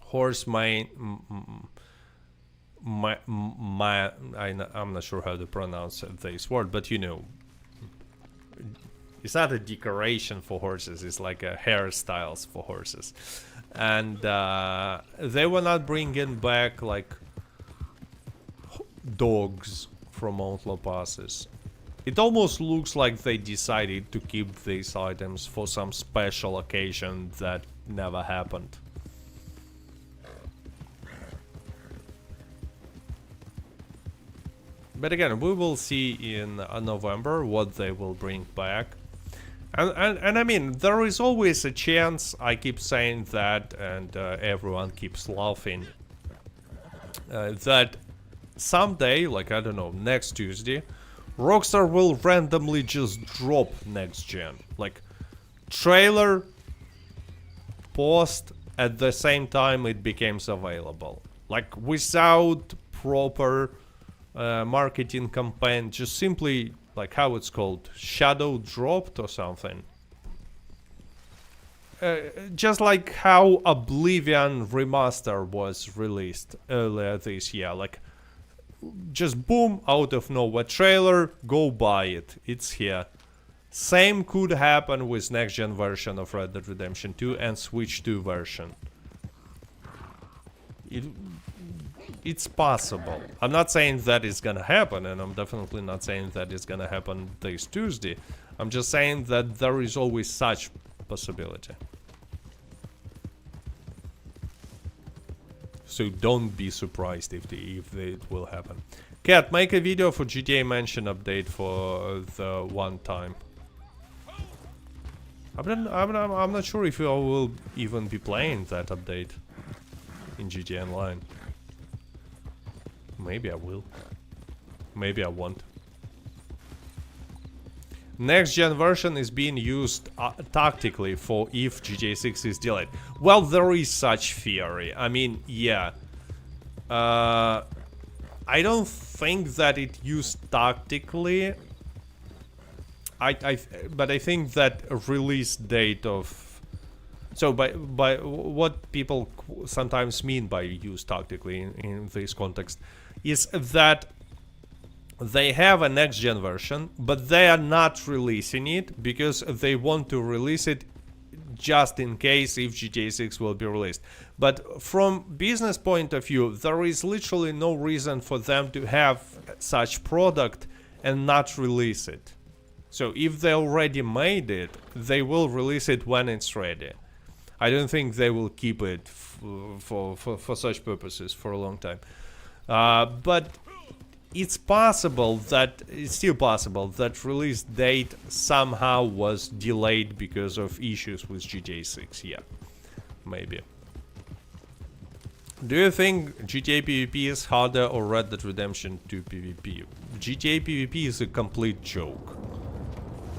horse I'm not sure how to pronounce this word, but you know, it's not a decoration for horses, it's like a hairstyles for horses. And they were not bringing back like dogs from Outlaw Passes. It almost looks like they decided to keep these items for some special occasion that never happened. But again, we will see in November what they will bring back. And I mean, there is always a chance, I keep saying that, and everyone keeps laughing, that someday, like, I don't know, next Tuesday, Rockstar will randomly just drop next gen. Like, trailer, post, at the same time it becomes available. Like, without proper marketing campaign, just simply, like, how it's called, shadow dropped or something. Just like how Oblivion Remaster was released earlier this year. Like, just boom, out of nowhere, trailer, go buy it, it's here. Same could happen with next gen version of Red Dead Redemption 2 and Switch 2 version. It's possible. I'm not saying that it's gonna happen, and I'm definitely not saying that it's gonna happen this Tuesday. I'm just saying that there is always such possibility. So don't be surprised if it will happen. Cat, make a video for GTA Mansion update for the one time. I'm not sure if I will even be playing that update in GTA Online. Maybe I will. Maybe I won't. Next gen version is being used tactically for if GTA 6 is delayed. Well, there is such theory. I mean, yeah. I don't think that it used tactically. But I think that a release date of... So by what people sometimes mean by used tactically in this context is that they have a next gen version, but they are not releasing it because they want to release it just in case if GTA 6 will be released. But from business point of view, there is literally no reason for them to have such product and not release it. So if they already made it, they will release it when it's ready. I don't think they will keep it for such purposes for a long time. But it's possible that it's still possible that release date somehow was delayed because of issues with GTA 6. Yeah, maybe. Do you think GTA PvP is harder or Red Dead Redemption 2 PvP? GTA PvP is a complete joke.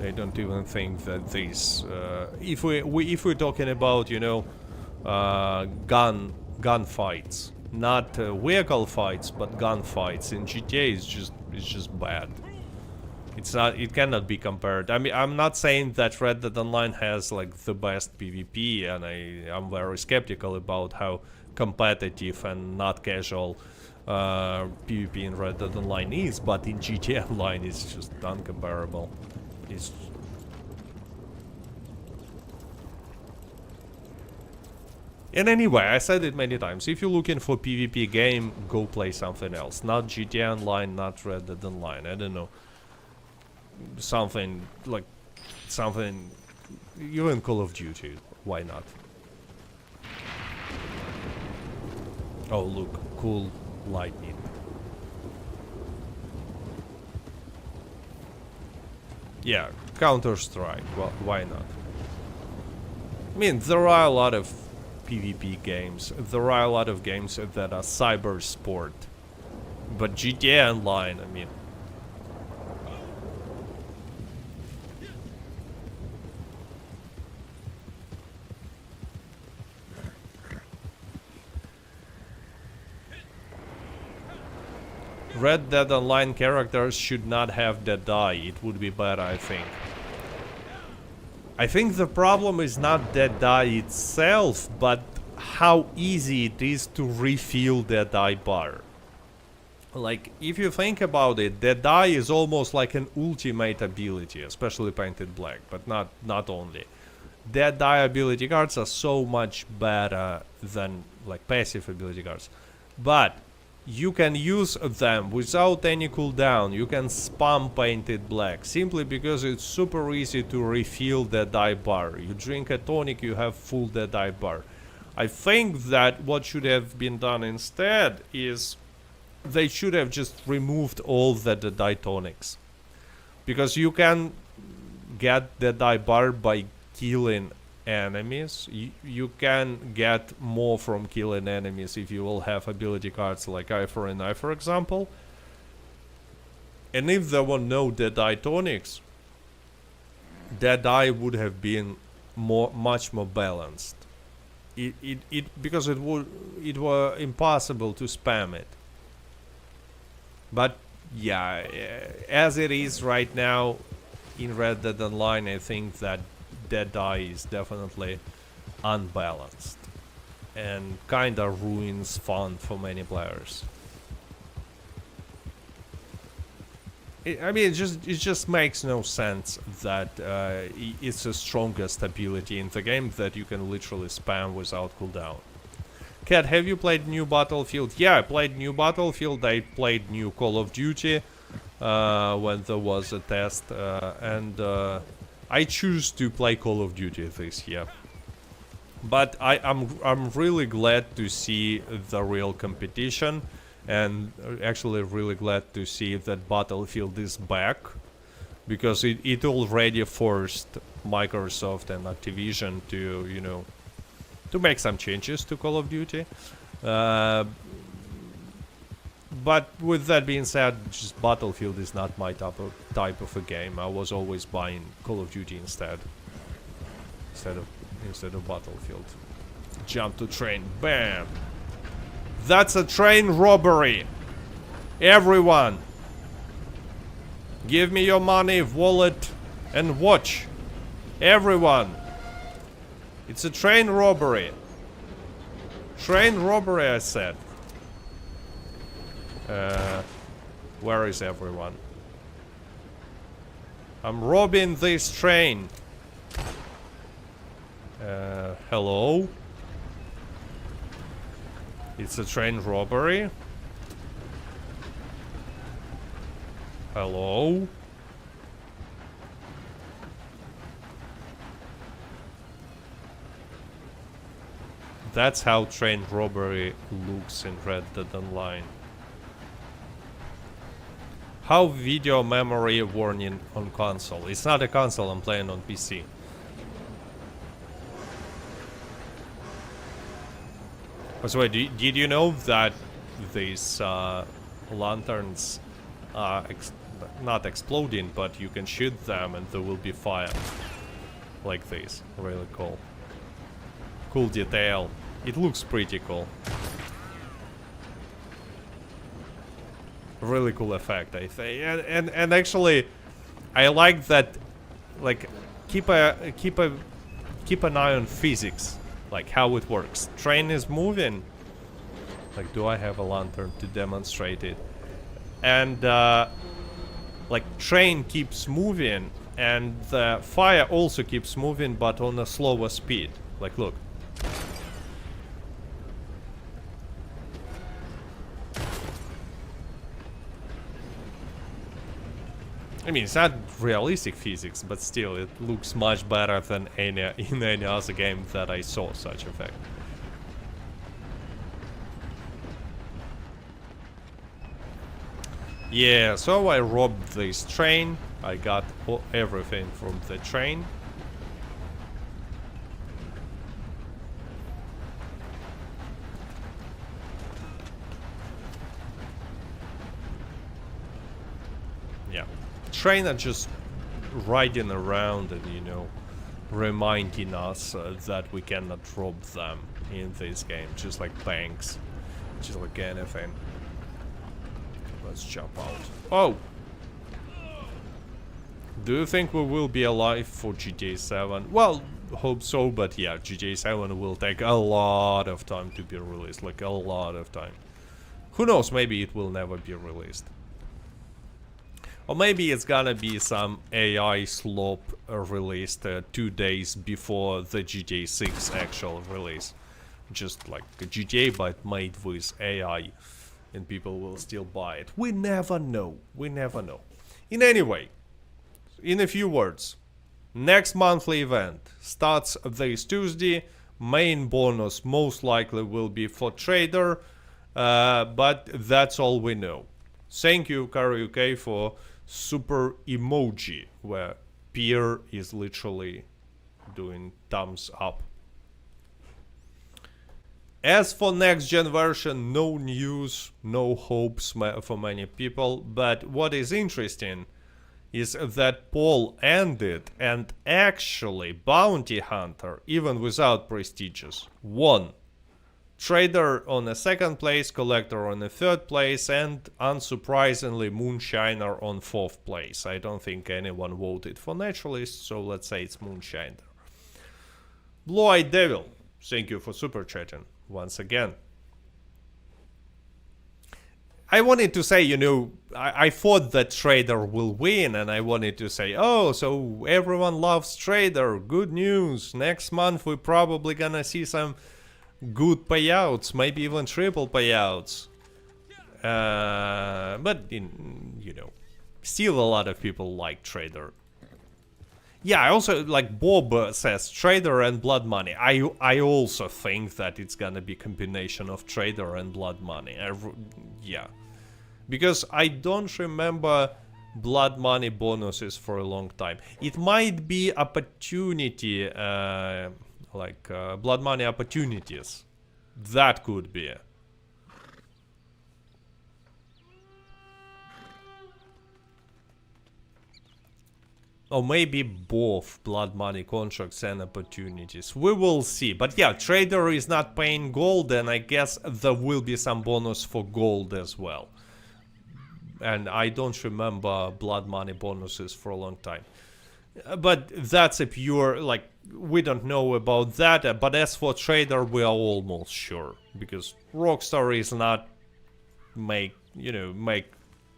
I don't even think that this. If we're talking about, you know, gun fights, not vehicle fights, but gun fights in GTA is just bad. It's not. It cannot be compared. I mean, I'm not saying that Red Dead Online has like the best PvP, and I'm very skeptical about how competitive and not casual PvP in Red Dead Online is. But in GTA Online, it's just uncomparable. It's and anyway, I said it many times. If you're looking for PvP game, go play something else. Not GTA Online, not Red Dead Online. I don't know. Something like something. You're in Call of Duty. Why not? Oh look, cool lightning. Yeah, Counter-Strike. Well, why not? I mean, there are a lot of PvP games. There are a lot of games that are cyber sport. But GTA Online, I mean. Red Dead Online characters should not have dead eye. It would be better, I think. I think the problem is not dead eye itself, but how easy it is to refill dead eye bar. Like, if you think about it, dead eye is almost like an ultimate ability, especially painted black, but not only. Dead eye ability cards are so much better than like passive ability cards. But you can use them without any cooldown. You can spam painted black simply because it's super easy to refill the die bar. You drink a tonic, you have full the die bar. I think that what should have been done instead is they should have just removed all the die tonics, because you can get the die bar by killing enemies. You can get more from killing enemies if you will have ability cards like Eye for an Eye, for example. And if there were no dead eye tonics, dead eye would have been much more balanced. Because it were impossible to spam it. But yeah, as it is right now in Red Dead Online, I think that dead eye is definitely unbalanced and kinda ruins fun for many players. I mean, it just makes no sense that it's the strongest ability in the game that you can literally spam without cooldown. Cat, have you played new Battlefield? Yeah, I played new Battlefield. I played new Call of Duty when there was a test, and I choose to play Call of Duty this year. But I'm really glad to see the real competition, and actually really glad to see that Battlefield is back, because it already forced Microsoft and Activision to, you know, to make some changes to Call of Duty. But with that being said, just Battlefield is not my type of a game. I was always buying Call of Duty instead of Battlefield. Jump to train, bam! That's a train robbery! Everyone! Give me your money, wallet, and watch! Everyone! It's a train robbery! Train robbery, I said. Where is everyone? I'm robbing this train. Hello? It's a train robbery? Hello? That's how train robbery looks in Red Dead Online. How video memory warning on console? It's not a console, I'm playing on PC. By the way, did you know that these lanterns are not exploding, but you can shoot them and there will be fire? Like this. Really cool. Cool detail. It looks pretty cool. Really cool effect, I think. And actually, I like that. Like, keep an eye on physics, like how it works. Train is moving. Like, do I have a lantern to demonstrate it? And like, train keeps moving, and the fire also keeps moving, but on a slower speed. Like, look. I mean, it's not realistic physics, but still, it looks much better than in any other game that I saw such effect. Yeah, so I robbed this train. I got everything from the train. Yeah. Train are just riding around and, you know, reminding us that we cannot rob them in this game, just like banks, just like anything. Let's jump out. Oh! Do you think we will be alive for GTA 7? Well, hope so, but yeah, GTA 7 will take a lot of time to be released, like a lot of time. Who knows, maybe it will never be released. Or maybe it's gonna be some AI slop released 2 days before the GTA 6 actual release. Just like a GTA but made with AI, and people will still buy it. We never know. We never know. In any way, in a few words, next monthly event starts this Tuesday. Main bonus most likely will be for trader, but that's all we know. Thank you, Karaoke, for super emoji, where Pierre is literally doing thumbs up. As for next gen version, no news, no hopes for many people, but what is interesting is that poll ended and actually Bounty Hunter, even without prestigious, won. Trader on a second place, Collector on a third place, and unsurprisingly Moonshiner on fourth place. I don't think anyone voted for Naturalist, so let's say it's Moonshiner. Blue-Eyed Devil, thank you for super chatting once again. I wanted to say, you know, I thought that Trader will win, and I wanted to say, oh, so everyone loves Trader, good news. Next month we're probably gonna see some good payouts, maybe even triple payouts. But, you know, still a lot of people like Trader. Yeah, I also, like Bob says, Trader and Blood Money. I also think that it's gonna be combination of Trader and Blood Money. Yeah. Because I don't remember Blood Money bonuses for a long time. It might be opportunity, Blood Money opportunities. That could be. Or maybe both Blood Money contracts and opportunities. We will see. But yeah, Trader is not paying gold, and I guess there will be some bonus for gold as well. And I don't remember Blood Money bonuses for a long time. But that's a pure, like, we don't know about that. But as for Trader, we are almost sure. Because Rockstar is not make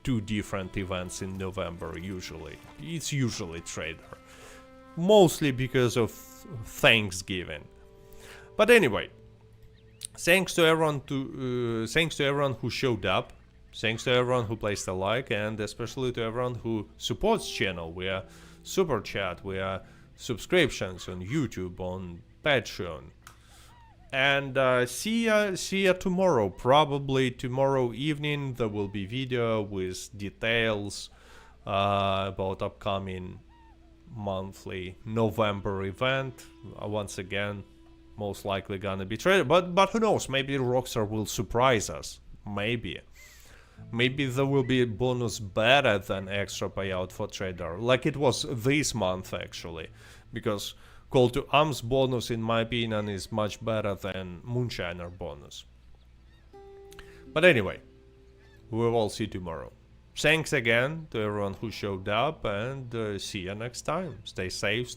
two different events in November usually. It's usually Trader. Mostly because of Thanksgiving. But anyway, thanks to everyone who showed up. Thanks to everyone who placed a like, and especially to everyone who supports channel via Super Chat, via subscriptions on YouTube, on Patreon. And see ya tomorrow. Probably tomorrow evening there will be video with details about upcoming monthly November event. Once again, most likely gonna be traded, but who knows? Maybe Rockstar will surprise us. Maybe there will be a bonus better than extra payout for trader, like it was this month actually, because Call to Arms bonus, in my opinion, is much better than Moonshiner bonus. But anyway, we will all see tomorrow. Thanks again to everyone who showed up, and see you next time. Stay safe, stay